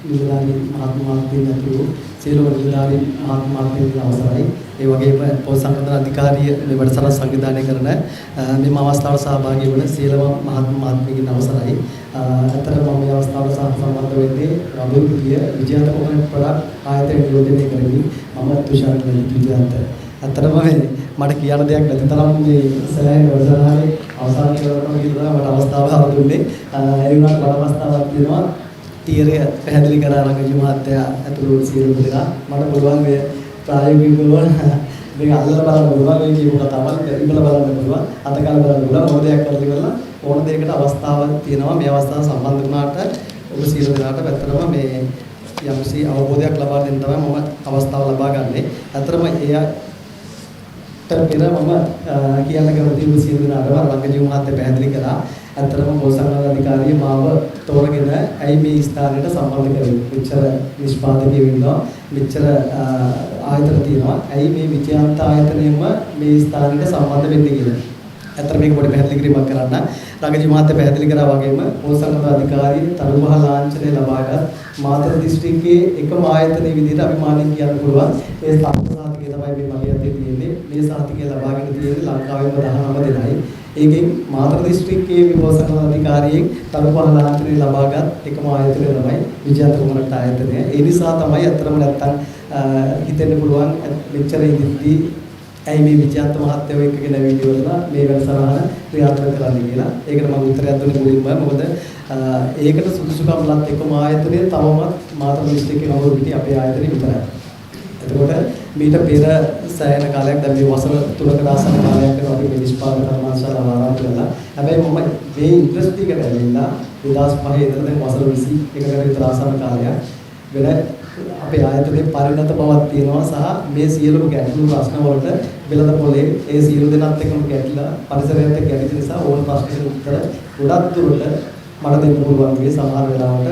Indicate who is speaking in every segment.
Speaker 1: නිලධාරී මහත්මයාත් ඇතුළු සියලුම නිලධාරී මහත්මයාත් අවසරයි. ඒ වගේම පොත් සංගঠন අධිකාරිය මේ වැඩසටහන සංවිධානය කරන මේ අවස්ථාවට සහභාගී වන සියලුම මහත්මයාත්මයන් අවසරයි. අතරම මම මේ අවස්ථාවට සම්බන්ධ වෙන්නේ අභිවෘද්ධිය විජයන්ත කොමරට වඩා ආයතන නියෝජනය කරමින් මම තුෂාර විජයන්ත. අතරම මට කියන්න දෙයක් නැති තරම් මේ සෑහෙන වැඩසටහනේ අවසන් කරනවා කියලා මට අවස්ථාවක් දුන්නේ. ඒ වුණාට මට අවස්ථාවක් දෙනවා තීරය පැහැදිලි කරා රංගජු මහත්තයා ඇතුළු සියලු දෙනා මට පුළුවන් මේ ප්‍රායෝගිකව මේක අල්ලලා බලන්න පුළුවන් මේ කියපු කතාවල් ඉබල බලන්න පුළුවන් අතකල් බලන්න පුළුවන් ඕන දෙයක් කරලා ඉවරලා ඕන දෙයකට අවස්ථාවක් තියෙනවා මේ අවස්ථාව සම්බන්ධ වුණාට ඔබ සියලු දෙනාට පැත්තටම මේ යම්සි අවබෝධයක් ලබා දෙන්න තමයි මම අවස්ථාව ලබා ගන්නෙ. අතරම පෙර මම කියන්න කැමති වූ සියලු දෙනාටම රංගජු මහත්තයා පැහැදිලි කරා. අතරම පොත් සංගঠন අධිකාරිය මාව තෝරගෙන ඇයි මේ ස්ථානයට සම්බන්ධ කරන්නේ? මෙච්චර නිෂ්පාදකයෝ ඉන්නවා, මෙච්චර ආයතන තියෙනවා. ඇයි මේ විජයන්ත ආයතනයම මේ ස්ථානයට සම්බන්ධ වෙන්නේ කියලා. අතර මේක පොඩි පැහැදිලි කිරීමක් කරන්න. රංගජු මහත්තයා පැහැදිලි කරා වගේම පොත් සංගঠন අධිකාරිය තරුවහ ලාංඡනය ලබාගත් මාතර දිස්ත්‍රික්කයේ එකම ආයතනයේ විදිහට අභිමානයෙන් කියන්න පුළුවන්. ඒ සාහිත්‍ය තමයි මේ මගේ අතේ තියෙන්නේ. මේ සාහිත්‍ය ලබාගෙන තියෙන්නේ ලංකාවේම 19 දෙනයි. ඒකෙන් මාතර දිස්ත්‍රික්කයේ විභව සංගঠন අධිකාරියෙන් තරුවහ ලාංඡනය ලබාගත් එකම ආයතනය තමයි විජයන්ත කොමරට ආයතනය. ඒ නිසා තමයි අතරම නැත්තම් හිතෙන්න පුළුවන් මෙච්චර ඉදිරිදී ඇයි මේ විජයන්ත මහත්තයෝ එක්කගෙන වීඩියෝ මේ වැඩසටහන ක්‍රියාත්මක කරන්නේ කියලා. ඒකට මම උත්තරයක් දුන්නේ මුලින්ම. මොකද ඒකට සුදුසුකම්ලත් එකම ආයතනය තවමත් මාතර දිස්ත්‍රික්කයේ නවරු පිටි අපේ ආයතනය විතරයි. එතකොට මීට පෙර සෑහෙන කාලයක් දැන් මේ වසර 3කට ආසන්න කාලයක් යනවා අපි මේ නිෂ්පාදන කර්මාන්තශාලාව ආරම්භ කළා. හැබැයි මම මේ ඉන්ඩස්ට්‍රි එකට ඇවිල්ලා 2005 ඉඳන් දැන් වසර 21කට විතර ආසන්න කාලයක් වෙන අපේ ආයතනයේ පරිණත බවක් තියෙනවා සහ මේ සියලුම ගැටලු ප්‍රශ්න වලට වෙළඳ පොලේ ඒ සියලු දෙනාත් එක්කම ගැටලා පරිසරයත් එක්ක ගැටෙන නිසා ඕන ප්‍රශ්නකට උත්තර ගොඩක් දුරට මට දෙන්න පුළුවන් මේ සමහර වෙලාවට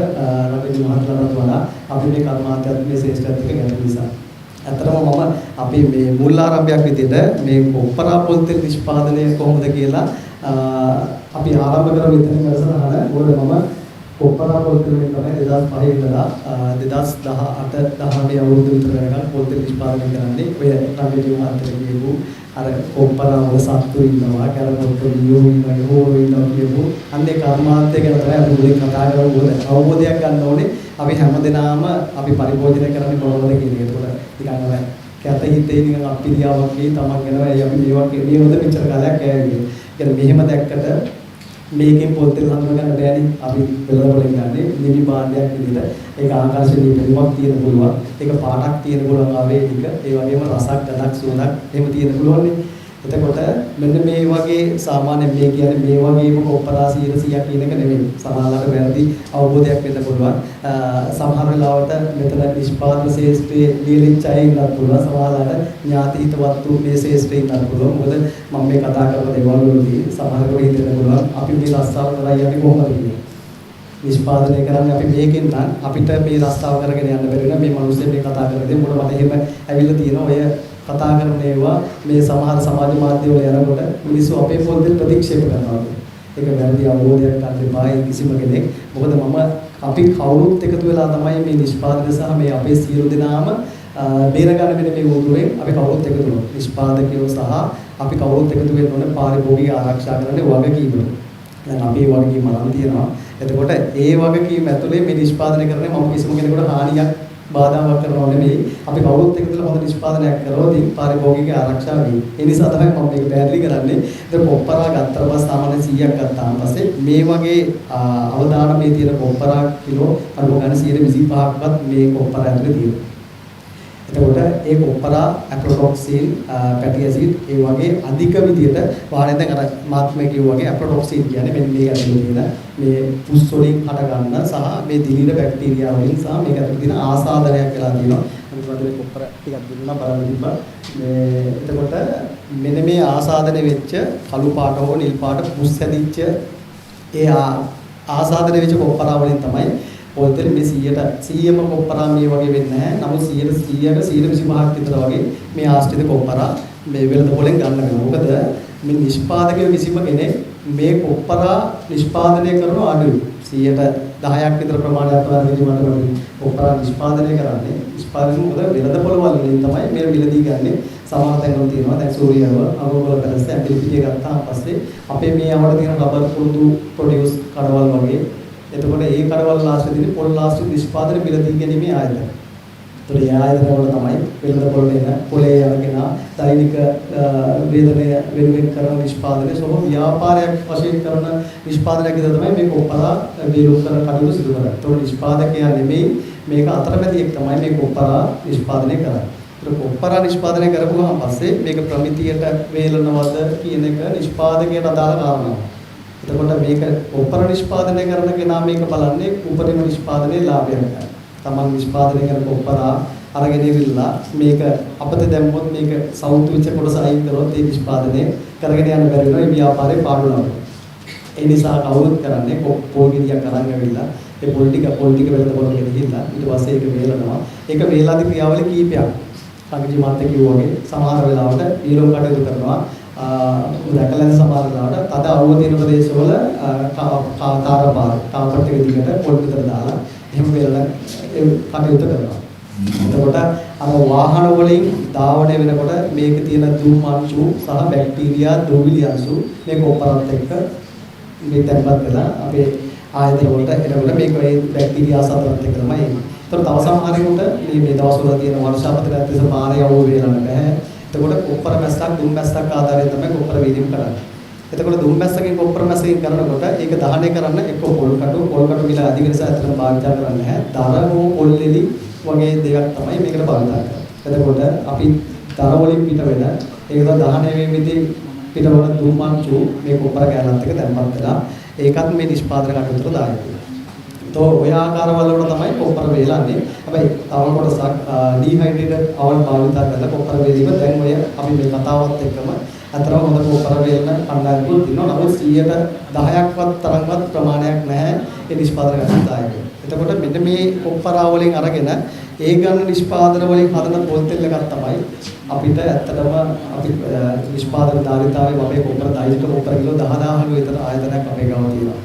Speaker 1: රංගජු මහත්මයාට වඩා අපි මේ කර්මාන්තයත් මේ ශ්‍රේෂ්ඨත්වයක ගැටලු නිසා. අතරම මම අපි මේ මුල් ආරම්භයක් විදිහට මේ කොප්පරා පොල් තෙල් නිෂ්පාදනය කොහොමද කියලා අපි ආරම්භ කරමු ඉතින් වැඩසටහන. මොකද මම කොප්පරා පොල් තෙල් වලින් තමයි 2005 ඉඳලා 2018 19 අවුරුදු විතර වෙනකන් පොල් තෙල් නිෂ්පාදනය කරන්නේ. ඔය රංගජු මහත්තයා කියපු අර කොප්පරා වල සත්තු ඉන්නවා, කැරපොත් ලියෝ ඉන්නවා, හෝරෝ ඉන්නවා කියපු අන්නේ කර්මාන්තය ගැන තමයි අපි මුලින් කතා කරන්නේ. අවබෝධයක් ගන්න ඕනේ. අපි හැමදෙනාම අපි පරිභෝජනය කරන්නේ මොනවද කියන එක. ඒකට නිකන් අර කැත හිතේ නිකන් අපිරියාවක් වගේ තමන් වෙනවා. අපි මේ හොඳ මෙච්චර කාලයක් ඇවිල්ලා. يعني මෙහෙම දැක්කට මේකෙන් පොත් දෙක හඳුන ගන්න බෑනේ. අපි වෙලවලින් ගන්නේ නිවි භාණ්ඩයක් විදිහට. ඒක ආකර්ෂණීය පෙනුමක් තියෙන පුළුවන්. ඒක පාටක් තියෙන පුළුවන් ආවේනික. ඒ වගේම රසක්, ගඳක්, සුවඳක් එහෙම තියෙන පුළුවන්නේ. එතකොට මෙන්න මේ වගේ සාමාන්‍ය මේ කියන්නේ මේ වගේම කොප්පරා 100ක් කියන එක නෙමෙයි. සමහරවිට වැරදි අවබෝධයක් වෙන්න පුළුවන්. සමහර වෙලාවට මෙතන නිෂ්පාදන ශාස්ත්‍රයේ ලියලිච්ච අය ඉන්නත් පුළුවන්. සමහරවිට ඥාති හිතවත්තු මේ ශාස්ත්‍රයේ ඉන්නත් පුළුවන්. මොකද මම මේ කතා කරන දේවල් වලදී සමහරවිට හිතෙන්න පුළුවන් අපි මේ රස්සාව කරලා යන්නේ කොහොමද කියලා. නිෂ්පාදනය කරන්නේ අපි මේකෙන් නම් අපිට මේ රස්සාව කරගෙන යන්න බැරි වෙන මේ මිනිස්සුන් මේ කතා කරන්නේ මොකද මට එහෙම ඇවිල්ලා තියෙනවා ඔය කතා කරන ඒවා මේ සමහර සමාජ මාධ්‍ය වල යනකොට මිනිස්සු අපේ පොත් දෙක ප්‍රතික්ෂේප කරනවා. ඒක වැරදි අවබෝධයක් ගන්න එපා කිසිම කෙනෙක්. මොකද අපි කවුරුත් එකතු වෙලා තමයි මේ නිෂ්පාදනය සහ මේ අපේ සියලු දෙනාම බේරගන්න වෙන මේ උතුරෙන් අපි කවුරුත් එකතු වෙනවා. නිෂ්පාදකයෝ සහ අපි කවුරුත් එකතු වෙන්න ඕනේ පාරිභෝගික ආරක්ෂා කරන්න වගකීම. දැන් අපි වගකීම අරන් තියෙනවා. එතකොට ඒ වගකීම ඇතුලේ මේ නිෂ්පාදනය කරන්නේ මම කිසිම කෙනෙකුට හානියක් බාධාවක් කරනව නෙමෙයි. අපි කවුරුත් එකතුලා හොඳ නිෂ්පාදනයක් කරොත් පාරිභෝගික ආරක්ෂා වෙයි. ඒ නිසා තමයි මම මේක පැහැදිලි කරන්නේ. ඒක කොප්පරා ගත්තට පස්සේ සාමාන්‍ය 100ක් ගත්තාම පස්සේ මේ වගේ අවදානමේ තියෙන කොප්පරා කිලෝ අඩු ගන්න 125ක්වත් මේ කොප්පරා ඇතුලේ තියෙනවා. එතකොට ඒ කොප්පරා ඇප්‍රොටොක්සින් පැටි ඇසිඩ් ඒ වගේ අධික විදියට වාහනේ දැන් අර මාත්මේ කිව්වා වගේ ඇප්‍රොටොක්සින් කියන්නේ මෙන්න මේ ඇතුලේ තියෙන මේ පුස් වලින් හට ගන්න සහ මේ දිලීර බැක්ටීරියා වලින් සහ මේක ඇතුලේ තියෙන ආසාදනයක් වෙලා තියෙනවා. අනිත් වගේ කොප්පර ටිකක් දුන්නා බලන්න තිබ්බා. මේ එතකොට මෙන්න මේ ආසාදනය වෙච්ච කළු පාට හෝ නිල් පාට පුස් හැදිච්ච ඒ ආසාදනය වෙච්ච කොප්පරා වලින් තමයි පොල් තෙල් මේ 100ම කොප්පරා මේ වගේ වෙන්නේ නැහැ. නමුත් 125ක් විතර වගේ මේ ආශ්‍රිත කොප්පරා මේ වෙළඳ පොලෙන් ගන්න වෙනවා. මොකද මේ නිෂ්පාදකයෝ කිසිම කෙනෙක් මේ කොප්පරා නිෂ්පාදනය කරන අඩුයි. 10ක් විතර ප්‍රමාණයක් වර්ගදී මට කොප්පරා නිෂ්පාදනය කරන්නේ. නිෂ්පාදනය මොකද වෙළඳ පොළවල් වලින් තමයි මේ මිලදී ගන්නෙ. සමහර තැන්වල තියෙනවා දැන් සූර්යව අගෝගල පැලස් ඇපිලි පිටිය ගත්තාම පස්සේ අපේ මේ අවඩ තියෙන රබර් කුරුඳු ප්‍රොඩියුස් කඩවල් වගේ. එතකොට ඒ කඩවල් ආශ්‍රිතදී පොල් ආශ්‍රිත නිෂ්පාදනය මිලදී ගැනීමේ ආයතන. ඒතකොට ඒ ආයතන වල තමයි වෙළඳ පොළේ එන පොලේ යනගෙන දෛනික වේදනය වෙනුවෙන් කරන නිෂ්පාදනය සහ ව්‍යාපාරයක් වශයෙන් කරන නිෂ්පාදනයක් විතර තමයි මේ කොප්පරා වේලුම් කරන කටයුතු සිදු කරන්නේ. ඒතකොට නිෂ්පාදකයා නෙමෙයි මේක අතරමැදියෙක් තමයි මේ කොප්පරා නිෂ්පාදනය කරන්නේ. ඒක කොප්පරා නිෂ්පාදනය කරපුවාම පස්සේ මේක ප්‍රමිතියට වේලනවද කියන එක නිෂ්පාදකයට අදාළ කාරණාවක්. එතකොට මේක කොප්පරා නිෂ්පාදනය කරන කෙනා මේක බලන්නේ උපරිම නිෂ්පාදනයේ ලාභයක් ගන්න. තමන් නිෂ්පාදනය කරන කොප්පරා අරගෙන ඉවිල්ලා මේක අපිට දැම්මොත් මේක සවුත් වෙච්ච කොටස අයින් කරොත් ඒ නිෂ්පාදනය කරගෙන යන්න බැරි වෙනවා. මේ ව්‍යාපාරේ පාඩු ලාභයි. ඒ නිසා කවුරුත් කරන්නේ පොල් ගෙඩියක් අරන් ඇවිල්ලා ඒ පොල් ටික වෙලද පොල් ගෙඩිය ගිහිල්ලා ඊට පස්සේ ඒක වේලනවා. ඒක වේලාදී ක්‍රියාවලිය කීපයක්. සංගීත මාත්‍ය කිව්වා වගේ සමහර වෙලාවට ඊළඟ කටයුතු කරනවා. දැකලා සමහර වෙලාවට තද අවුව තියෙන ප්‍රදේශවල තාපට් එක දිගට පොල් විතර දාලා එහෙම වෙලලා කටයුතු කරනවා. එතකොට අර වාහන වලින් ධාවනය වෙනකොට මේකේ තියෙන දුම් අංශු සහ බැක්ටීරියා ද්‍රව්‍ය අංශු මේ කොප්පරත් එක්ක මේ තැන්පත් වෙලා අපේ ආයතන වලට එනකොට මේක ඒ බැක්ටීරියා සතරත් එක්ක තමයි එන්නේ. ඒතර තව සමහරෙකුට මේ දවස්වල තියෙන වර්ෂාපතට ඇත්තට පාරේ යවුව වේලන්න බෑ. එතකොට කොප්පර මැස්සක් දුම් මැස්සක් ආධාරයෙන් තමයි කොප්පර වේදීම් කරන්නේ. එතකොට දුම් මැස්සකින් කොප්පර මැස්සකින් කරනකොට ඒක දහනය කරන්න එක්ක පොල් කටු මිල අධික නිසා ඇත්තටම භාවිත කරන්නේ නැහැ. දරවෝ පොල්ලෙලි වගේ දෙයක් තමයි මේකට භාවිත කරන්නේ. එතකොට අපි දර වලින් පිට වෙන ඒක දහනය වීමේදී පිටවන දුම් අංශු මේ කොප්පර කැලලත් එක්ක දැම්පත් වෙලා ඒකත් මේ නිෂ්පාදන කටයුතුට දායක වෙනවා. तो ඔය ආකාරවල වල තමයි කොප්පර වේලන්නේ. හැබැයි තව කොටසක් ඩිහයිඩ්‍රේටඩ් අවල් භාවිත කරලා කොප්පර වේලීම දැන් ඔය අපි මේ කතාවත් එක්කම අතරම හොඳ කොප්පර වේලන කණ්ඩායමකුත් ඉන්නවා. නමුත් 10%ක්වත් තරම්වත් ප්‍රමාණයක් නැහැ ඒ නිෂ්පාදන ගණනායක. එතකොට මෙන්න මේ කොප්පරා වලින් අරගෙන ඒ ගන්න නිෂ්පාදන වලින් හදන පොල් තෙල් එකක් තමයි අපිට ඇත්තටම අපි නිෂ්පාදන ධාරිතාවේ අපේ කොප්පර දෛනික කොප්පර කිලෝ 10000ක විතර ආයතනයක් අපේ ගාව තියෙනවා.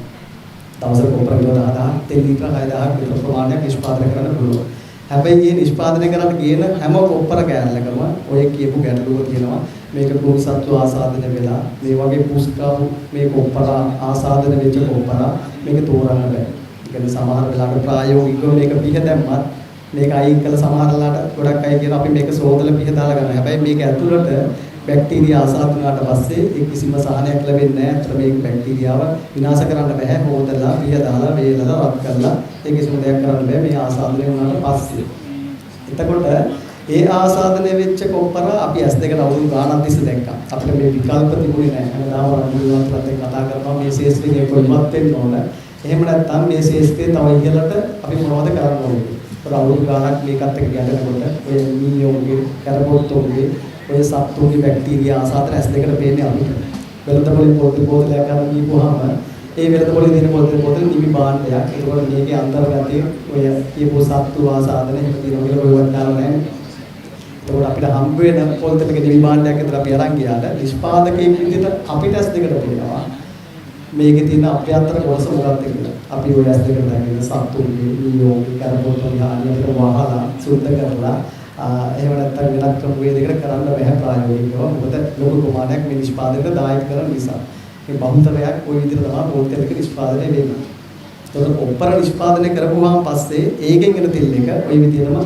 Speaker 1: දවසක කොප්පර කිලෝ 10000 තෙල් ලීටර 6000ක් විතර ප්‍රමාණයක් නිෂ්පාදනය කරන්න පුළුවන්. හැබැයි මේ නිෂ්පාදනය කරන්න කියන හැම කොප්පර කෑල්ලකම ඔය කියපු ගැටලුව තියෙනවා. මේක පුරුසත්ව ආසාදනය වෙලා මේ වගේ පුස්කාව මේ කොප්පර ආසාදනය වෙච්ච කොප්පර මේක තෝරන්න බෑ. කියන්නේ සමහර වෙලාවට ප්‍රායෝගිකව මේක පිහ දැම්මත් මේක අයින් කළ සමහරලාට ගොඩක් අය කියන අපි මේක සෝදලා පිහ දාලා ගන්න. හැබැයි මේක ඇතුළට බැක්ටීරියා ආසාද වුණාට පස්සේ ඒ කිසිම සහනයක් ලැබෙන්නේ නැහැ. අතට මේක බැක්ටීරියාව විනාශ කරන්න බෑ. හොදලා පිහ දාලා වේලලා රත් කරලා ඒ කිසිම දෙයක් කරන්න බෑ මේ ආසාදනය වුණාට පස්සේ. එතකොට ඒ ආසාදනය වෙච්ච කොප්පර අපි S2 අවුරුදු ගාණක් තිස්සේ දැක්කා. අපිට මේ විකල්ප තිබුණේ නැහැ. හැමදාම රණවිරුවන්ටත් එක්ක කතා කරනවා මේ ශේෂ්ත්‍රයේ කොයිමත් වෙන්න ඕන. එහෙම නැත්නම් මේ ශේෂ්ත්‍රයේ තව ඉහළට අපි මොනවද කරන්න ඕනේ? ඒත් අවුරුදු ගාණක් මේකත් එක්ක ගැටෙනකොට ඔය මීයෝගේ කරපොත්තෝගේ ඔය සත්තුගේ බැක්ටීරියා ආසාදන S2කට පේන්නේ අපිට. වෙළඳපොලේ පොතේ ගන්න දීපුවාම ඒ වෙළඳපොලේ තියෙන පොතේ නිවි භාණ්ඩයක්. ඒකවල මේකේ අන්තර්ගතයේ ඔය කියපු සත්තු ආසාදන එහෙම තියෙනවා කියලා ඔයවත් දාලා නැහැ. ඒකෝට අපිට හම්බ වෙන පොතේක නිවි භාණ්ඩයක් විතර අපි අරන් ගියාට නිෂ්පාදකයෙක් විදිහට අපිට S2කට පේනවා. මේකේ තියෙන අභ්‍යන්තර කොටස මොකක්ද කියලා. අපි ඔය S2කට දැක්කේ සත්තුගේ නියෝගේ කරපොත්තෝගේ ආනියට වහලා සුද්ධ කරලා එහෙම නැත්නම් වෙනත් ක්‍රම වේදයකට කරන්න බෑ ප්‍රායෝගිකව. මොකද ලොකු ප්‍රමාණයක් මේ නිෂ්පාදනයට දායක කරන නිසා. මේ බහුතරයක් ওই විදිහට තමයි පොල් තෙලක නිෂ්පාදනය වෙන්නේ. ඒතකොට කොප්පර නිෂ්පාදනය කරපුවාම පස්සේ ඒකෙන් එන තෙල් එක ওই විදිහටම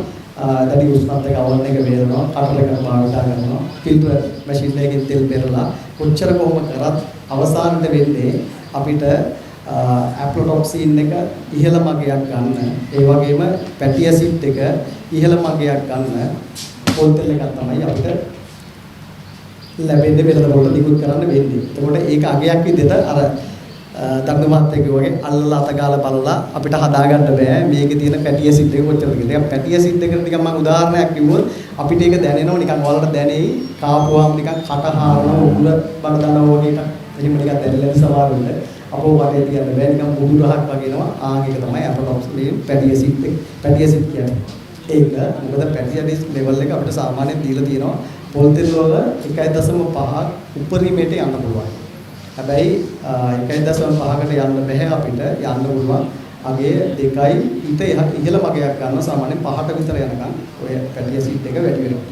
Speaker 1: දැඩි උෂ්ණත්වයක අවලන එක වේලනවා, කටලකට භාවිත කරනවා, ෆිල්ටර් මැෂින් එකකින් තෙල් පෙරලා කොච්චර කොහොම කරත් අවසානට වෙන්නේ අපිට ඇප්ලොටොක්සින් එක ඉහළ මගයක් ගන්න. ඒ වගේම ෆැටි ඇසිඩ් එක ඉහළ මගයක් ගන්න පොල් තෙල් එකක් තමයි අපිට ලැබෙන්නේ වෙළඳ පොළ නිකුත් කරන්න වෙන්නේ. එතකොට ඒක අගයක් විදිහට අර දක්ෂ මහත්තයෙක් වගේ අල්ලලා අතගාලා බලලා අපිට හදාගන්න බෑ මේකේ තියෙන ෆැටි ඇසිඩ් එක කොච්චරද කියලා. ඒක ෆැටි ඇසිඩ් එකට නිකන් මම උදාහරණයක් කිව්වොත් අපිට ඒක දැනෙනවා නිකන් වලට දැනෙයි කාපුවාම නිකන් කට හාරනවා උගුර බඩ දනවා වගේ එකක්. එහෙම නිකන් දැනෙන්න සමහරුන්ට අපෝ වටේ තියන්න බෑ නිකන් බුදු රහක් වගේනවා. ඒක තමයි අප්‍රොක්සිමේට් ෆැටි ඇසිඩ් එක. ෆැටි ඇසිඩ් කියන්නේ ඒක මොකද ෆැටි ඇසිඩ් ලෙවල් එක අපිට සාමාන්‍යයෙන් දීලා තියෙනවා පොල් තෙල් වල 1.5 උපරිමයට යන්න පුළුවන්. හැබැයි 1.5කට යන්න බෑ අපිට යන්න පුළුවන් අගේ 2යි ඊට ඉහළ මගයක් ගන්න සාමාන්‍යයෙන් 5ට විතර යනකම් ඔය පැටිය සීට් එක වැඩි වෙනවා.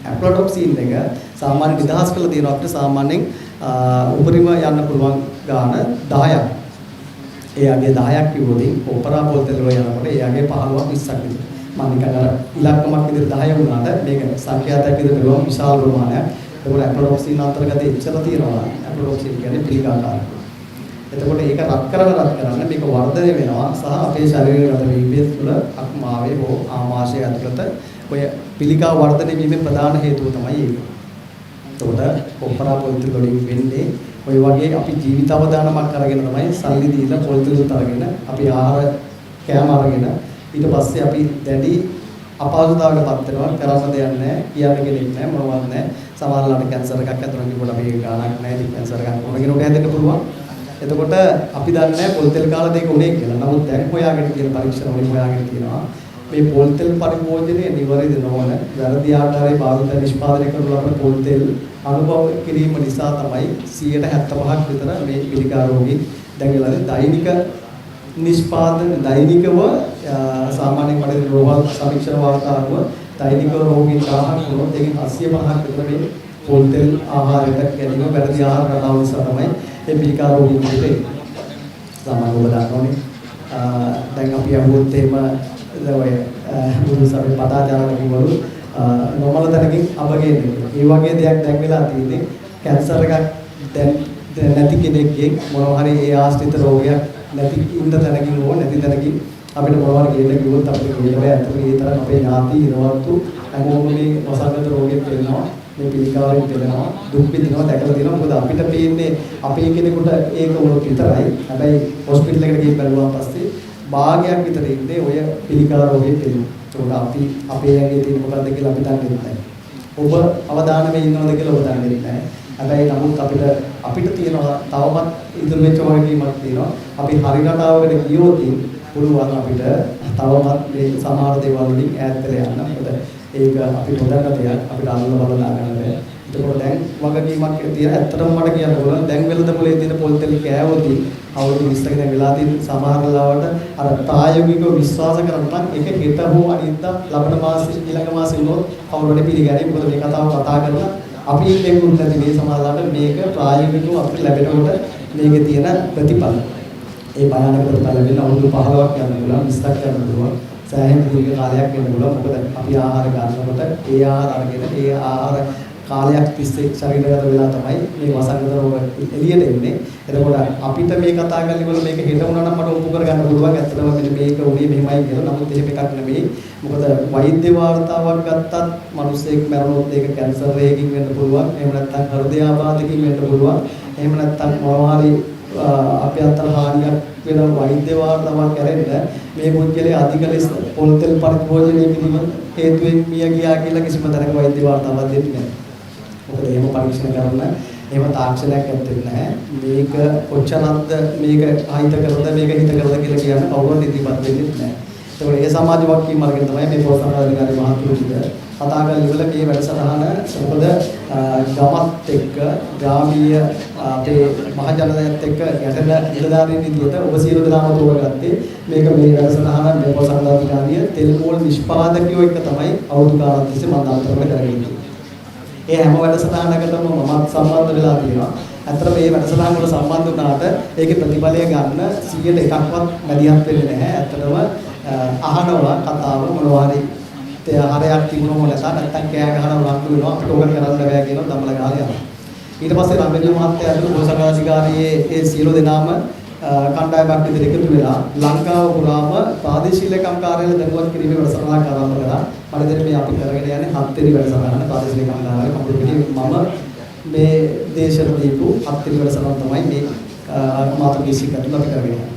Speaker 1: ඇප්ලොටොක්සින් එක සාමාන්‍ය නිදහස් කරලා තියෙනවා අපිට සාමාන්‍යයෙන් උපරිම යන්න පුළුවන් ගාන 10ක්. එයාගේ 10ක් කිව්වොත් ඔපරා පොල්තල වල යනකොට එයාගේ 15ක් 20ක් විතර. මම නිකන් අර ඉලක්කමක් විදිහට 10 වුණාට මේක සංඛ්‍යාතයක් විදිහට බලුවම විශාල ප්‍රමාණයක්. ඒකෝට ඇප්ලොටොක්සින් අන්තර්ගතයේ ඉච්ඡර තියෙනවා. ඇප්ලොටොක්සින් කියන්නේ පිළිකාකාරක. එතකොට ඒක රත් කරන්න මේක වර්ධනය වෙනවා සහ අපේ ශරීරගත වීර්යය තුළ අක්මාවේ හෝ ආමාශය ඇතුළත ඔය පිළිකා වර්ධනය වීමේ ප්‍රධාන හේතුව තමයි ඒක. එතකොට ඔපරා පොල්තල වලින් වෙන්නේ ඔය වගේ අපි ජීවිත අවදානමක් අරගෙන තමයි සල්ලි දීලා පොල්තලුත් අරගෙන අපි ආහාර කෑම අරගෙන ඊට පස්සේ අපි දැඩි අපහසුතාවයකටපත් වෙනවා කරන්න දෙයක් නැහැ කියන්න කෙනෙක් නැහැ මොනවත් නැහැ සමහරවිට කැන්සර් එකක් ඇතුළට ගිහුවොත් අපි ගානක් නැහැ ඉතින් කැන්සර් එකක් මොනගෙනුට හැදෙන්න පුළුවන් එතකොට අපි දන්නේ නැහැ පොල්තෙල් කාලා දෙක උනේ කියලා. නමුත් දැන් හොයාගෙන තියෙන පරීක්ෂණ වලින් හොයාගෙන තියෙනවා මේ පොල්තෙල් පරිභෝජනය නිවැරදි නොවන වැරදි ආකාරයේ භාවිත නිෂ්පාදනය කරන ලබන පොල්තෙල් අනුභව කිරීම නිසා තමයි 75ක් විතර මේ පිළිකා රෝගී දැන් වෙලාවේ දෛනික නිෂ්පාදන දෛනිකව සාමාන්‍ය මඩේ රෝග සමීක්ෂණ වාර්තාවක දෛනික රෝගී 1000ක් වුණොත් ඒකෙන් 85ක් විතර මේ පොල්තෙල් ආහාරයට ගැනීම වැරදි ආහාර රටාව නිසා තමයි මේ පිළිකා රෝගී වෙන්නේ. සාමාන්‍යව දානෝනේ දැන් අපි අහුවොත් එහෙම ඔය බුදු සරේ පටාචාරණ කිව්වලු නොමල තැනකින් අපගේන්නේ. ඒ වගේ දෙයක් දැන් වෙලා තියෙන්නේ කැන්සර් එකක් දැන් නැති කෙනෙක්ගෙන් මොනවා හරි ඒ ආශ්‍රිත රෝගයක් නැති ඉන්න තැනකින් හෝ නැති තැනකින් අපිට මොනවා හරි කියන්න කිව්වොත් අපිට කියන්න බෑ. අතට ඒ තරම් අපේ ඥාති ඉරවත්තු හැමෝම මේ වසංගත රෝගෙත් වෙනවා. මේ පිළිකාවෙන් වෙනවා දුක් විඳිනවා දැකලා තියෙනවා. මොකද අපිට පේන්නේ අපේ කෙනෙකුට ඒක වුණොත් විතරයි. හැබැයි හොස්පිටල් එකට ගිහින් බැලුවාන් පස්සේ භාගයක් විතර ඉන්නේ ඔය පිළිකා රෝගයෙන් පෙළෙන. ඒක අපි අපේ ඇඟේ තියෙන මොකද්ද කියලා අපි දන්නේ නැහැ. ඔබ අවදානමේ ඉන්නවද කියලා ඔබ දන්නේ නැහැ. හැබැයි නමුත් අපිට තියෙනවා තවමත් ඉදිරි වෙච්ච වගකීමක් තියෙනවා. අපි හරි රටාවකට ගියොත් පුළුවන් අපිට තවමත් මේ සමහර දේවල් වලින් ඈත් වෙලා යන්න. මොකද ඒක අපි නොදන්න දෙයක් අපිට අල්ල බලලා ගන්න බෑ. ඒකෝට දැන් වගකීමක් තියෙන ඇත්තටම මට කියන්න පුළුවන් දැන් වෙලද පොලේ තියෙන පොල්තෙල් කෑවොත් අවුරුදු 20ක දැන් වෙලා තියෙන සමහර ලාවට අර ප්‍රායෝගිකව විශ්වාස කරන්න එක හෙට හෝ අනිද්දා ලබන මාසෙ ඊළඟ මාසෙ වුණොත් කවුරුහරි පිළිගන්නේ. මොකද මේ කතාව කතා කරලා අපි ඉන්නේ නැති මේ සමාජාලට මේක ප්‍රායෝගිකව අපිට ලැබෙනකොට මේකේ තියෙන ප්‍රතිඵල. ඒ භයානක ප්‍රතිඵල ලැබෙන අවුරුදු 15ක් යන පුළුවන් 20ක් යන පුළුවන් සෑහෙන දීර්ඝ කාලයක් වෙන්න පුළුවන්. මොකද අපි ආහාර ගන්නකොට ඒ ආහාර අරගෙන ඒ ආහාර කාලයක් තිස්සේ ශරීරගත වෙලා තමයි මේ වසංගත රෝග එළියට එන්නේ. එතකොට අපිට මේ කතා කරලා මේක හෙට වුණා නම් මට ඔප්පු කරගන්න පුළුවන්. ඇත්තටම මෙන්න මේක උනේ මෙහෙමයි කියලා. නමුත් එහෙම එකක් නෙමෙයි. මොකද වෛද්‍ය වාර්තාවක් ගත්තත් මිනිස්සෙක් මැරුණොත් ඒක කැන්සර් රෝගයෙන් වෙන්න පුළුවන්. එහෙම නැත්නම් හෘදයාබාධකින් වෙන්න පුළුවන්. එහෙම නැත්නම් මොනවා හරි අභ්‍යන්තර හානියක් වෙන වෛද්‍ය වාර්තාවක් කරෙන්න මේ පුද්ගලයා අධික ලෙස පොල්තෙල් පරිභෝජනය කිරීම හේතුවෙන් මිය ගියා කියලා කිසිම තැනක වෛද්‍ය වාර්තාවක් දෙන්නේ නැහැ. මොකද එහෙම පරීක්ෂණ කරන එහෙම තාක්ෂණයක් ඇත්තේ නැහැ. මේක කොච්චරක්ද මේක අහිත කරද මේක හිත කරද කියලා කියන්න කවුරුත් ඉදිරිපත් වෙන්නේ නැහැ. ඒකෝට ඒ සමාජ වක්කීම් මාර්ගෙන් තමයි මේ පොසොන් අධිකාරී මහතුරුද කතා කරලා ඉවල මේ වැඩසටහන මොකද ගමත් එක්ක ග්‍රාමීය අපේ මහ ජනතාවත් එක්ක ගැටෙන නිලධාරීන් විදියට ඔබ සියලු දෙනාම තෝරගත්තේ මේක මේ වැඩසටහන මේ පොසොන් අධිකාරිය තෙල්මෝල් නිෂ්පාදකයෝ එක්ක තමයි අවුරුදු ගානක් තිස්සේ මම දායකත්වය කරගෙන ඉන්නේ. ඒ හැම වැඩසටහනකටම මමත් සම්බන්ධ වෙලා තියෙනවා. අතට මේ වැඩසටහන් වල සම්බන්ධ වුණාට ඒකේ ප්‍රතිඵලය ගන්න 100%ක්වත් මැදිහත් වෙන්නේ නැහැ. ඇත්තටම අහනවා කතාව මොනවා හරි හරයක් තිබුණොම නැත්නම් කෑ ගහනවා ලක්ු වෙනවා අපිට ඕක කරන්න බෑ කියනවා දමල ගාලා යනවා. ඊට පස්සේ රාමජු මහත්තයා ඇතුළු පොසොනාධිකාරියේ ඒ සියලු දෙනාම කණ්ඩායමක් විදිහට එකතු වෙලා ලංකාව පුරාම ප්‍රාදේශීය ලේකම් කාර්යාලය දැනුවත් කිරීමේ වැඩසටහනක් ආරම්භ කරා. මට දැන් මේ අපි කරගෙන යන්නේ 7 වෙනි වැඩසටහන ප්‍රාදේශීය ලේකම් කාර්යාලය කම්පියුටරේ මම මේ දේශන දීපු 7 වෙනි වැඩසටහන තමයි මේ මාතෘකීසිකට අපි කරගෙන යන්නේ.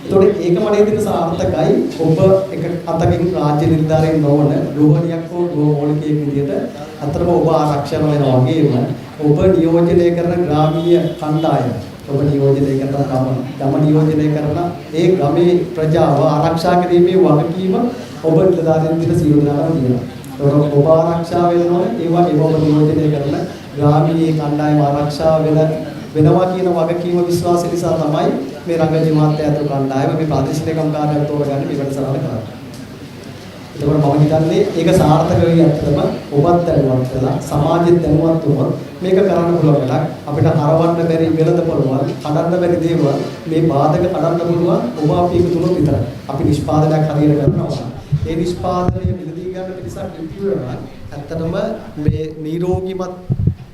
Speaker 1: ඒතකොට ඒක මට ඉදිරිය සාර්ථකයි. ඔබ එක අතකින් රාජ්‍ය නිලධාරීන් නොවන ගෘහණියක් හෝ ගෘහමෝලිකයෙක් විදිහට අතරම ඔබ ආරක්ෂා වෙනවා වගේම ඔබ නියෝජනය කරන ග්‍රාමීය කණ්ඩායම ඔබ නියෝජනය කරන ගම නියෝජනය කරන ඒ ගමේ ප්‍රජාව ආරක්ෂා කිරීමේ වගකීම ඔබ නිලධාරීන් විදිහට සියලු දෙනාටම තියෙනවා. ඒතකොට ඔබ ආරක්ෂා වෙනවා ඒවා ඔබ නියෝජනය කරන ග්‍රාමීය කණ්ඩායම ආරක්ෂා වෙනවා කියන වගකීම විශ්වාසය නිසා තමයි මේ රංගජී මහත්තයා ඇතුළු කණ්ඩායම මේ ප්‍රාදේශීය ලේකම්කාරයන් තෝරගන්නේ මේ වැඩසටහන කරා. එතකොට මම හිතන්නේ ඒක සාර්ථක වෙයි ඇත්තටම ඔබත් දැනුවත් වෙලා සමාජෙත් දැනුවත් වුණොත් මේක කරන්න පුළුවන් වැඩක්. අපිට හරවන්න බැරි වෙනද පුළුවන්, කඩන්න බැරි දේවල් මේ බාධක කඩන්න පුළුවන් ඔබ අපි එකතු වුණොත් විතරයි. අපි නිෂ්පාදනයක් හරියට කරනවා. ඒ නිෂ්පාදනය මිලදී ගන්න පිටසක් ඉතිරි වෙනවා. ඇත්තටම මේ නිරෝගීමත්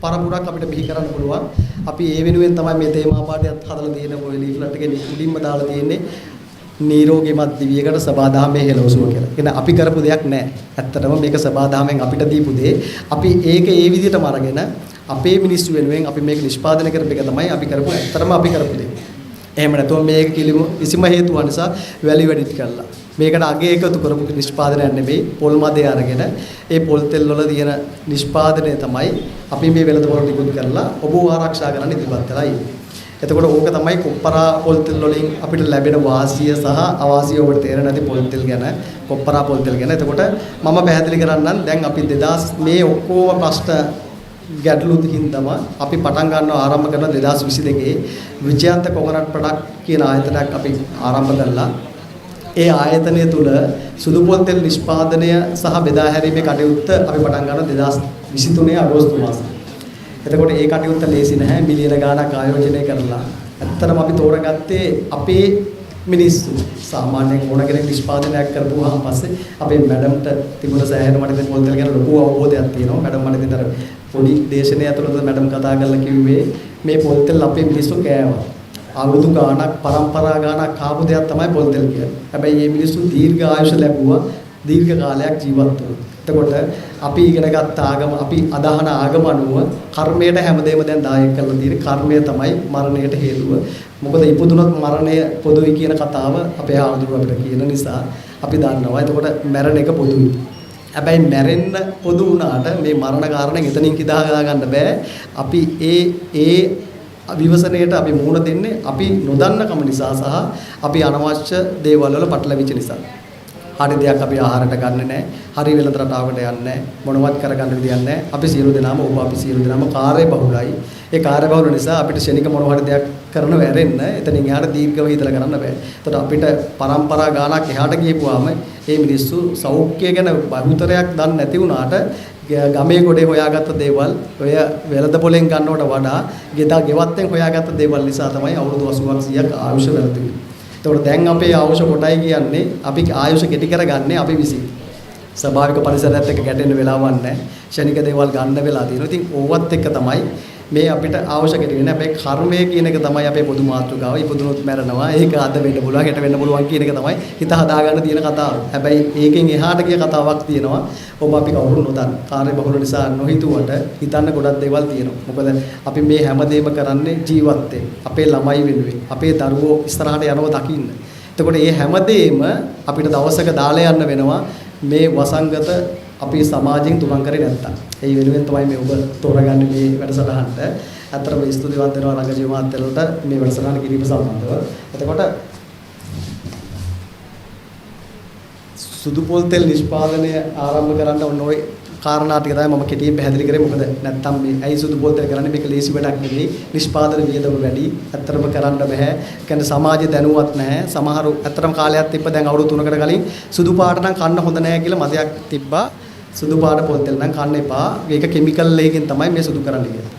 Speaker 1: පරපුරක් අපිට බිහි කරන්න පුළුවන්. අපි ඒ වෙනුවෙන් තමයි මේ තේමා පාඩයත් හදලා තියෙන ඔය ලීෆ්ලට් එකේ මුලින්ම දාලා තියෙන්නේ නිරෝගීමත් දිවියකට සබාදහමේ හෙලවසුම කියලා. කියන අපි කරපු දෙයක් නෑ. ඇත්තටම මේක සබාදහමෙන් අපිට දීපු දේ. අපි ඒක ඒ විදිහටම අරගෙන අපේ මිනිස්සු වෙනුවෙන් අපි මේක නිෂ්පාදනය කරපු එක තමයි අපි කරපු ඇත්තටම අපි කරපු දේ. එහෙම නැතුව මේක කිසිම හේතුවක් නිසා වැලි වැඩිත් කළා. මේකට අගේ එකතු කරපු නිෂ්පාදනයක් නෙමෙයි පොල් මදේ අරගෙන ඒ පොල් තෙල් වල තියෙන නිෂ්පාදනය තමයි අපි මේ වෙළඳ පොළ නිකුත් කරලා ඔබ ආරක්ෂා කරන්න ඉදිරිපත් කරලා ඉන්නේ. එතකොට ඕක තමයි කොප්පරා පොල් තෙල් වලින් අපිට ලැබෙන වාසිය සහ අවාසිය ඔබට තේරෙන්නේ නැති පොල් තෙල් ගැන කොප්පරා පොල් තෙල් ගැන. එතකොට මම පැහැදිලි කරන්නම් දැන් අපි 2000 මේ ඔක්කොම ප්‍රශ්න ගැටලු හින්දාම අපි පටන් ගන්නවා ආරම්භ කරන 2022 විජයන්ත කොකනට් ප්‍රොඩක්ට් කියන ආයතනයක් අපි ආරම්භ කළා. ඒ ආයතනය තුල සුදු පොල් තෙල් නිෂ්පාදනය සහ බෙදා හැරීමේ කටයුත්ත අපි පටන් ගන්නවා 2023 අගෝස්තු මාසයේ. එතකොට ඒ කටයුත්ත ලේසි නැහැ මිලියන ගාණක් ආයෝජනය කරලා. ඇත්තටම අපි තෝරගත්තේ අපේ මිනිස්සු සාමාන්‍යයෙන් ඕන කෙනෙක් නිෂ්පාදනයක් කරපුවාම පස්සේ අපේ මැඩම්ට තිබුණ සෑහෙන මට පොල් තෙල් ගැන ලොකු අවබෝධයක් තියෙනවා. මැඩම් මට ඉතින් අර පොඩි දේශනය ඇතුළත මැඩම් කතා කරලා කිව්වේ මේ පොල් තෙල් අපේ මිනිස්සු කෑවා. අවුරුදු ගාණක් පරම්පරා ගාණක් කාපු දෙයක් තමයි පොල් තෙල් කියන්නේ. හැබැයි මේ මිනිස්සු දීර්ඝ ආයුෂ ලැබුවා දීර්ඝ කාලයක් ජීවත් වුණා. එතකොට අපි ඉගෙන ගත්ත ආගම අපි අදහන ආගම අනුව කර්මයට හැමදේම දැන් දායක කරලා තියෙන කර්මය තමයි මරණයට හේතුව. මොකද ඉපදුනොත් මරණය පොදුයි කියන කතාව අපේ ආඳුර අපිට කියන නිසා අපි දන්නවා. එතකොට මැරෙන එක පොදුයි. හැබැයි මැරෙන්න පොදු වුණාට මේ මරණ කාරණෙන් එතනින් කිදා ගන්න බෑ. අපි ඒ විවසනයේට අපි මුහුණ දෙන්නේ අපි නොදන්නකම නිසා සහ අපි අනවශ්‍ය දේවල් වල පටලවිච්ච නිසා. හරි දෙයක් අපි ආහාරයට ගන්නෙ නැහැ. හරි වෙළඳ රටාවකට යන්නේ නැහැ. මොනවත් කරගන්න විදියක් නැහැ. අපි සියලු දෙනාම අපි සියලු දෙනාම කාර්ය බහුලයි. ඒ කාර්ය බහුල නිසා අපිට ශනික මොන හරි දෙයක් කරන වැරෙන්න එතනින් එහාට දීර්ඝව හිතලා කරන්න බෑ. ඒතකොට අපිට පරම්පරා ගානක් එහාට ගියපුවාම මේ මිනිස්සු සෞඛ්‍ය ගැන බහුතරයක් දන්නේ නැති වුණාට ගමේ ගොඩේ හොයාගත්ත දේවල් ඔය වෙළඳ පොලෙන් ගන්නවට වඩා ගෙවත්තෙන් හොයාගත්ත දේවල් නිසා තමයි අවුරුදු 80ක් 100ක් ආයුෂ වැළඳුනේ. ඒතකොට දැන් අපේ ආයුෂ කොටයි කියන්නේ අපි ආයුෂ කෙටි කරගන්නේ අපි විසින්. ස්වභාවික පරිසරයත් එක්ක ගැටෙන්න වෙලාවක් නැහැ. ශනික දේවල් ගන්න වෙලා තියෙනවා. ඉතින් ඕවත් එක්ක තමයි මේ අපිට ආයුෂ කෙටි වෙන්නේ. හැබැයි කර්මය කියන එක තමයි අපේ පොදු මාතෘකාව. ඉපදුනොත් මැරෙනවා. ඒක අද වෙන්න පුළුවන්, හෙට වෙන්න පුළුවන් කියන එක තමයි හිත හදාගන්න තියෙන කතාව. හැබැයි ඒකෙන් එහාට ගිය කතාවක් තියෙනවා. ඔබ අපි කවුරුන් නොදන්න. කාර්ය බහුල නිසා නොහිතුවට හිතන්න ගොඩක් දේවල් තියෙනවා. මොකද අපි මේ හැමදේම කරන්නේ ජීවත් වෙන්න. අපේ ළමයි වෙනුවෙන්. අපේ දරුවෝ ඉස්සරහට යනවා දකින්න. එතකොට මේ හැමදේම අපිට දවසක දාලා යන්න වෙනවා මේ වසංගත අපි සමාජයෙන් තුරන් කරේ නැත්තම්. ඒ වෙනුවෙන් තමයි මේ ඔබ තෝරගන්නේ මේ වැඩසටහනට. අතරම ස්තුතිවන්ත වෙනවා රංගජී මහත්තයලට මේ වැඩසටහන කිරීම සම්බන්ධව. එතකොට සුදු පොල් තෙල් නිෂ්පාදනය ආරම්භ කරන්න ඕන ඔය කාරණා ටික තමයි මම කෙටියෙන් පැහැදිලි කරේ. මොකද නැත්තම් මේ ඇයි සුදු පොල් තෙල් කරන්නේ මේක ලේසි වැඩක් නෙවෙයි. නිෂ්පාදන වියදම වැඩි. ඇත්තටම කරන්න බෑ. කියන්නේ සමාජය දැනුවත් නැහැ. සමහරු ඇත්තටම කාලයක් තිබ්බ දැන් අවුරුදු 3කට කලින් සුදු පාට නම් කන්න හොඳ නැහැ කියලා මතයක් තිබ්බා. සුදු පාට පොල් තෙල් නම් කන්න එපා. ඒක කිමිකල් එකකින් තමයි මේ සුදු කරන්නේ කියලා.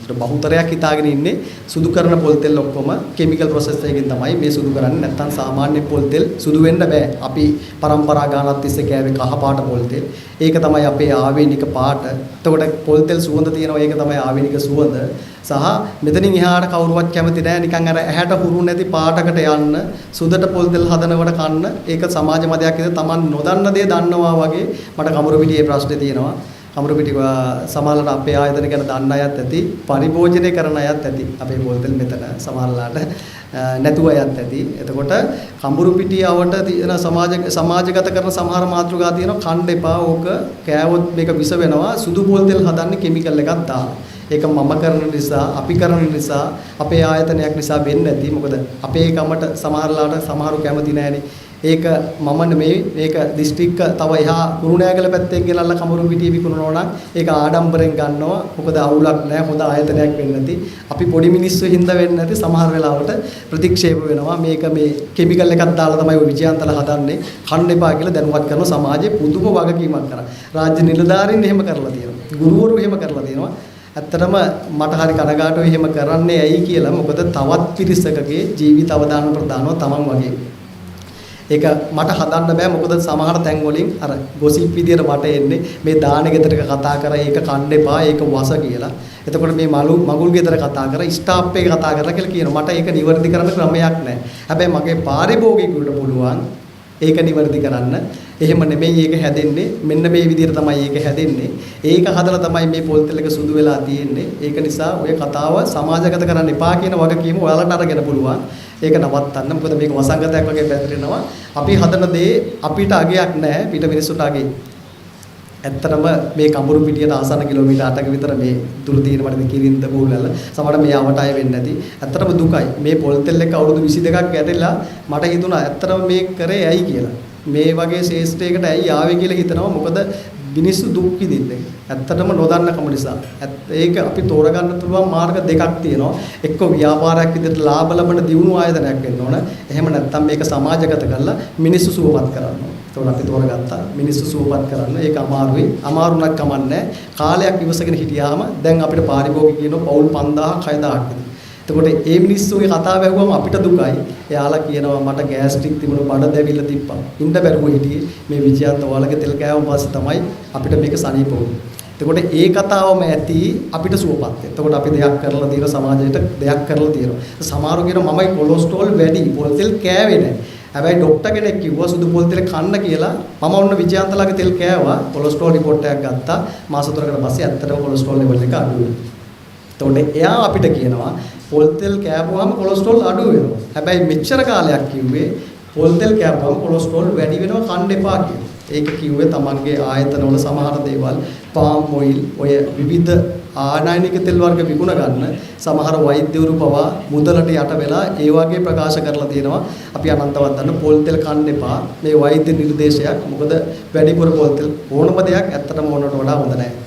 Speaker 1: ඒකට බහුතරයක් හිතාගෙන ඉන්නේ සුදු කරන පොල් තෙල් ඔක්කොම කිමිකල් ප්‍රොසෙස් එකකින් තමයි මේ සුදු කරන්නේ. නැත්තම් සාමාන්‍ය පොල් තෙල් සුදු වෙන්න බෑ. අපි පරම්පරා ගානක් තිස්සේ කෑවේ කහ පාට පොල් තෙල්. ඒක තමයි අපේ ආවේනික පාට. එතකොට පොල් තෙල් සුවඳ තියෙනවා. ඒක තමයි ආවේනික සුවඳ. සහ මෙතනින් එහාට කවුරුවත් කැමති නැහැ නිකන් අර ඇහැට හුරු නැති පාටකට යන්න සුදට පොල් තෙල් හදනවට කන්න. ඒක සමාජ මතයක් විදිහට Taman නොදන්න දේ දන්නවා වගේ. මට කමුරු පිටියේ ප්‍රශ්නේ තියෙනවා. කමුරු පිටි සමහරවිට අපේ ආයතන ගැන දන්න අයත් ඇති, පරිභෝජනය කරන අයත් ඇති. අපේ පොල් තෙල් මෙතන සමහරලාට නැතුව අයත් ඇති. එතකොට කමුරු පිටියවට තියෙන සමාජගත කරන සමහර මාතෘකා තියෙනවා. කන්න එපා. ඕක කෑවොත් මේක විස වෙනවා. සුදු පොල් තෙල් හදන්නේ කිමිකල් එකක් දාලා. ඒක මම කරන නිසා, අපි කරන නිසා, අපේ ආයතනයක් නිසා වෙන්නේ නැති. මොකද අපේ කමට සමහරලාට සමහරු කැමති නැහැනේ. ඒක මම නෙමෙයි මේක දිස්ත්‍රික්ක තව එහා කුරුණෑගල පැත්තෙන් ගෙනල්ලා කමරු පිටියේ විකුණනවා නම් ඒක ආඩම්බරෙන් ගන්නවා. මොකද අවුලක් නැහැ. හොඳ ආයතනයක් වෙන්නේ නැති. අපි පොඩි මිනිස්සු හින්දා වෙන්නේ නැති සමහර වෙලාවට ප්‍රතික්ෂේප වෙනවා. මේක මේ කිමිකල් එකක් දාලා තමයි ඔය විජයන්තල හදන්නේ. කන්න එපා කියලා දැනුවත් කරන සමාජයේ පුදුම වගකීමක් කරා. රාජ්‍ය නිලධාරීන් එහෙම කරලා තියෙනවා. ගුරුවරු එහෙම කරලා තියෙනවා. ඇත්තටම මට හරි කනගාටුයි එහෙම කරන්නේ ඇයි කියලා. මොකද තවත් පිරිසකගේ ජීවිත අවදාන ප්‍රදානව තමන් වගේ. ඒක මට හදන්න බෑ මොකද සමහර තැන් වලින් අර ගොසිප් විදියට මට එන්නේ මේ දාන ගෙදරක කතා කරා ඒක කන්න එපා ඒක වස කියලා. එතකොට මේ මගුල් ගෙදර කතා කරා ස්ටාෆ් එක කතා කරලා කියලා කියනවා. මට ඒක නිවැරදි කරන්න ක්‍රමයක් නැහැ. හැබැයි මගේ පාරිභෝගිකයන්ට පුළුවන් ඒක නිවැරදි කරන්න. එහෙම නෙමෙයි ඒක හැදෙන්නේ. මෙන්න මේ විදිහට තමයි ඒක හැදෙන්නේ. ඒක හදලා තමයි මේ පොල්තෙල් එක සුදු වෙලා තියෙන්නේ. ඒක නිසා ඔය කතාව සමාජගත කරන්න එපා කියන වගකීම ඔයාලට අරගෙන පුළුවන්. ඒක නවත්තන්න. මොකද මේක වසංගතයක් වගේ පැතිරෙනවා. අපි හදන දේ අපිට අගයක් නැහැ. පිට මිනිස්සුන්ට අගේ. ඇත්තටම මේ කඹුරු පිටියට ආසන්න කිලෝමීටර් 8ක විතර මේ දුර තියෙන මඩේ කිරින්ද බෝලල සමහර මේ අවට අය වෙන්නේ නැති. ඇත්තටම දුකයි. මේ පොල්තෙල් එක අවුරුදු 22ක් ගැටෙලා මට හිතුණා ඇත්තටම මේ කරේ ඇයි කියලා. මේ වගේ ශේෂ්ඨයකට ඇයි ආවේ කියලා හිතනවා. මොකද මිනිස්සු දුක් විඳින්නේ. ඇත්තටම නොදන්න කම නිසා. ඒක අපි තෝරගන්න පුළුවන් මාර්ග දෙකක් තියෙනවා. එක්ක ව්‍යාපාරයක් විදිහට ලාභ ලබන දියුණු ආයතනයක් වෙන්න ඕන. එහෙම නැත්නම් මේක සමාජගත කරලා මිනිස්සු සුවපත් කරන්න ඕන. ඒතකොට අපි තෝරගත්තා මිනිස්සු සුවපත් කරන්න. ඒක අමාරුයි. අමාරුණක් කමන්නේ. කාලයක් ඉවසගෙන හිටියාම දැන් අපිට පාරිභෝගික කියන පවුල් 5000ක් 6000ක් විතර. එතකොට මේ මිනිස්සුගේ කතාව ඇහුවම අපිට දුකයි. එයාලා කියනවා මට ගෑස්ට්‍රික් තිබුණ බඩ දැවිල්ල තිබ්බා. ඉන්න බැරුව හිටියේ මේ විජයන්ත ඔයාලගේ තෙල් කෑවම පස්සේ තමයි අපිට මේක සනීප වුනේ. එතකොට ඒ කතාවම ඇති අපිට සුවපත්. එතකොට අපි දෙයක් කරලා තියෙන සමාජයට දෙයක් කරලා තියෙනවා. සමහරු කියනවා මමයි කොලෙස්ටරෝල් වැඩි පොල් තෙල් කෑවේ නැහැ. හැබැයි ડોක්ටර් කෙනෙක් කිව්වා සුදු පොල් තෙල් කන්න කියලා. මම ඔන්න විජයන්තලාගේ තෙල් කෑවා. කොලෙස්ටරෝල් රිපෝට් එකක් ගත්තා. මාස 3කට පස්සේ ඇත්තටම කොලෙස්ටරෝල් ලෙවල් එක අඩු වෙනවා. එතකොට එයා අපිට කියනවා පොල් තෙල් කෑපුවාම කොලෙස්ටරෝල් අඩු වෙනවා. හැබැයි මෙච්චර කාලයක් කිව්වේ පොල් තෙල් කෑපුවාම කොලෙස්ටරෝල් වැඩි වෙනවා කන්න එපා කියලා. ඒක කිව්වේ තමන්ගේ ආයතනවල සමහර දේවල් පාම් ඔයිල් ඔය විවිධ ආනයනික තෙල් වර්ග විකුණ ගන්න සමහර වෛද්‍යවරු පවා මුදලට යට වෙලා ඒ වගේ ප්‍රකාශ කරලා තියෙනවා. අපි අනන්තවත් දන්න පොල් තෙල් කන්න එපා. මේ වෛද්‍ය නිර්දේශයක්. මොකද වැඩිපුර පොල් තෙල් ඕනම දෙයක් ඇත්තටම ඕනට වඩා හොඳ නැහැ.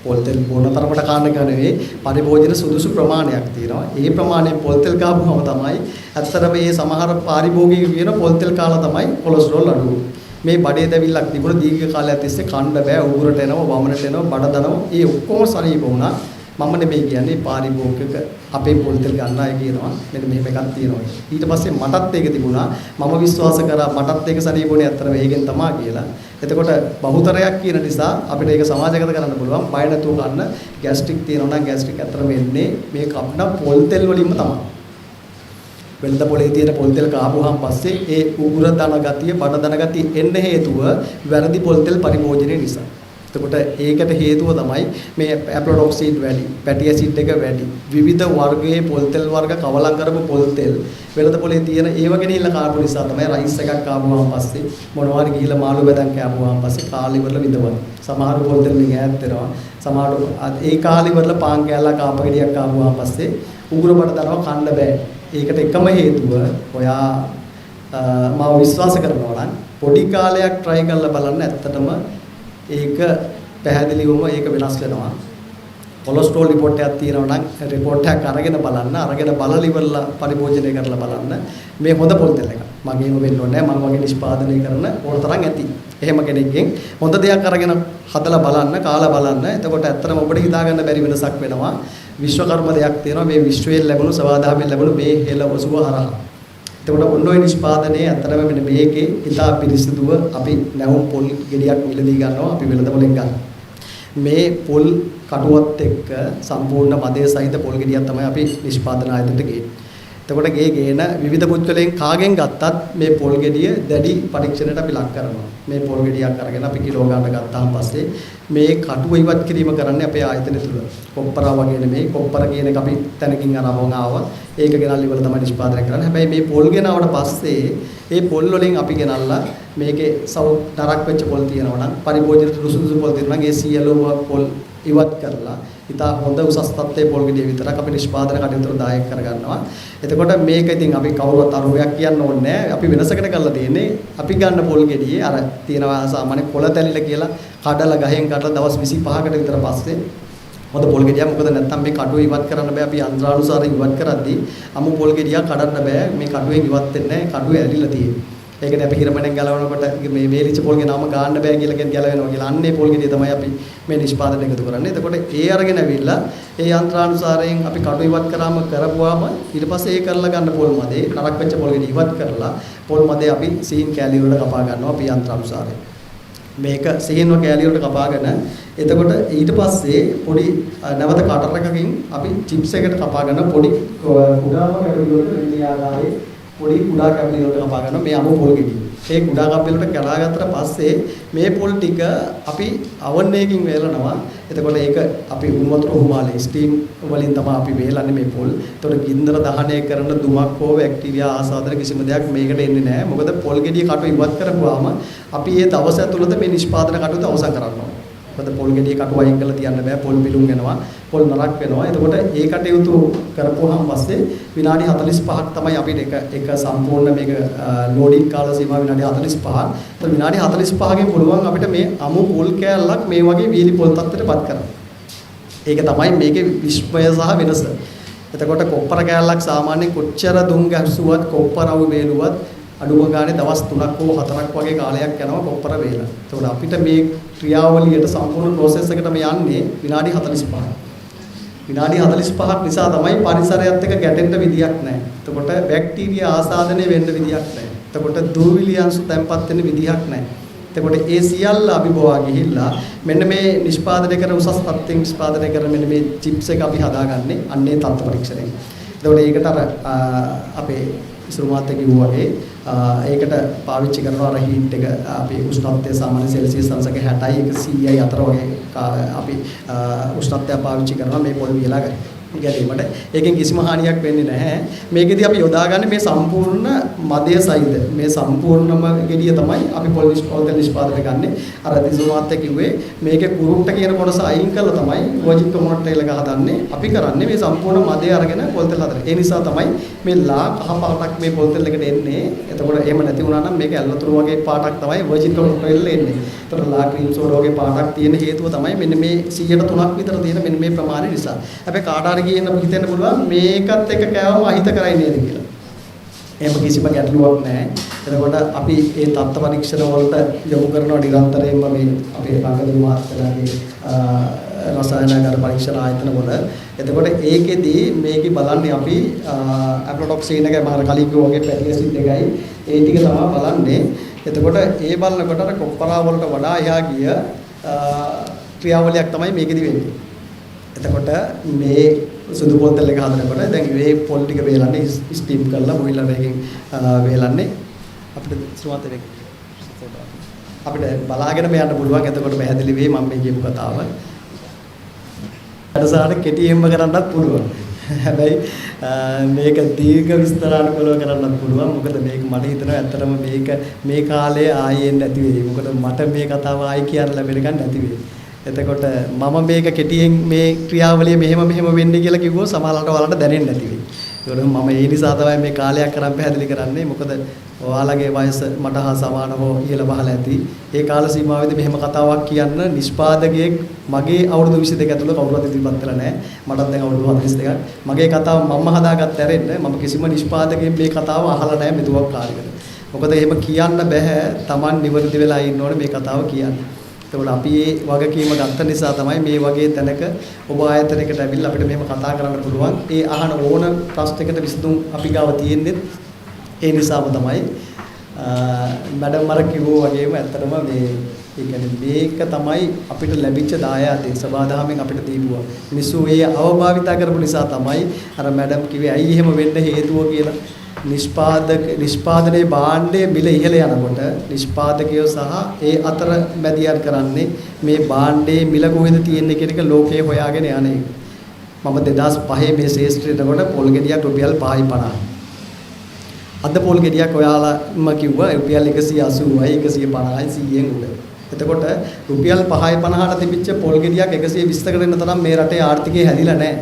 Speaker 1: පොල් තෙල් බොන තරමට කාන්න එක නෙවෙයි පරිභෝජන සුදුසු ප්‍රමාණයක් තියෙනවා. ඒ ප්‍රමාණයෙන් පොල් තෙල් කාපුවම තමයි ඇත්තටම මේ සමහර පාරිභෝගිකයෝ කියන පොල් තෙල් කාලා තමයි කොලෙස්ටරෝල් අඩු වෙන්නේ. මේ බඩේ දැවිල්ලක් තිබුණ දීර්ඝ කාලයක් තිස්සේ කන්න බෑ උගුරට එනවා වමනට එනවා බඩ දනවා. ඒ ඔක්කොම සනීප වුණා. මම නෙමෙයි කියන්නේ පාරිභෝගික අපේ පොල් තෙල් ගන්න අය කියනවා මෙන්න මෙහෙම එකක් තියෙනවා. ඊට පස්සේ මටත් ඒක තිබුණා. මම විශ්වාස කරා මටත් ඒක සනීපුනේ ඇත්තටම ඒකෙන් තමයි කියලා. එතකොට බහුතරයක් කියන නිසා අපිට ඒක සමාජගත කරන්න පුළුවන්. බය නැතුව ගන්න ગેස්ට්‍රික් තියෙනවා නම් ગેස්ට්‍රික් ඇත්තටම එන්නේ මේ කපන පොල් තෙල් වලින්ම තමයි. වෙළඳ පොලේ තියෙන පොල් තෙල් කාපුවාන් පස්සේ ඒ උගුර දන ගතිය බඩ දන ගතිය එන්න හේතුව වැරදි පොල් තෙල් පරිභෝජනය නිසා. එතකොට ඒකට හේතුව තමයි මේ ඇප්ලොඩොක්සිඩ් වැඩි, පැටි ඇසිඩ් එක වැඩි, විවිධ වර්ගයේ පොල් තෙල් වර්ග කවලම් කරපු පොල් තෙල් වෙළඳ පොලේ තියෙන ඒව ගෙනිහිල්ලා කාපු නිසා තමයි රයිස් එකක් කාපුවාන් පස්සේ මොනවා හරි ගිහිල්ලා මාළු බෙදන් කෑපුවාන් පස්සේ කාලි වල විඳවන. සමහර පොල් තෙල් මේ ඈත් වෙනවා. සමහර ඒ කාලි වල පාන් කෑල්ලක් කාපගෙඩියක් කාපුවාන් පස්සේ උගුර බඩ දනවා කන්න බෑ. ඒකට එකම හේතුව ඔයා මම විශ්වාස කරනවා නම් පොඩි කාලයක් try කරලා බලන්න ඇත්තටම ඒක පැහැදිලිවම ඒක වෙනස් වෙනවා. කොලෙස්ටරෝල් රිපෝට් එකක් තියෙනවා නම් රිපෝට් එකක් අරගෙන බලන්න, අරගෙන බලලා ඉවරලා පරිභෝජනය කරලා බලන්න. මේ හොඳ පොල් තෙල් එකක්. මගේම වෙන්න ඕනේ නැහැ. මම වගේ නිෂ්පාදනය කරන ඕන තරම් ඇති. එහෙම කෙනෙක්ගෙන් හොඳ දෙයක් අරගෙන හදලා බලන්න, කාලා බලන්න. එතකොට ඇත්තටම ඔබට හිතා ගන්න බැරි වෙනසක් වෙනවා. විශ්වකර්ම දෙයක් තියෙනවා. මේ විශ්වයෙන් ලැබුණු සවාදාමයෙන් ලැබුණු මේ හෙළ වසුව හරහා. එතකොට ඔන්න ඔය නිෂ්පාදනයේ ඇත්තටම මෙන්න මේකේ ඉතා පිරිසිදුව අපි නැවුම් පොල් ගෙඩියක් මිලදී ගන්නවා. අපි වෙළඳ පොලෙන් ගන්න. මේ පොල් කටුවත් එක්ක සම්පූර්ණ මදේ සහිත පොල් ගෙඩියක් තමයි අපි නිෂ්පාදන ආයතනයට ගේන්නේ. එතකොට ගේන විවිධ පුද්ගලයන් කාගෙන් ගත්තත් මේ පොල් ගෙඩිය දැඩි පරීක්ෂණයට අපි ලක් කරනවා. මේ පොල් ගෙඩියක් අරගෙන අපි කිලෝ ගන්න ගත්තාන් පස්සේ මේ කටුව ඉවත් කිරීම කරන්නේ අපේ ආයතනය තුල. කොප්පරා වගේ නෙමෙයි. කොප්පර කියන එක අපි තැනකින් අරවම ආවා. ඒක ගෙනල්ලා ඉවල තමයි නිෂ්පාදනය කරන්නේ. හැබැයි මේ පොල් ගෙනාවට පස්සේ ඒ පොල් වලින් අපි ගෙනල්ලා මේකේ නරක් වෙච්ච පොල් තියෙනවා නම් පරිභෝජනයට සුදුසු පොල් තියෙනවා නම් ඒ සියලුම පොල් ඉවත් කරලා ඉතා හොඳ උසස් තත්ත්වයේ පොල් ගෙඩිය විතරක් අපි නිෂ්පාදන කටයුතු දායක කරගන්නවා. එතකොට මේක ඉතින් අපි කවුරුත් අරුමයක් කියන්න ඕනේ නැහැ. අපි වෙනසකට කරලා තියෙන්නේ අපි ගන්න පොල් ගෙඩියේ අර තියෙනවා සාමාන්‍ය කොළ තැලිල කියලා කඩලා ගහෙන් කඩලා දවස් 25කට විතර පස්සේ හොඳ පොල් ගෙඩියක්. මොකද නැත්තම් මේ කඩුව ඉවත් කරන්න බෑ. අපි යන්ත්‍රානුසාරයෙන් ඉවත් කරද්දී අමු පොල් ගෙඩියක් කඩන්න බෑ. මේ කඩුවෙන් ඉවත් වෙන්නේ නැහැ. කඩුව ඇලිලා තියෙන්නේ. ඒකනේ අපි හිරමණෙන් ගලවනකොට මේ වේලිච්ච පොල් ගේ නම ගන්න බෑ කියලා කියන ගලවෙනවා කියලා. අන්නේ පොල් ගෙඩිය තමයි අපි මේ නිෂ්පාදනය එකතු කරන්නේ. එතකොට ඒ අරගෙන ඇවිල්ලා ඒ යන්ත්‍රානුසාරයෙන් අපි කඩුව ඉවත් කරාම කරපුවාම ඊට පස්සේ ඒ කරලා ගන්න පොල් මදේ නරක් වෙච්ච පොල් ගෙඩිය ඉවත් කරලා පොල් මදේ අපි සීන් කෑලි වලට කපා ගන්නවා අපි යන්ත්‍රානුසාරයෙන්. මේක සීන්ව කෑලි වලට කපාගෙන එතකොට ඊට පස්සේ පොඩි නැවත කටර් එකකින් අපි චිප්ස් එකට කපා ගන්න පොඩි කුඩාම කැපලි වලට මේ ආකාරයේ පොඩි කුඩා කැපලි වලට කපා ගන්න මේ අමු පොල් ගෙඩිය. ඒ කුඩා කැපලි වලට කඩා ගත්තට පස්සේ මේ පොල් ටික අපි oven එකකින් වේලනවා. එතකොට ඒක අපි උණු වතුර උමාලේ ස්ටීම් වලින් තමයි අපි වේලන්නේ මේ පොල්. එතකොට ගින්දර දහනය කරන දුමක් හෝ බැක්ටීරියා ආසාදන කිසිම දෙයක් මේකට එන්නේ නැහැ. මොකද පොල් ගෙඩිය කටු ඉවත් කරපුවාම අපි ඒ දවස් ඇතුළත මේ නිෂ්පාදන කටයුතු අවසන් කරනවා. මොකද පොල් ගෙඩිය කටු අයින් කරලා තියන්න බෑ. පොල් පිළුම් වෙනවා. පොල් නරක් වෙනවා. එතකොට ඒ කටයුතු කරපුවාම පස්සේ විනාඩි 45ක් තමයි අපිට එක සම්පූර්ණ මේක ලෝඩින් කාල සීමාව විනාඩි 45ක්. ඒත් විනාඩි 45කින් පුළුවන් අපිට මේ අමු පොල් කෑල්ලක් මේ වගේ වීලි පොල් තත්ත්වයටපත් කරන්න. ඒක තමයි මේකේ විස්මය සහ වෙනස. එතකොට කොප්පර කෑල්ලක් සාමාන්‍යයෙන් කොච්චර දුම් ගැස්සුවත් කොප්පරව වේලුවත් අඩුම ගානේ දවස් 3ක් හෝ 4ක් වගේ කාලයක් යනවා කොප්පර වේලන. ඒතකොට අපිට මේ ක්‍රියාවලියට සම්පූර්ණ ප්‍රොසෙස් එකටම යන්නේ විනාඩි 45ක්. විනාඩි 45ක් නිසා තමයි පරිසරයත් එක්ක ගැටෙන්න විදියක් නැහැ. එතකොට බැක්ටීරියා ආසාදනය වෙන්න විදියක් නැහැ. එතකොට දූවිලි අංශු තැම්පත් වෙන්න විදියක් නැහැ. එතකොට ඒ සියල්ල අභිභවා ගිහිල්ලා මෙන්න මේ නිෂ්පාදනය කරන උසස් තත්ත්වයෙන් නිෂ්පාදනය කරන මෙන්න මේ චිප්ස් එක අපි හදාගන්නේ අන්නේ තත්ත්ව පරීක්ෂණයෙන්. එතකොට ඒකට අර අපේ ඉස්රුමාත් එක කිව්වා වගේ ඒකට පාවිච්චි කරනවා අර හීට් එක අපි උෂ්ණත්වය සාමාන්‍ය සෙල්සියස් අංශක 60යි 100යි අතර වගේ අපි උෂ්ණත්වය පාවිච්චි කරනවා මේ පොල් වියලා ගැනීමට. ඒකෙන් කිසිම හානියක් වෙන්නේ නැහැ. මේකෙදී අපි යොදාගන්නේ මේ සම්පූර්ණ මදය සහිත මේ සම්පූර්ණම ගෙඩිය තමයි අපි පොල් නිෂ්පාදනය කරන්නේ. අර ඉස්රුමාත් එක කිව්වේ මේකේ කුරුට්ට කියන කොටස අයින් කරලා තමයි වර්ජින් කොමොනට් එක හදන්නේ. අපි කරන්නේ මේ සම්පූර්ණ මදය අරගෙන පොල් තෙල් හදන්නේ. ඒ නිසා තමයි මේ ලා කහ පාටක් මේ පොල් තෙල් එකට එන්නේ. එතකොට එහෙම නැති වුණා නම් මේක ඇල්ලතුරු වගේ පාටක් තමයි වර්ජින් කොමොනට් එල්ල එන්නේ. එතකොට ලා ක්‍රීම් සෝඩා වගේ පාටක් තියෙන හේතුව තමයි මෙන්න මේ 103ක් විතර තියෙන මෙන්න මේ ප්‍රමාණය නිසා. හැබැයි කාට කියන හිතෙන්න පුළුවන් මේකත් එක කෑවම අහිත කරයි නේද කියලා. එහෙම කිසිම ගැටලුවක් නැහැ. එතකොට අපි මේ තත්ත්ව පරීක්ෂණ වලට යොමු කරනවා නිරන්තරයෙන්ම මේ අපේ රංගදී මහත්තයාගේ රසායනාගාර පරීක්ෂණ ආයතන වල. එතකොට ඒකෙදී මේකේ බලන්නේ අපි ඇප්ලොටොක්සින් එක මම කලින් කිව්වා වගේ පැටි ඇසිඩ් එකයි ඒ ටික තමයි බලන්නේ. එතකොට ඒ බලනකොට අර කොප්පරා වලට වඩා එහා ගිය ක්‍රියාවලියක් තමයි මේකෙදි වෙන්නේ. එතකොට මේ සුදු පොල් තෙල් එක හදනකොට දැන් මේ පොල් ටික වේලන්නේ ස්ටීම් කරලා බොයිලර් එකකින් වේලන්නේ අපිට සුවඳ වෙක අපිට බලාගෙන යන්න පුළුවන්. එතකොට පැහැදිලි වෙයි මම මේ කියපු කතාව. අරසාරට කෙටියෙන්ම කරන්නත් පුළුවන්. හැබැයි මේක දීර්ඝ විස්තරානුකූලව කරන්නත් පුළුවන්. මොකද මේක මට හිතෙනවා ඇත්තටම මේක මේ කාලේ ආයෙත් නැති වෙයි. මොකද මට මේ කතාව ආයි කියන්න ලැබෙන්න ගන්න නැති වෙයි. එතකොට මම මේක කෙටියෙන් මේ ක්‍රියාවලිය මෙහෙම වෙන්නේ කියලා කිව්වොත් සමහරවිට ඔයාලට දැනෙන්නේ නැති වෙයි. ඒකෝට මම ඒ නිසා තමයි මේ කාලයක් කරන් පැහැදිලි කරන්නේ. මොකද ඔයාලගේ වයස මට හා සමානව ඉහළ පහළ ඇති. ඒ කාල සීමාවෙදී මෙහෙම කතාවක් කියන්න නිෂ්පාදකයෙක් මගේ අවුරුදු 22 ඇතුළත කවුරුවත් ඉදිරිපත් කළා නැහැ. මටත් දැන් අවුරුදු 42ක්. මගේ කතාව මම හදාගත්ත ඇරෙන්න මම කිසිම නිෂ්පාදකයෙක් මේ කතාව අහලා නැහැ මෙතුවක් කාලෙකට. මොකද එහෙම කියන්න බෑ. Taman නිවැරදි වෙලා ඉන්න ඕනේ මේ කතාව කියන්න. ඒකෝල අපි මේ වගකීම ගත්ත නිසා තමයි මේ වගේ තැනක ඔබ ආයතනයකට ඇවිල්ලා අපිට මෙහෙම කතා කරන්න පුළුවන්. ඒ අහන ඕන ප්‍රශ්නයකට විසඳුම් අපි ගාව තියෙන්නේ ඒ නිසාම තමයි. මැඩම් අර කිව්වා වගේම ඇත්තටම මේ ඒ කියන්නේ මේක තමයි අපිට ලැබිච්ච දායාදේ සබාදහමෙන් අපිට දීපුවා. මිනිස්සු ඒ අවභාවිතා කරපු නිසා තමයි අර මැඩම් කිව්වේ ඇයි එහෙම වෙන්න හේතුව කියලා. නිෂ්පාදනයේ භාණ්ඩයේ මිල ඉහළ යනකොට නිෂ්පාදකයෝ සහ ඒ අතර මැදිහත් කරන්නේ මේ භාණ්ඩයේ මිල කොහෙද තියෙන්නේ කියන එක ලෝකේ හොයාගෙන යන එක. මම 2005 මේ ශේෂ්ත්‍රයට කොට පොල් ගෙඩියක් රුපියල් 5.50. අද පොල් ගෙඩියක් ඔයාලම කිව්වා රුපියල් 180යි 150යි 100න් උඩ. එතකොට රුපියල් 5යි 50ට තිබිච්ච පොල් ගෙඩියක් 120කට එන තරම් මේ රටේ ආර්ථිකය හැදිලා නැහැ.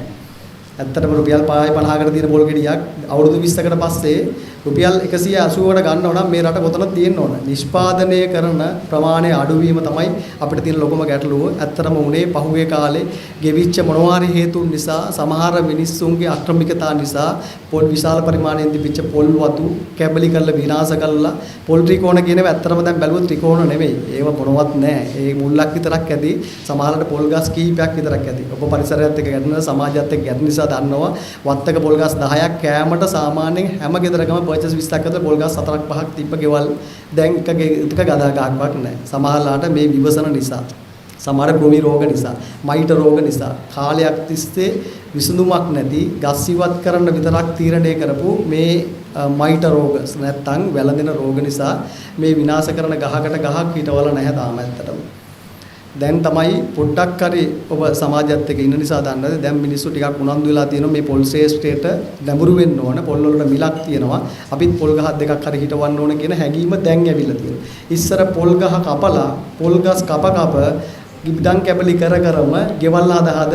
Speaker 1: ඇත්තටම රුපියල් 5යි 50කට තියෙන පොල් ගෙඩියක් අවුරුදු 20කට පස්සේ රුපියල් 180කට ගන්න ඕන මේ රට කොතනද තියෙන්න ඕන. නිෂ්පාදනය කරන ප්‍රමාණය අඩුවීම තමයි අපිට තියෙන ලොකුම ගැටලුව. ඇත්තටම උනේ පහුගිය කාලේ ගෙවිච්ච මොනවාරි හේතුන් නිසා සමහර මිනිස්සුන්ගේ අක්‍රමිකතා නිසා පොල් විශාල පරිමාණයෙන් තිබිච්ච පොල් වතු කැබලි කරලා විනාශ කරලා පොල් ත්‍රිකෝණ කියනවා ඇත්තටම දැන් බැලුවොත් ත්‍රිකෝණ නෙමෙයි. ඒව මොනවත් නැහැ. ඒ මුල්ලක් විතරක් ඇති. සමහරවිට පොල් ගස් කීපයක් විතරක් ඇති. ඔබ පරිසරයත් එක්ක ගැටෙන සමාජයත් එක්ක ගැටෙන නිසා දන්නවා වත්තක පොල් ගස් 10ක් කෑමට සාමාන්‍යයෙන් හැම ගෙදරකම පර්චේස් 20ක් අතර පොල් ගස් 4ක් 5ක් තිබ්බ ගෙවල් දැන් එක ගදා ගන්නවක් නැහැ. සමහරලාට මේ විවසන නිසා සමහර කෘමි රෝග නිසා මයිට රෝග නිසා කාලයක් තිස්සේ විසඳුමක් නැති ගස් ඉවත් කරන්න විතරක් තීරණය කරපු මේ මයිට රෝග නැත්තම් වැළඳෙන රෝග නිසා මේ විනාශ කරන ගහකට ගහක් හිටවල නැහැ තාම ඇත්තටම. දැන් තමයි පොඩ්ඩක් හරි ඔබ සමාජයත් එක්ක ඉන්න නිසා දන්නද දැන් මිනිස්සු ටිකක් උනන්දු වෙලා තියෙනවා මේ පොල් ශේෂ්ත්‍රයට නැඹුරු වෙන්න ඕන පොල් වලට මිලක් තියෙනවා අපිත් පොල් ගහ දෙකක් හරි හිටවන්න ඕන කියන හැඟීම දැන් ඇවිල්ලා තියෙනවා. ඉස්සර පොල් ගහ කපලා පොල් ගස් කප ගිබ්ඩන් කැබලි කරම ගෙවල් හද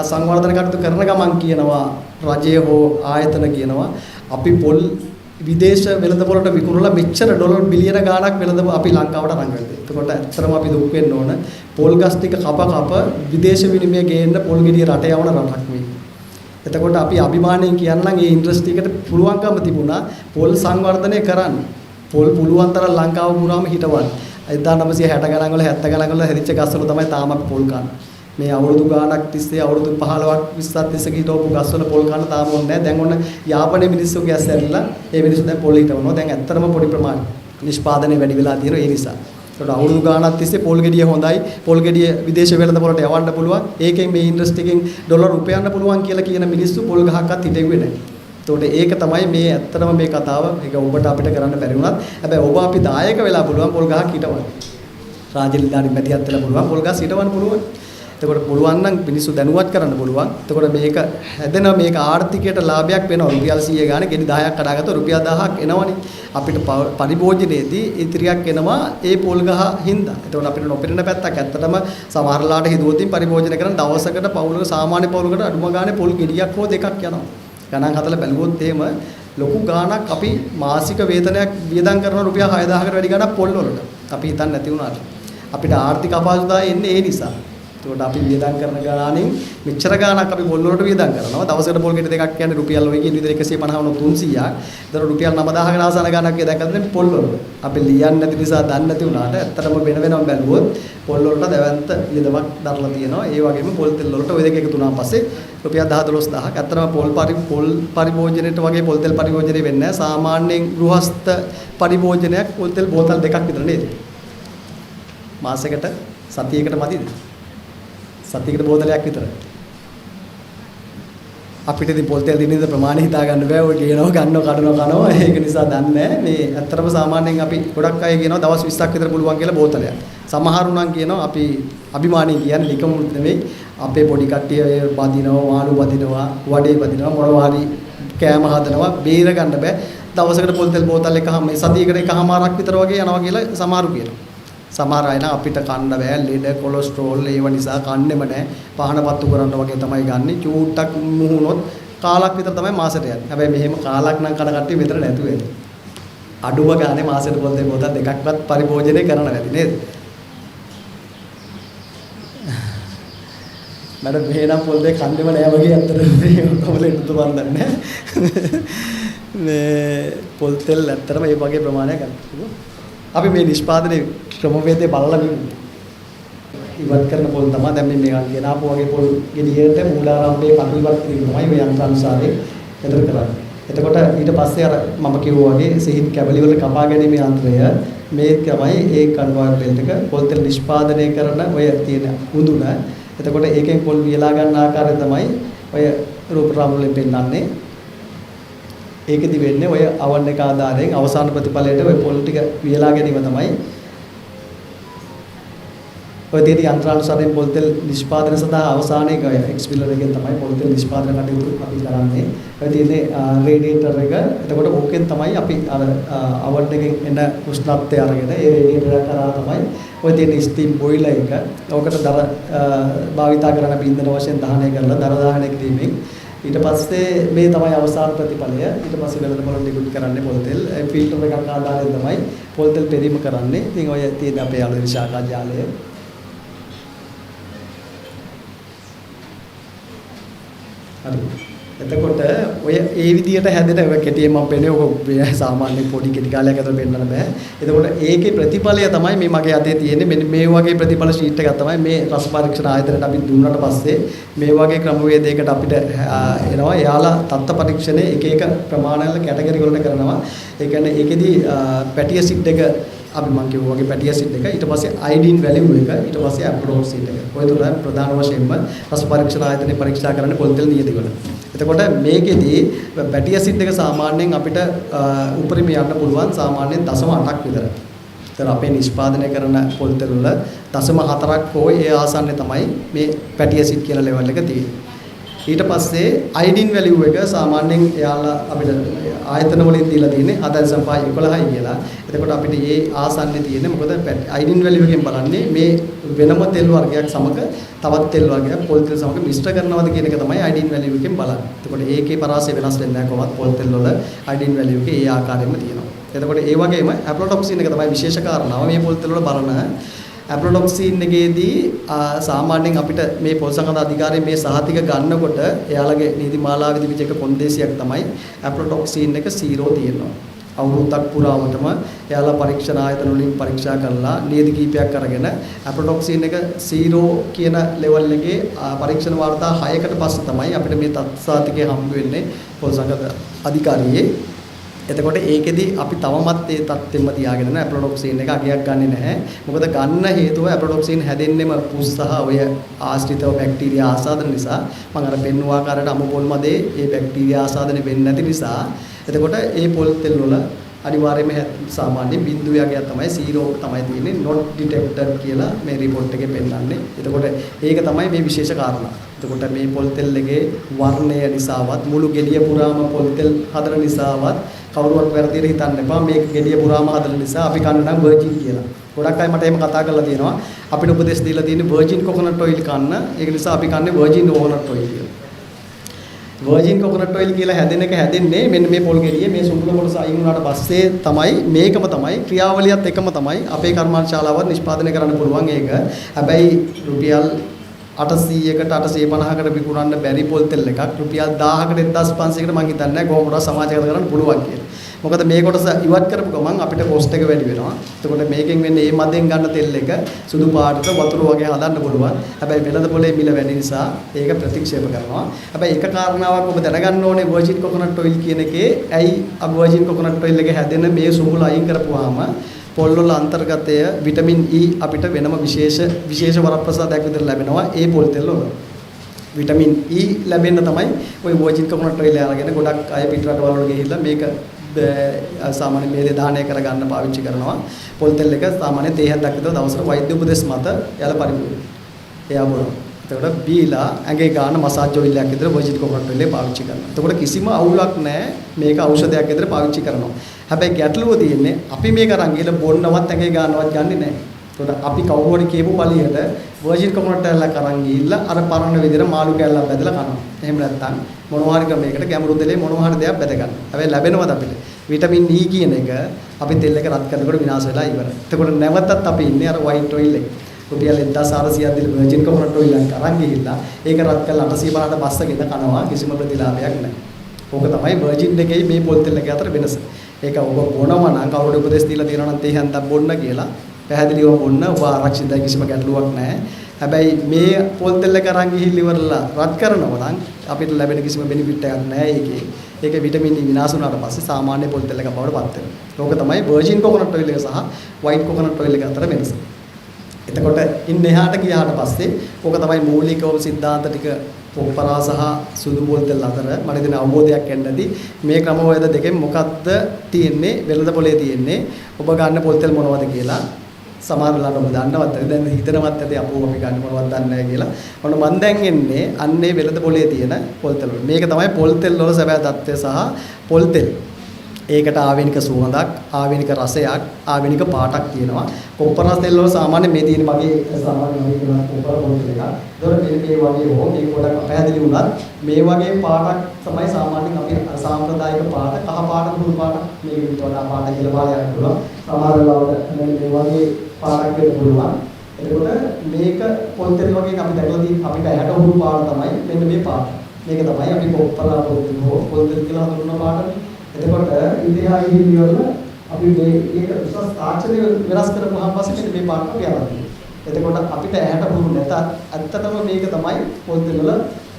Speaker 1: සංවර්ධන කටයුතු කරන ගමන් කියනවා රජය හෝ ආයතන කියනවා අපි පොල් විදේශ වෙළඳපොළට විකුණලා මෙච්චර ඩොලර් බිලියන ගාණක් වෙළඳ අපි ලංකාවට අරන් ගන්නවා. එතකොට ඇත්තටම අපි දුක් වෙන්න ඕන පොල් ගස් ටික කප විදේශ විනිමය ගේන්න පොල් ගෙඩිය රට යවන රටක් මේ. එතකොට අපි අභිමාණයෙන් කියන්නම් මේ ඉන්ඩස්ට්‍රි එකට පුළුවන්කම තිබුණා පොල් සංවර්ධනය කරන්න. පොල් පුළුවන් තරම් ලංකාව පුරාම හිටවන්න. 1960 ගණන් වල 70 ගණන් වල හැදිච්ච ගස්වල තමයි තාම අපි පොල් කන්නේ. මේ අවුරුදු ගාණක් තිස්සේ අවුරුදු 15ක් 20ක් තිස්සේ හිටවපු ගස්වල පොල් කන්න තාම ඕනේ නැහැ. දැන් ඔන්න යාපනයේ මිනිස්සු ගෑස් ඇරිලා ඒ මිනිස්සු දැන් පොල් හිටවනවා. දැන් ඇත්තටම පොඩි ප්‍රමාණයක් නිෂ්පාදනය වැඩි වෙලා තියෙනවා ඒ නිසා. ඒකට අවුරුදු ගාණක් තිස්සේ පොල් ගෙඩිය හොඳයි. පොල් ගෙඩිය විදේශ වෙළඳපොළට යවන්න පුළුවන්. ඒකෙන් මේ ඉන්ඩස්ට්‍රි එකෙන් ඩොලර් උපයන්න පුළුවන් කියලා කියන මිනිස්සු පොල් ගහක්වත් හිටෙන්නේ නැහැ. ඒකට ඒක තමයි මේ ඇත්තටම මේ කතාව. ඒක ඔබට අපිට කරන්න බැරි වුණත් හැබැයි ඔබ අපි දායක වෙලා පුළුවන් පොල් ගහක් හිටවන්න. රාජනිලධාරි මැදිහත් වෙලා පුළුවන් පොල් ගස් හිටවන්න පුළුවන්. එතකොට පුළුවන් නම් මිනිස්සු දැනුවත් කරන්න පුළුවන්. එතකොට මේක හැදෙන මේක ආර්ථිකයට ලාභයක් වෙනවා. රුපියල් 100 ගානේ ගෙඩි 10ක් කඩාගත්තොත් රුපියල් 1000ක් එනවනේ. අපිට පරිභෝජනයේදී ඉතිරියක් එනවා ඒ පොල් ගහ හින්දා. එතකොට අපිට නොපෙනෙන පැත්තක් ඇත්තටම සමහරලාට හිතුවොතින් පරිභෝජනය කරන දවසකට පවුලක සාමාන්‍ය පවුලකට අඩුම ගානේ පොල් ගෙඩියක් හෝ දෙකක් යනවා. ගණන් හදලා බැලුවොත් එහෙම ලොකු ගාණක් අපි මාසික වේතනයක් වියදම් කරන රුපියල් 6000කට වැඩි ගාණක් පොල් වලට. අපි හිතන්නේ නැති වුණාට. අපිට ආර්ථික අපහසුතාවය එන්නේ ඒ නිසා. ඒකට අපි වියදම් කරන ගාණෙන් මෙච්චර ගාණක් අපි පොල් වලට වියදම් කරනවා. දවසකට පොල් ගෙඩි දෙකක් කියන්නේ රුපියල් ඔය කියන විදිහට 150 වුණොත් 300ක්. ඒතර රුපියල් 9000කට ආසන ගාණක් වියදම් කරන්නේ පොල් වලට. අපි ලියන්නේ නැති නිසා දන්නේ නැති වුණාට ඇත්තටම වෙනම බැලුවොත් පොල් වලට දැවැන්ත වියදමක් දරලා තියෙනවා. ඒ වගේම පොල් තෙල් වලට ඔය දෙක එකතු වුණාන් පස්සේ රුපියල් 10-12000ක්. ඇත්තටම පොල් පරිභෝජනයට වගේ පොල් තෙල් පරිභෝජනය වෙන්නේ නැහැ. සාමාන්‍යයෙන් ගෘහස්ත පරිභෝජනයක් පොල් තෙල් බෝතල් දෙකක් විතර නේද? මාසයකට සතියකට මදිද? සතියකට බෝතලයක් විතර. අපිට ඉතින් පොල් තෙල් දිනින්ද ප්‍රමාණය හිතා ගන්න බෑ. ඔය කියනවා කනවා. ඒක නිසා දන්නේ මේ ඇත්තටම සාමාන්‍යයෙන් අපි ගොඩක් අය කියනවා දවස් 20ක් විතර පුළුවන් කියලා බෝතලයක්. සමහරු නම් කියනවා අපි අභිමාණයෙන් කියන්නේ නිකමුත් නෙමෙයි. අපේ පොඩි කට්ටිය බදිනවා, මාළු බදිනවා, වඩේ බදිනවා, මොනවා හරි කෑම හදනවා බේර ගන්න බෑ. දවසකට පොල් තෙල් බෝතල් එකම මේ සතියකට එකමාරක් විතර වගේ යනවා කියලා සමහරු කියනවා. සමහර අය නම් අපිට කන්න බෑ ලෙඩ කොලෙස්ටරෝල් ඒව නිසා කන්නෙම නැහැ පහන පත්තු කරන්න වගේ තමයි ගන්නෙ චූට්ටක් මුහුණොත් කාලක් විතර තමයි මාසෙට යන්නේ හැබැයි මෙහෙම කාලක් නම් කන කට්ටිය විතර නැතුව එන්නේ අඩුව ගානේ මාසෙට පොල් දෙක පොතක් දෙකක්වත් පරිභෝජනය කරන්න වැඩි නේද මට මෙහෙනම් පොල් දෙක කන්නෙම නෑ වගේ අතට මේ කොහොමද දුවන්නේ මේ පොල් තෙල් ඇත්තටම මේ වගේ ප්‍රමාණයක් ගන්න අපි මේ නිෂ්පාදනයේ ක්‍රමවේදය බලලා ඉවත් කරන පොල් තමයි දැන් මේ ගෙනාපු වගේ පොල් ගෙඩියට මූලාරම්භයේ කටු ඉවත් කිරීම තමයි මේ යන්ත්‍රානුසාරයෙන් එතන කරන්නේ. එතකොට ඊට පස්සේ අර මම කිව්වා වගේ සිහින් කැබලි වල කපා ගැනීමේ යන්ත්‍රය මේ තමයි ඒ කන්වර්ට් බෙල්ට් එක පොල් තෙල් නිෂ්පාදනය කරන ඔය තියෙන උඳුන. එතකොට ඒකෙන් පොල් වියලා ගන්න ආකාරය තමයි ඔය රූප රාමුවලින් පෙන්නන්නේ. ඒකෙදි වෙන්නේ ඔය අවන් එක ආධාරයෙන් අවසාන ප්‍රතිඵලයට ඔය පොල් ටික වියලා ගැනීම තමයි ඔය තියෙන යන්ත්‍රානුසාරයෙන් පොල් තෙල් නිෂ්පාදනය සඳහා අවසානයේ එක්ස්පිලර් එකෙන් තමයි පොල් තෙල් නිෂ්පාදනය කටයුතු අපි කරන්නේ. ඔය තියෙන්නේ රේඩියේටර් එක. එතකොට ඕකෙන් තමයි අපි අර අවන් එකෙන් එන උෂ්ණත්වය අරගෙන ඒ රේඩියේටර් එක කරා තමයි ඔය තියෙන ස්ටීම් බොයිලර් එක. ඔකට දර භාවිතා කරන බින්දන වශයෙන් දහනය කරලා දර දාහනය කිරීමෙන් ඊට පස්සේ මේ තමයි අවසාන ප්‍රතිඵලය. ඊට පස්සේ වෙළඳ පොළ නිකුත් කරන්නේ පොල් තෙල්. ෆිල්ටර් එකක් ආදායෙන් තමයි පොල් තෙල් පෙරීම කරන්නේ. ඉතින් ඔය තියෙන අපේ යාළු විශාඛා ජාලය. හරි. එතකොට ඔය ඒ විදිහට හැදෙන ඔය කෙටියෙන් මම පෙන්නේ ඔක සාමාන්‍ය පොඩි කෙටි කාලයක් ඇතුළත පෙන්නන්න බෑ. එතකොට ඒකේ ප්‍රතිඵලය තමයි මේ මගේ අතේ තියෙන්නේ. මෙන්න මේ වගේ ප්‍රතිඵල ෂීට් එකක් තමයි මේ රස පරීක්ෂණ ආයතනයට අපි දුන්නාට පස්සේ මේ වගේ ක්‍රමවේදයකට අපිට එනවා. එයාලා තත්ත්ව පරීක්ෂණේ එක එක ප්‍රමාණවල කැටගරි වලට කරනවා. ඒ කියන්නේ ඒකෙදි පැටි ඇසිඩ් එක අපි මම කියුවා වගේ පැටි ඇසිඩ් එක ඊට පස්සේ අයඩින් වැලියු එක ඊට පස්සේ අප්‍රොක්සින් එක. ඔය තුන ප්‍රධාන වශයෙන්ම රස පරීක්ෂණ ආයතනයේ පරීක්ෂා කරන්නේ පොල් තෙල් නියතිවල. එතකොට මේකෙදී පැටි ඇසිඩ් එක සාමාන්‍යයෙන් අපිට උපරිම යන්න පුළුවන් සාමාන්‍යයෙන් 0.8ක් විතර. ඒතර අපේ නිෂ්පාදනය කරන පොල් තෙල් වල 0.4ක් හෝ ඒ ආසන්නයේ තමයි මේ පැටි ඇසිඩ් කියන ලෙවල් එක තියෙන්නේ. ඊට පස්සේ අයඩින් වැලියු එක සාමාන්‍යයෙන් එයාලා අපිට ආයතන වලින් දීලා තියෙන්නේ 7.11යි කියලා. එතකොට අපිට මේ ආසන්නයේ තියෙන්නේ මොකද අයඩින් වැලියු එකෙන් බලන්නේ මේ වෙනම තෙල් වර්ගයක් සමග තවත් තෙල් වර්ගයක් පොල් තෙල් සමග මිශ්‍ර කරනවද කියන එක තමයි අයඩින් වැලියු එකෙන් බලන්නේ. එතකොට ඒකේ පරාසය වෙනස් වෙන්නේ නැහැ කොහොමත් පොල් තෙල් වල අයඩින් වැලියු එක ඒ ආකාරයෙන්ම තියෙනවා. එතකොට ඒ වගේම ඇප්ලොටොක්සින් එක තමයි විශේෂ කාරණාව මේ පොල් තෙල් වල බලන ඇප්ලොටොක්සින් එකේදී සාමාන්‍යයෙන් අපිට මේ පොල් සංගත අධිකාරිය මේ සහතික ගන්නකොට එයාලගේ නීතිමාලාවේ තිබිච්ච එක කොන්දේසියක් තමයි ඇප්ලොටොක්සින් එක 0 තියෙනවා. අවුරුද්දක් පුරාවටම එයාලා පරීක්ෂණ ආයතන වලින් පරීක්ෂා කරලා නීති කීපයක් අරගෙන ඇප්ලොටොක්සින් එක 0 කියන ලෙවල් එකේ පරීක්ෂණ වාර්තා 6කට පස්සේ තමයි අපිට මේ තත්සාතිකය හම්බ වෙන්නේ පොල් සංගත අධිකාරියේ. එතකොට ඒකෙදි අපි තවමත් ඒ තත්ත්වෙම තියාගෙන නැහැ ඇප්ලොටොක්සින් එක අගයක් ගන්නෙ නැහැ. මොකද ගන්න හේතුව ඇප්ලොටොක්සින් හැදෙන්නෙම පුස් සහ ඔය ආශ්‍රිතව බැක්ටීරියා ආසාදන නිසා. මම අර පෙන්වුව ආකාරයට අමු පොල් මදේ ඒ බැක්ටීරියා ආසාදනය වෙන්නේ නැති නිසා. එතකොට ඒ පොල් තෙල් වල අනිවාර්යයෙන්ම සාමාන්‍ය බිඳුව යගයක් තමයි 0 තමයි තියෙන්නේ not detected කියලා මේ report එකේ පෙන්නන්නේ. එතකොට ඒක තමයි මේ විශේෂ කාරණා. එතකොට මේ පොල් තෙල් එකේ වර්ණය නිසාවත් මුළු ගෙඩිය පුරාම පොල් තෙල් හදන නිසාවත් කවුරුවත් වැරදියට හිතන්න එපා. මේ ගෙඩිය පුරාම හදන නිසා අපි කන්න නම් වර්ජින් කියලා. ගොඩක් අය මට එහෙම කතා කරලා තියෙනවා. අපිට උපදෙස් දීලා තියෙන්නේ වර්ජින් කොකනට් ඔයිල් කන්න. ඒක නිසා අපි කන්නේ වර්ජින් කොකනට් ඔයිල් කියලා. වර්ජින් කොකනට් ඔයිල් කියලා හැදෙන එක හැදෙන්නේ මෙන්න මේ පොල් ගෙඩියේ මේ සුඹුල කොටස අයින් වුණාට පස්සේ තමයි මේකම තමයි ක්‍රියාවලියත් එකම තමයි අපේ කර්මාන්තශාලාවත් නිෂ්පාදනය කරන්න පුළුවන් ඒක. හැබැයි රුපියල් 800කට 850කට විකුණන්න බැරි පොල් තෙල් එකක් රුපියල් 1000කට 1500කට මම හිතන්නේ නැහැ කොහොමද සමාජගත කරන්න පුළුවන් කියලා. මොකද මේ කොටස ඉවත් කරපු ගමන් අපිට කොස්ට් එක වැඩි වෙනවා. එතකොට මේකෙන් වෙන්නේ මේ මදෙන් ගන්න තෙල් එක සුදු පාටට වතුර වගේ හදන්න පුළුවන්. හැබැයි වෙළඳ පොලේ මිල වැඩි නිසා ඒක ප්‍රතික්ෂේප කරනවා. හැබැයි එක කාරණාවක් ඔබ දැනගන්න ඕනේ වර්ජින් කොකනට් ඔයිල් කියන එකේ ඇයි වර්ජින් කොකනට් ඔයිල් එක හැදෙන මේ සුමුල අයින් කරපුවාම පොල් වල අන්තර්ගතය විටමින් E අපිට වෙනම විශේෂ වරප්‍රසාදයක් විතර ලැබෙනවා ඒ පොල් තෙල් වල. විටමින් E ලැබෙන්න තමයි ওই වර්ජින් කොකනට් ඔයිල් අරගෙන ගොඩක් අය පිට රටවල් වල ගිහිල්ලා මේක සාමාන්‍ය මේ දාහනය කරගන්න පාවිච්චි කරනවා. පොල් තෙල් එක සාමාන්‍ය 30ක් විතර දවසට වෛද්‍ය උපදෙස් මත යාලා පරිපූර්ණ. එයා බොනවා. එතකොට බීලා ඇඟේ ගන්න මසාජ් ඔයිල් එකක් විතර වර්ජින් කොකනට් ඔයිල් පාවිච්චි කරනවා. එතකොට කිසිම අවුලක් නැහැ. මේක ಔಷධයක් විතර පාවිච්චි කරනවා. හැබැයි ගැටලුව තියෙන්නේ අපි මේක අරන් ගිහලා බොන්නවත් ඇඟේ ගන්නවත් ගන්නෙ නැහැ. එතකොට අපි කවුරු හරි කියපු පළියට වර්ජින් කොකනට් ඔයිල් එකක් අරන් ගිහිල්ලා අර පරණ විදිහට මාළු කැල්ලක් බැදලා කනවා. එහෙම නැත්නම් මොනවා හරි ක්‍රමයකට ගැඹුරු දෙලේ මොනවා හරි දෙයක් බැද ගන්න. හැබැයි ලැබෙනවද අපිට? විටමින් E කියන එක අපි තෙල් එක රත් කරනකොට විනාශ වෙලා ඉවරයි. එතකොට නැවතත් අපි ඉන්නේ අර වයිට් ඔයිල් එක. රුපියල් 1400ක් දීලා වර්ජින් කොකනට් ඔයිල් එකක් අරන් ගිහිල්ලා ඒක රත් කරලා 850ට බස්සගෙන කනවා කිසිම ප්‍රතිලාභයක් නැහැ. ඕක තමයි වර්ජින් එකේ මේ පොල් තෙල් එක අතර වෙනස. ඒක ඔබ බොනවා නම් කවුරුද උපදෙස් දීලා තියෙනවා නම් තේ හැන්දක් බොන්න කියලා පැහැදිලිව බොන්න ඔබ ආරක්ෂිතයි කිසිම ගැටලුවක් නැහැ. හැබැයි මේ පොල් තෙල් එක අරන් ගිහිල්ලා ඉවරලා රත් කරනවා නම් අපිට ලැබෙන කිසිම බෙනිෆිට් එකක් නැහැ ඒකේ. ඒකේ විටමින් E විනාශ වුණාට පස්සේ සාමාන්‍ය පොල් තෙල් එකක් බවට පත් වෙනවා. ඕක තමයි වර්ජින් කොකනට් ඔයිල් එක සහ වයිට් කොකනට් ඔයිල් එක අතර වෙනස. එතකොට ඉන්න එහාට ගියාට පස්සේ ඕක තමයි මූලිකවම સિદ્ધාන්ත ටික පොප්පරා සහ සුදු පොල් තෙල් අතර මට දෙන අවබෝධයක් එන්නදී මේ ක්‍රමවේද දෙකෙන් මොකක්ද තියෙන්නේ වෙළඳ පොලේ තියෙන්නේ ඔබ ගන්න පොල් තෙල් මොනවද කියලා සමහර වෙලාවට ඔබ දන්නවත් නැහැ දැන් හිතනවත් ඇති අපෝ අපි ගන්න මොනවද දන්නේ නැහැ කියලා. ඔන්න මම දැන් එන්නේ අන්නේ වෙළඳ පොලේ තියෙන පොල් තෙල් වල. මේක තමයි පොල් තෙල් වල සැබෑ தත්ත්වය සහ පොල් තෙල් ඒකට ආවේනික සුවඳක්, ආවේනික රසයක්, ආවේනික පාටක් තියෙනවා. කොප්පර තෙල් වල සාමාන්‍ය මේ තියෙන වගේ සාමාන්‍ය වගේ කරන කොප්පර පොල් එකක්. ඒතකොට මේ වගේ හෝ මේ පොඩක් අපහැදිලි වුණත් මේ වගේ පාටක් තමයි සාමාන්‍යයෙන් අපි සාම්ප්‍රදායික පාට, කහ පාට, කුණු පාට මේකට වඩා පාට කියලා පාලයක් පුළුවන්. සමහර වෙලාවට මේ වගේ පාටක් වෙන්න පුළුවන්. එතකොට මේක පොල් තෙල් වගේ අපි දැකලා තියෙන අපිට ඇහැට උණු පාට තමයි මෙන්න මේ පාට. මේක තමයි අපි කොප්පර පොල් තෙල් කියලා හඳුන්වන පාටනේ. එතකොට ඉන්දියාවේ හිමිවල අපි මේක උසස් තාක්ෂණය වෙනස් කරපුවාම පස්සේ මෙන්න මේ පාට ගියා. එතකොට අපිට ඇහැට පුරු නැතත් ඇත්තටම මේක තමයි පොල් තෙල් වල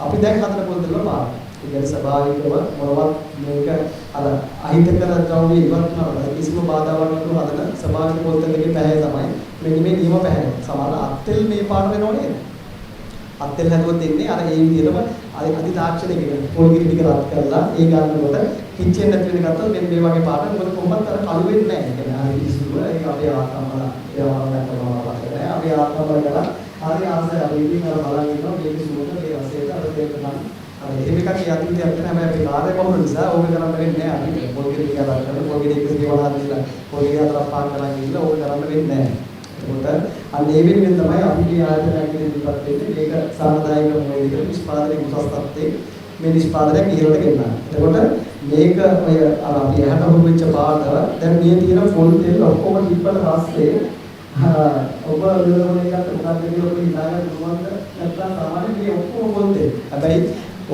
Speaker 1: අපි දැන් හදන පොල් තෙල් වල පාට. ඒ කියන්නේ ස්වභාවිකව මොනවත් මේක අර අහිතකර ද්‍රව්‍ය ඉවත් කරනවා. කිසිම බාධාවක් නැතුව හදන ස්වභාවික පොල් තෙල්ගේ පැහැය තමයි මෙන්න මේ නියම පැහැය. සමහර අත්තෙල් මේ පාට වෙනව නේද? අත්තෙල් හැදුවොත් එන්නේ අර ඒ විදිහටම අධි තාක්ෂණයකින් පොල් කිරි ටික රත් කරලා ඒ ගන්නකොට කිච්චෙන් නැති වෙන ගත්තොත් මෙන්න මේ වගේ පාට මොකද කොහොමද අර කළු වෙන්නේ නැහැ. ඒ කියන්නේ හරි ඉස්සුව ඒක අපේ ආත්මවල ඒවම කරනවා නැහැ. අපේ ආත්මවල කරලා හරි ආසය අපි ඉතින් අර බලන් ඉන්නවා මේක සුවඳ මේ රසයට අර දෙක ගන්න. අර එහෙම එකක් යටින් දෙයක් නැහැ. හැබැයි අපි කාර්ය බහුල නිසා ඕක කරන්න වෙන්නේ නැහැ. අපි පොල් කිරි ටික රත් කරලා පොල් කිරි එක ගෙවලා දීලා පොල් කිරි අතර පාක් කරලා ගිහලා ඕක කරන්න වෙන්නේ නැහැ. එතකොට අන්න ඒ වෙනුවෙන් තමයි අපිට ආයතනයක් ඉදිරිපත් වෙන්නේ. මේක සාමදායික මොලේක නිෂ්පාදනයේ උසස් තත්ත්වයේ මේ නිෂ්පාදනයක් ඉහළට ගෙන්නනවා. එතකොට මේක ඔය අපි ඇහැට හුරු වෙච්ච පාට දැන් මේ තියෙන පොල් තෙල් ඔක්කොම තිබ්බට පස්සේ ඔබ විරෝධන එකට මොකක්ද කියලා ඔබ හිතාගන්න පුළුවන්ද? නැත්නම් සාමාන්‍ය මේ ඔක්කොම පොල් තෙල්. හැබැයි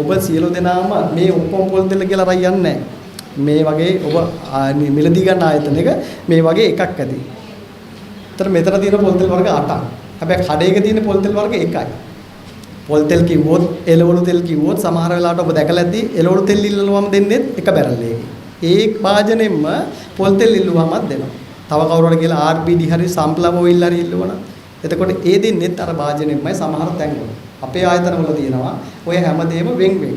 Speaker 1: ඔබ සියලු දෙනාම මේ ඔක්කොම පොල් තෙල් කියලා අරන් යන්නේ මේ වගේ ඔබ මිලදී ගන්න ආයතනයක මේ වගේ එකක් ඇති. මෙතන තියෙන පොල් තෙල් වර්ග 8ක්. හැබැයි කඩේක තියෙන පොල් තෙල් වර්ග එකයි. පොල් තෙල් කිව්වොත් එළවලු තෙල් කිව්වොත් සමහර වෙලාවට ඔබ දැකලා ඇති එළවලු තෙල් ඉල්ලනවම දෙන්නේ එක බැරල් එකේ. ඒ වාජනෙම පොල් තෙල් ඉල්ලුවාමත් දෙනවා. තව කවුරුහරි කියලා RBD හරි සම්ප්ලව් ඔයිල් හරි ඉල්ලුවනම් එතකොට ඒ දෙන්නෙත් අර වාජනෙමයි සමහර තැන්වල. අපේ ආයතනවල තියෙනවා ඔය හැමදේම වෙන් වෙන්.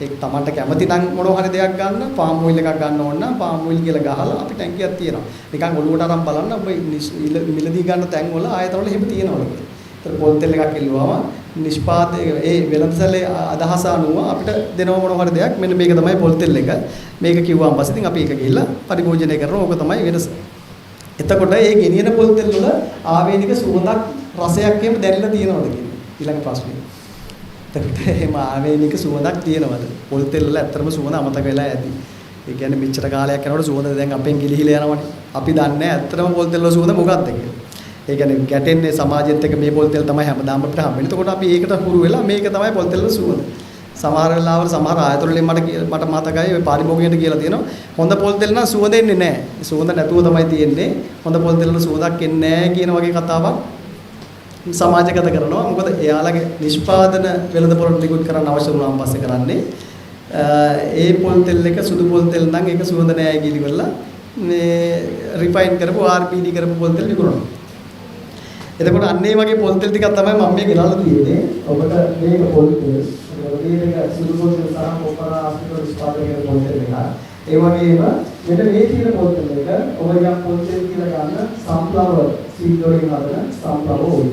Speaker 1: ඒක Tamanට කැමති නම් මොනවා හරි දෙයක් ගන්න පාම් ඔයිල් එකක් ගන්න ඕන නම් පාම් ඔයිල් කියලා ගහලා අපිට ටැංකියක් තියෙනවා. නිකන් ඔළුවට අරන් බලන්න ඔබ මිලදී ගන්න තැන් වල ආයතන වල එහෙම තියෙනවා කියලා. ඒතර පොල් තෙල් එකක් ඉල්ලුවාම නිෂ්පාදක ඒ වෙළඳසැලේ අදහස අනුව අපිට දෙනව මොනවා හරි දෙයක් මෙන්න මේක තමයි පොල් තෙල් එක. මේක කිව්වාම පස්සේ ඉතින් අපි ඒක ගිහිල්ලා පරිභෝජනය කරනවා. ඕක තමයි වෙනස. එතකොට මේ ගෙනියන පොල් තෙල් වල ආවේනික සුවඳක් රසයක් එහෙම දැනෙලා තියෙනවද කියන්නේ ඊළඟ ප්‍රශ්නේ. එතකොට එහෙම ආවේනික සුවඳක් තියෙනවද? පොල් තෙල් වල ඇත්තටම සුවඳ අමතක වෙලා ඇති. ඒ කියන්නේ මෙච්චර කාලයක් යනකොට සුවඳ දැන් අපෙන් ගිලිහිලා යනවනේ. අපි දන්නේ ඇත්තටම පොල් තෙල් වල සුවඳ මොකක්ද කියලා. ඒ කියන්නේ ගැටෙන්නේ සමාජෙත් එක්ක මේ පොල් තෙල් තමයි හැමදාම අපිට හම්බෙන්නේ. එතකොට අපි ඒකට හුරු වෙලා මේක තමයි පොල් තෙල් වල සුවඳ. සමහර වෙලාවල සමහර ආයතන වලින් මට මතකයි ඔය පාරිභෝගිකයට කියලා තියෙනවා හොඳ පොල් තෙල් නම් සුවඳ එන්නේ නැහැ. සුවඳ නැතුව තමයි තියෙන්නේ. හොඳ පොල් තෙල් වල සුවඳක් එන්නේ නැහැ කියන වගේ කතාවක් සමාජගත කරනවා. මොකද එයාලගේ නිෂ්පාදන වෙළඳපොළ නිකුත් කරන්න අවශ්‍ය වුණාන් පස්සේ කරන්නේ ඒ පොල් තෙල් එක සුදු පොල් තෙල් නම් ඒක සුවඳ නැහැ කියලා මේ රිෆයින් කරපු RPD කරපු පොල් තෙල් විකුණනවා. එතකොට අන්න ඒ වගේ පොල් තෙල් ටිකක් තමයි මම මේ ගෙනල්ලා තියෙන්නේ. ඔබට මේක පොල් තෙල්. මේක සුදු පොල් තෙල් සහ කොපර ආස්තික නිෂ්පාදනය කරන පොල් තෙල් එක. ඒ වගේම මෙන්න මේ තියෙන පොල් තෙල් එක ඔබ යම් පොල් තෙල් කියලා ගන්න සම්ප්ලවර් සීඩ් වලින් හදන සම්ප්ලවර් ඕයිල්.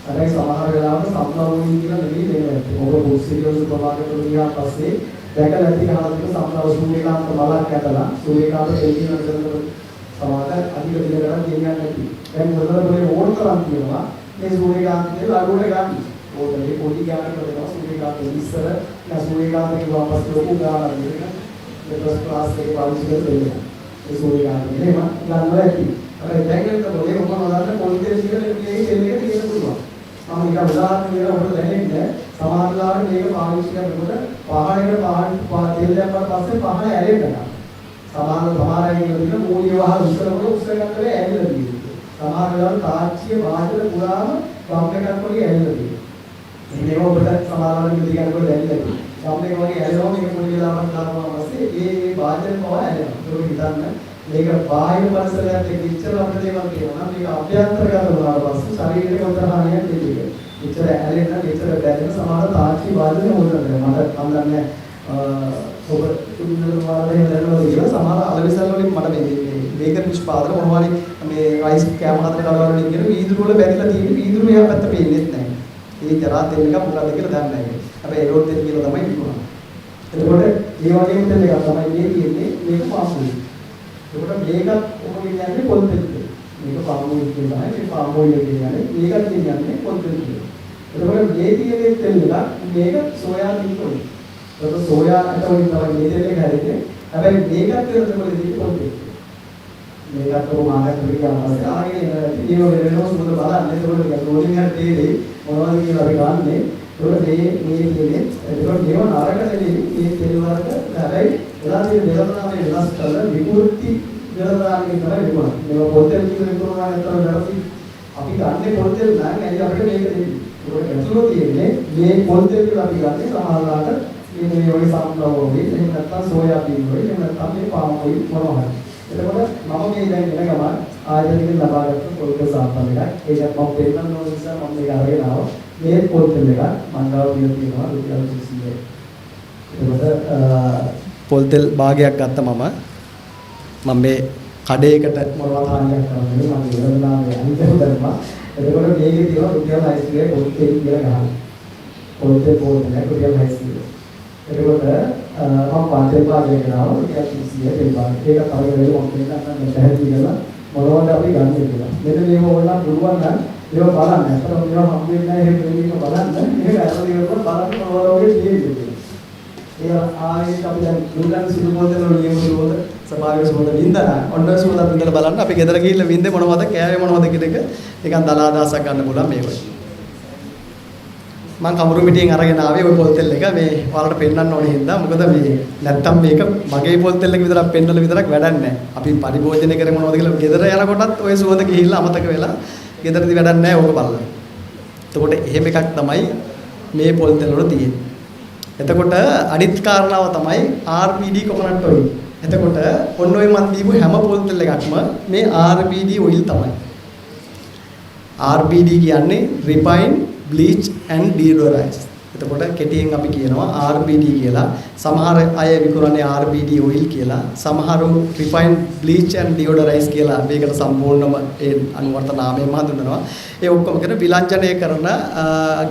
Speaker 1: අර සමහර වෙලාවට සම්ප්ලවර් ඕයිල් කියලා නෙවෙයි දෙන්නේ. ඔබ බුස්සිරියෝ සුපර් මාකට් වල ගියාට පස්සේ දැකලා ඇති ගහලා තියෙන සම්ප්ලවර් සූර්යකාන්ත බලක් ඇතලා සූර්යකාන්ත තෙල් කියන විදිහට සමහර අධික දින ගණන් ගෙනියන්න ඇති. දැන් මොකද මේ ඕන තරම් තියෙනවා මේ සූර්යකාන්ත තෙල් අඩුවට ගන්න. ඕකේ පොඩි ගානක් කරනවා සූර්යකාන්ත ඉස්සර සූර්යකාන්ත කිව්වා පස්සේ ලොකු ගානක් දෙනවා. ඒ ක්ලාස් එකේ පාවිච්චි කරලා ඒ සූර්යකාන්ත නෙමෙයි ගන්නවා ඇති. අර දැන් මොලේ මොකක්ද හදාන්න පොල් තෙල් කියලා මේ තෙල් එක තියෙන්න පුළුවන්. මම එක උදාහරණයක් දෙනවා ඔබට දැනෙන්නේ සමහරවිට මේක පාවිච්චි කරනකොට පහනකට තෙල් දැම්මම පස්සේ පහන ඇලෙන්න. සමහර අය කියන මූලිය වහ උස්සනකොට උස්ස ගන්නකොට ඇවිල්ලා තියෙනවා. සමහර වෙලාවට තාච්චිය වාදල පුරාම බම්බ් එකක් වගේ ඇවිල්ලා තියෙනවා. මේක ඔබට සමහරවල් මිලි ගන්නකොට දැනෙන්නේ. බම්බ් එක වගේ ඇලෙනවා මේක පොඩි වෙලාවක් දානවා පස්සේ ඒ වාදල පව ඇලෙනවා. ඒක හිතන්න මේක බාහිර පරිසරයත් එක්ක ඉච්චර අපිට දේවල් කියනවා. මේක අභ්‍යන්තරගත වුණාට පස්සේ ශරීරයට කොතර හානියක් දෙන්නේ. ඉච්චර ඇලෙන්න ඉච්චර බැඳෙන සමහර තාච්චි වාදල හොදනවා. මට කම්දන්නේ ඔබ තුන්වෙනි වාරේ දැනනවා කියලා සමහර අලවිසල් වලින් මට මේ බේකර් නිෂ්පාදන මොනවාරි මේ රයිස් කෑම හතර කඩවල වලින් කියන වීදුරු වල බැරිලා තියෙන වීදුරු එහා පැත්ත පේන්නේ නැහැ. ඒ ජරා තෙල් එක මොකද්ද කියලා දන්නේ නැහැ. හැබැයි ඒරෝඩ් තෙල් කියලා තමයි කියනවා. එතකොට මේ වගේම තෙල් එකක් තමයි මේ තියෙන්නේ මේක පාම් ඔයිල්. එතකොට මේකත් ඔබ කියන්නේ පොල් තෙල්. මේක පාම් ඔයිල් කියනවා. මේ පාම් ඔයිල් කියන්නේ මේකත් කියන්නේ පොල් තෙල්. එතකොට මේ තියෙන තෙල් එක මේක සෝයා බීන් ඔයිල්. එතකොට සෝයා ඔයිල් තමයි මේ තෙල් එක හැදෙන්නේ. හැබැයි මේකත් වෙනකොට තියෙන්නේ පොල් තෙල්. මේකත් ඔබ මාර්කට් එකට ගියාම ආගෙන ඉතින් වෙනස් මොකද බලන්න. එතකොට රෝලින් එකක් තේරෙයි මොනවද කියලා අපි ගන්නෙ. එතකොට මේ කියන්නේ එතකොට මේව නරකටදී මේ තෙල් වලට හැබැයි එලා තියෙන දෙලනාමේ වෙනස් කරලා විකෘති දෙලනාමේ තමයි විකුණන්නේ. මේව පොතෙල් කියන විකුණනවා නැත්නම් වැරදි. අපි ගන්නේ පොතෙල් නම් ඇයි අපිට මේක දෙන්නේ. ඒකට ඇතුළේ තියෙන්නේ මේ පොතෙල් කියලා අපි ගන්නේ සමහරවිට මේ වගේ සම්ප්‍රදාය වගේ එහෙම නැත්නම් සෝයා බීන් වගේ එහෙම නැත්නම් මේ පාම් ඔයිල් මොනවා හරි. එතකොට මම මේ දැන් එන ගමන් ආයතනයකින් ලබාගත්ත පොතේ සාම්පල් එකක්. ඒක මම පෙන්නන්න ඕන නිසා මම මේක අරගෙන ආවා. මේ පොතෙල් එක මංගාව තියෙනවා රුපියල් 200යි. එතකොට පොතෙල් භාගයක් ගත්ත මම මේ කඩේකට මොනවද හානියක් කරන්නේ මම ඉවරනාමේ අනිතම කරනවා. එතකොට මේකේ තියෙනවා රුපියල් 600යි පොතෙල් කියලා ගහනවා. පොතේ පොතේ රුපියල් 600. එතකොට මම පාතේ භාගයක් ගන්නවා රුපියල් 200 දෙන්න. ඒක තමයි වෙලෙ මම කියන්න පැහැදිලි කරලා මොනවද අපි ගන්න කියලා. මෙන්න මේක ඕනනම් පුළුවන් නම් ඒක බලන්න. අතන මේවා හම් වෙන්නේ නැහැ එහෙම දෙන්නේ බලන්න. මේක අරගෙන ඉවරනකොට බලන්න මොනවද වගේ තියෙන්නේ. ඒ ආයෙත් අපි දැන් දුන්නන් සුදු පොතේ වල නියම සුදුවද සභාවේ සුදුවද වින්දනා ඔන්න සුදුවද වින්දලා බලන්න අපි ගෙදර ගිහිල්ලා වින්දේ මොනවද කෑවේ මොනවද කියන එක නිකන් දලා දාසක් ගන්න පුළුවන් මේ වගේ. මම කමුරු මිටියෙන් අරගෙන ආවේ ওই පොල් තෙල් එක මේ ඔයාලට පෙන්වන්න ඕනේ හින්දා මොකද මේ නැත්තම් මේක මගේ පොල් තෙල් එක විතරක් පෙන්වලා විතරක් වැඩක් නැහැ. අපි පරිභෝජනය කරේ මොනවද කියලා ගෙදර යනකොටත් ওই සුවඳ ගිහිල්ලා අමතක වෙලා ගෙදරදී වැඩක් නැහැ ඕක බලන්න. එතකොට එහෙම එකක් තමයි මේ පොල් තෙල් වල තියෙන්නේ. එතකොට අනිත් කාරණාව තමයි RBD කොකනට් ඔයිල්. එතකොට ඔන්න ඔය මන් දීපු හැම පොල් තෙල් එකක්ම මේ RBD ඔයිල් තමයි. RBD කියන්නේ refined bleach and deodorize. එතකොට කෙටියෙන් අපි කියනවා RBD කියලා. සමහර අය විකුණන්නේ RBD oil කියලා. සමහරු refined bleach and deodorize කියලා මේකට සම්පූර්ණම ඒ අනුවර්ත නාමයෙන් හඳුන්වනවා. ඒ ඔක්කොම කියන විලංජනය කරන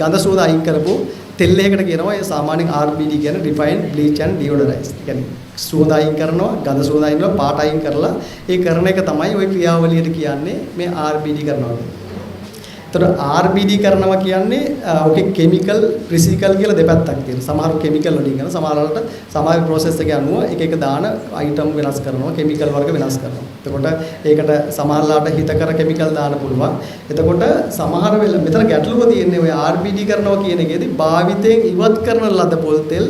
Speaker 1: ගඳ සුවඳ අයින් කරපු තෙල් එකකට කියනවා ඒ සාමාන්‍යයෙන් RBD කියන්නේ refined bleach and deodorize. ඒ කියන්නේ සුවඳ අයින් කරනවා, ගඳ සුවඳ අයින් කරනවා, පාට අයින් කරලා ඒ කරන එක තමයි ওই ක්‍රියාවලියට කියන්නේ මේ RBD කරනවා කියන්නේ. तर RBD කරනවා කියන්නේ ඔකේ කිමිකල් රිසිකල් කියලා දෙපැත්තක් තියෙනවා. සමහර කිමිකල් වලින් කරන සමහරවලට සමාජ ප්‍රොසෙස් එකේ අනුව එක එක දාන අයිටම් වෙනස් කරනවා, කිමිකල් වර්ග වෙනස් කරනවා. එතකොට ඒකට සමහරලාට හිතකර කිමිකල් දාන්න පුළුවන්. එතකොට සමහර වෙලාව මෙතන ගැටලුව තියෙන්නේ ඔය RBD කරනවා කියන එකේදී භාවිතයෙන් ඉවත් කරන ලද පොල් තෙල්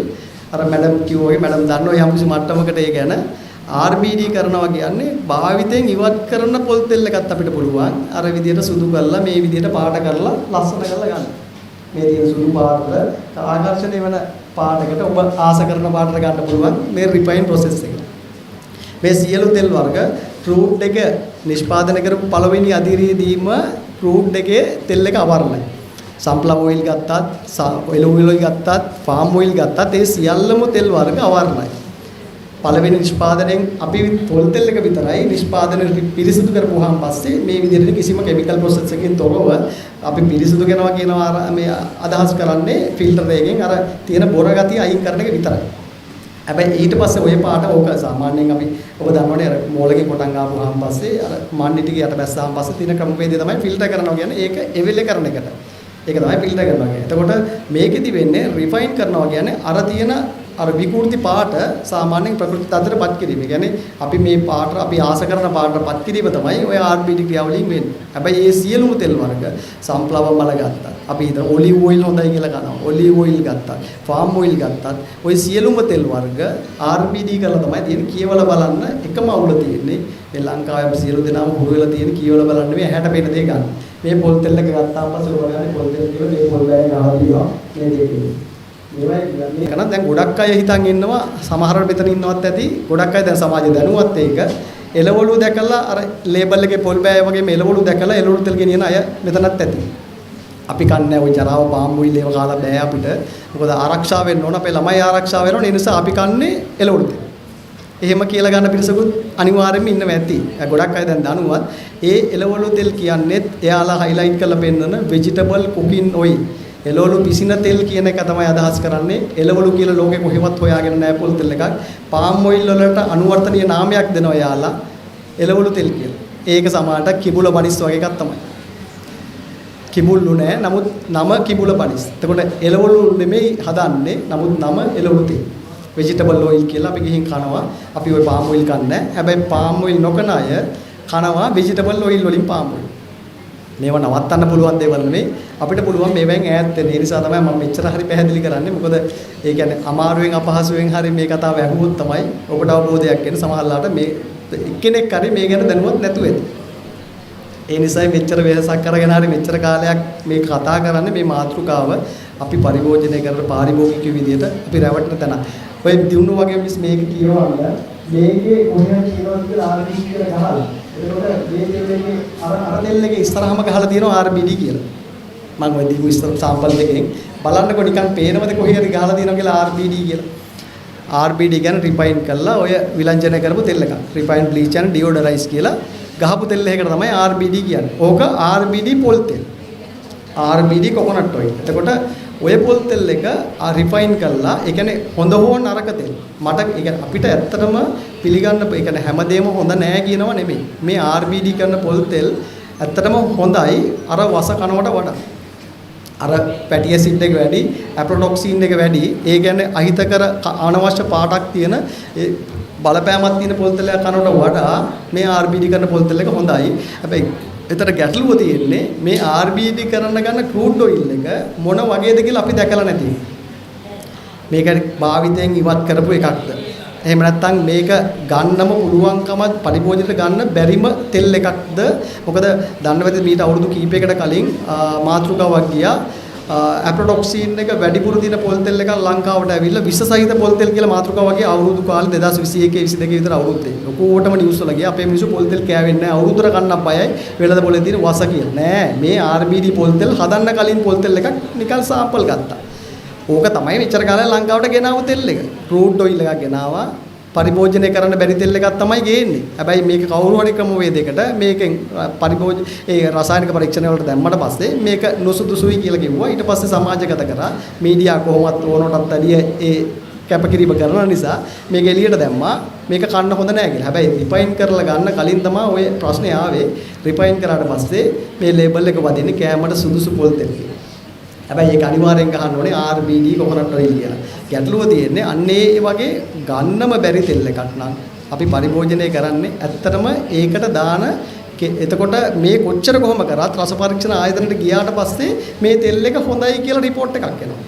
Speaker 1: අර මැඩම් කිව්වා වගේ මැඩම් දන්නවා යම් කිසි මට්ටමකට ඒ ගැන RBD කරනවා කියන්නේ භාවිතයෙන් ඉවත් කරන පොල් තෙල් එකත් අපිට පුළුවන් අර විදියට සුදු කරලා මේ විදියට පාට කරලා ලස්සන කරලා ගන්න. මේ තියෙන සුදු පාට ආකර්ෂණය වෙන පාටකට ඔබ ආස කරන පාටට ගන්න පුළුවන් මේ රිෆයින් ප්‍රොසෙස් එක. මේ සියලු තෙල් වර්ග ක්‍රූඩ් එක නිෂ්පාදනය කරපු පළවෙනි අදිරියේදීම ක්‍රූඩ් එකේ තෙල් එක අවර්ණයි. සන්ෆ්ලවර් ඔයිල් ගත්තත්, ඔයිල් ඔයිල් ගත්තත්, ෆාම් ඔයිල් ගත්තත් ඒ සියල්ලම තෙල් වර්ග අවර්ණයි. පළවෙනි නිෂ්පාදනයෙන් අපි පොල් තෙල් එක විතරයි නිෂ්පාදනය පිරිසිදු කරපුවාන් පස්සේ මේ විදිහට කිසිම කිමිකල් ප්‍රොසෙස් එකකින් තොරව අපි පිරිසිදු කරනවා කියනවා මේ අදහස් කරන්නේ ෆිල්ටර් එකෙන් අර තියෙන බොර ගතිය අයින් කරන එක විතරයි. හැබැයි ඊට පස්සේ ඔය පාට ඕක සාමාන්‍යයෙන් අපි ඔබ දන්නවනේ අර මෝලගේ පොටන් ආපුවාන් පස්සේ අර මණ්ඩි ටික යට බැස්සාන් පස්සේ තියෙන ක්‍රමවේදය තමයි ෆිල්ටර් කරනවා කියන්නේ ඒක එවෙලේ කරන එකට. ඒක තමයි ෆිල්ටර් කරනවා කියන්නේ. එතකොට මේකෙදි වෙන්නේ රිෆයින් කරනවා කියන්නේ අර තියෙන අර විකෘති පාට සාමාන්‍යයෙන් ප්‍රකෘති තත්ත්වයටපත් කිරීම. කියන්නේ අපි මේ පාට අපි ආස කරන පාටටපත් කිරීම තමයි ඔය RBD ක්‍රියාවලියෙන් වෙන්නේ. හැබැයි මේ සියලුම තෙල් වර්ග සන්ෆ්ලවර් මල ගත්තා. අපි හිතන ඔලිව් ඔයිල් හොඳයි කියලා කරනවා. ඔලිව් ඔයිල් ගත්තා. ෆාම් ඔයිල් ගත්තා. ඔය සියලුම තෙල් වර්ග RBD කරලා තමයි තියෙන්නේ. කියවලා බලන්න එකම අවුල තියෙන්නේ. මේ ලංකාවේ අපි සියලු දෙනාම හුරු වෙලා තියෙන කියවලා බලන්න මේ ඇහැට පෙනෙන දේ ගන්න. මේ පොල් තෙල් එක ගත්තාම පස්සේ ඔයගොල්ලෝ පොල් තෙල් කියලා මේ පොල් බෑග් ගහලා දීවා මේ දේ කියන්නේ. මේකන දැන් ගොඩක් අය හිතන් ඉන්නවා සමහර මෙතන ඉන්නවත් ඇති ගොඩක් අය දැන් සමාජයේ දැනුවත් ඒක එළවලු දැකලා අර ලේබල් එකේ පොල් බෑ වගේ මේ එළවලු දැකලා එළවලු තෙල් ගෙනියන අය මෙතනත් ඇති. අපි කන්නේ ওই ජරාව පාම් ඔයිල් ඒව කාලා බෑ අපිට. මොකද ආරක්ෂා වෙන්න ඕන අපේ ළමයි ආරක්ෂා වෙන්න ඕන. ඒ නිසා අපි කන්නේ එළවලු තෙල්. එහෙම කියලා ගන්න පිරිසකුත් අනිවාර්යයෙන්ම ඉන්නවා ඇති. ගොඩක් අය දැන් දනුවත් ඒ එළවලු තෙල් කියන්නේත් එයාලා highlight කරලා පෙන්නන vegetable cooking oil. එළවලු පිසින තෙල් කියන එක තමයි අදහස් කරන්නේ. එළවලු කියලා ලෝකේ කොහෙවත් හොයාගෙන නැහැ පොල් තෙල් එකක්. පාම් ඔයිල් වලට අනුවර්තනීය නාමයක් දෙනවා යාලා. එළවලු තෙල් කියලා. ඒක සමානට කිඹුල බනිස් වගේ එකක් තමයි. කිඹුල්ලු නෑ. නමුත් නම කිඹුල බනිස්. එතකොට එළවලු නෙමෙයි හදන්නේ. නමුත් නම එළවලු තෙල්. vegetable oil කියලා අපි ගිහින් කනවා. අපි ওই palm oil කන්නේ. හැබැයි palm oil නොකන අය කනවා vegetable oil වලින් palm oil. මේවා නවත්තන්න පුළුවන් දේවල් නෙමෙයි. අපිට පුළුවන් මේවෙන් ඈත් වෙන්න. ඒ නිසා තමයි මම මෙච්චර හරි පැහැදිලි කරන්නේ. මොකද ඒ කියන්නේ අමාරුවෙන් අපහසුවෙන් හරි මේ කතාව ඇහුවොත් තමයි ඔබට අවබෝධයක් එන්නේ. සමහරවිට මේ එක්කෙනෙක් හරි මේ ගැන දැනුවත් නැතුව ඇති. ඒ නිසා මෙච්චර වෙහසක් කරගෙන හරි මෙච්චර කාලයක් මේ කතා කරන්නේ මේ මාතෘකාව අපි පරිභෝජනය කරන පාරිභෝගික විදියට අපි රැවටෙන තැන. ඔය දිනුන වගේ මිස් මේක කියවන්න මේකේ කොහෙන්ද කියනවද කියලා RBD කියලා ගහලා. එතකොට මේකේ අර තෙල් එකේ ඉස්සරහම ගහලා තියෙනවා RBD කියලා. මම ඔය දීපු ඉස්සර සාම්පල් එකෙන් බලන්නකො නිකන් පේනවද කොහේ හරි ගහලා තියෙනවා කියලා RBD කියලා. RBD කියන්නේ රිෆයින් කරලා ඔය විලංජනය කරපු තෙල් එකක්. රිෆයින් බ්ලීච් and ඩියෝඩරයිස් කියලා ගහපු තෙල් එකකට තමයි RBD කියන්නේ. ඕක RBD පොල් තෙල්. RBD coconut oil. එතකොට ඔය පොල් තෙල් එක රිෆයින් කරලා ඒ කියන්නේ හොඳ හෝ නරක තෙල්. මට ඒ කියන්නේ අපිට ඇත්තටම පිළිගන්න ඒ කියන්නේ හැමදේම හොඳ නෑ කියනවා නෙමෙයි. මේ RBD කරන පොල් තෙල් ඇත්තටම හොඳයි අර වස කනවට වඩා. අර පැටි ඇසිඩ් එක වැඩි, ඇප්‍රොඩොක්සින් එක වැඩි. ඒ කියන්නේ අහිතකර අනවශ්‍ය පාටක් තියෙන ඒ බලපෑමක් තියෙන පොල් තෙලයක් කනවට වඩා මේ RBD කරන පොල් තෙල් එක හොඳයි. හැබැයි එතන ගැටලුව තියෙන්නේ මේ RBD කරන්න ගන්න ක්‍රූඩ් ඔයිල් එක මොන වගේද කියලා අපි දැකලා නැති. මේක භාවිතයෙන් ඉවත් කරපු එකක්ද? එහෙම නැත්නම් මේක ගන්නම පුළුවන්කම පරිභෝජනයට ගන්න බැරිම තෙල් එකක්ද? මොකද දන්නවද මීට අවුරුදු කිහිපයකට කලින් මාතෘකාවක් ගියා ඇප්‍රොඩොක්සින් එක වැඩිපුර දින පොල් තෙල් එකක් ලංකාවට ඇවිල්ලා විස සහිත පොල් තෙල් කියලා මාතෘකාව වගේ අවුරුදු කාලේ 2021 22 විතර අවුරුද්දේ ලොකෝටම නිවුස් වල ගියා අපේ මිනිස්සු පොල් තෙල් කෑවෙන්නේ නැහැ අවුරුද්දර කන්නක් බයයි වෙළඳ පොලේ තියෙන වස කියලා නෑ මේ RBD පොල් තෙල් හදන්න කලින් පොල් තෙල් එකක් නිකන් සාම්පල් ගත්තා ඕක තමයි මෙච්චර කාලේ ලංකාවට ගෙනාව තෙල් එක ක්‍රූඩ් ඔයිල් එකක් ගෙනාවා පරිභෝජනය කරන්න බැරි තෙල් එකක් තමයි ගේන්නේ. හැබැයි මේක කවුරු හරි ක්‍රමවේදයකට මේකෙන් ඒ රසායනික පරීක්ෂණ වලට දැම්මට පස්සේ මේක නුසුදුසුයි කියලා කිව්වා. ඊට පස්සේ සමාජගත කරා මීඩියා කොහොමවත් ඕනටත් වැඩිය ඒ කැපකිරීම කරන නිසා මේක එළියට දැම්මා. මේක කන්න හොඳ නෑ කියලා. හැබැයි රිෆයින් කරලා ගන්න කලින් තමයි ওই ප්‍රශ්නේ ආවේ. රිෆයින් කරාට පස්සේ මේ ලේබල් එක වදින්නේ කෑමට සුදුසු පොල් තෙල් කියලා. හැබැයි ඒක අනිවාර්යෙන් ගහන්න ඕනේ RBD කොකොනට් ඔයිල් කියලා. ගැටලුව තියෙන්නේ අන්නේ වගේ ගන්නම බැරි තෙල් එකක් නම් අපි පරිභෝජනය කරන්නේ ඇත්තටම ඒකට දාන එතකොට මේ කොච්චර කොහොම කරත් රස පරීක්ෂණ ආයතනයට ගියාට පස්සේ මේ තෙල් එක හොඳයි කියලා රිපෝට් එකක් එනවා.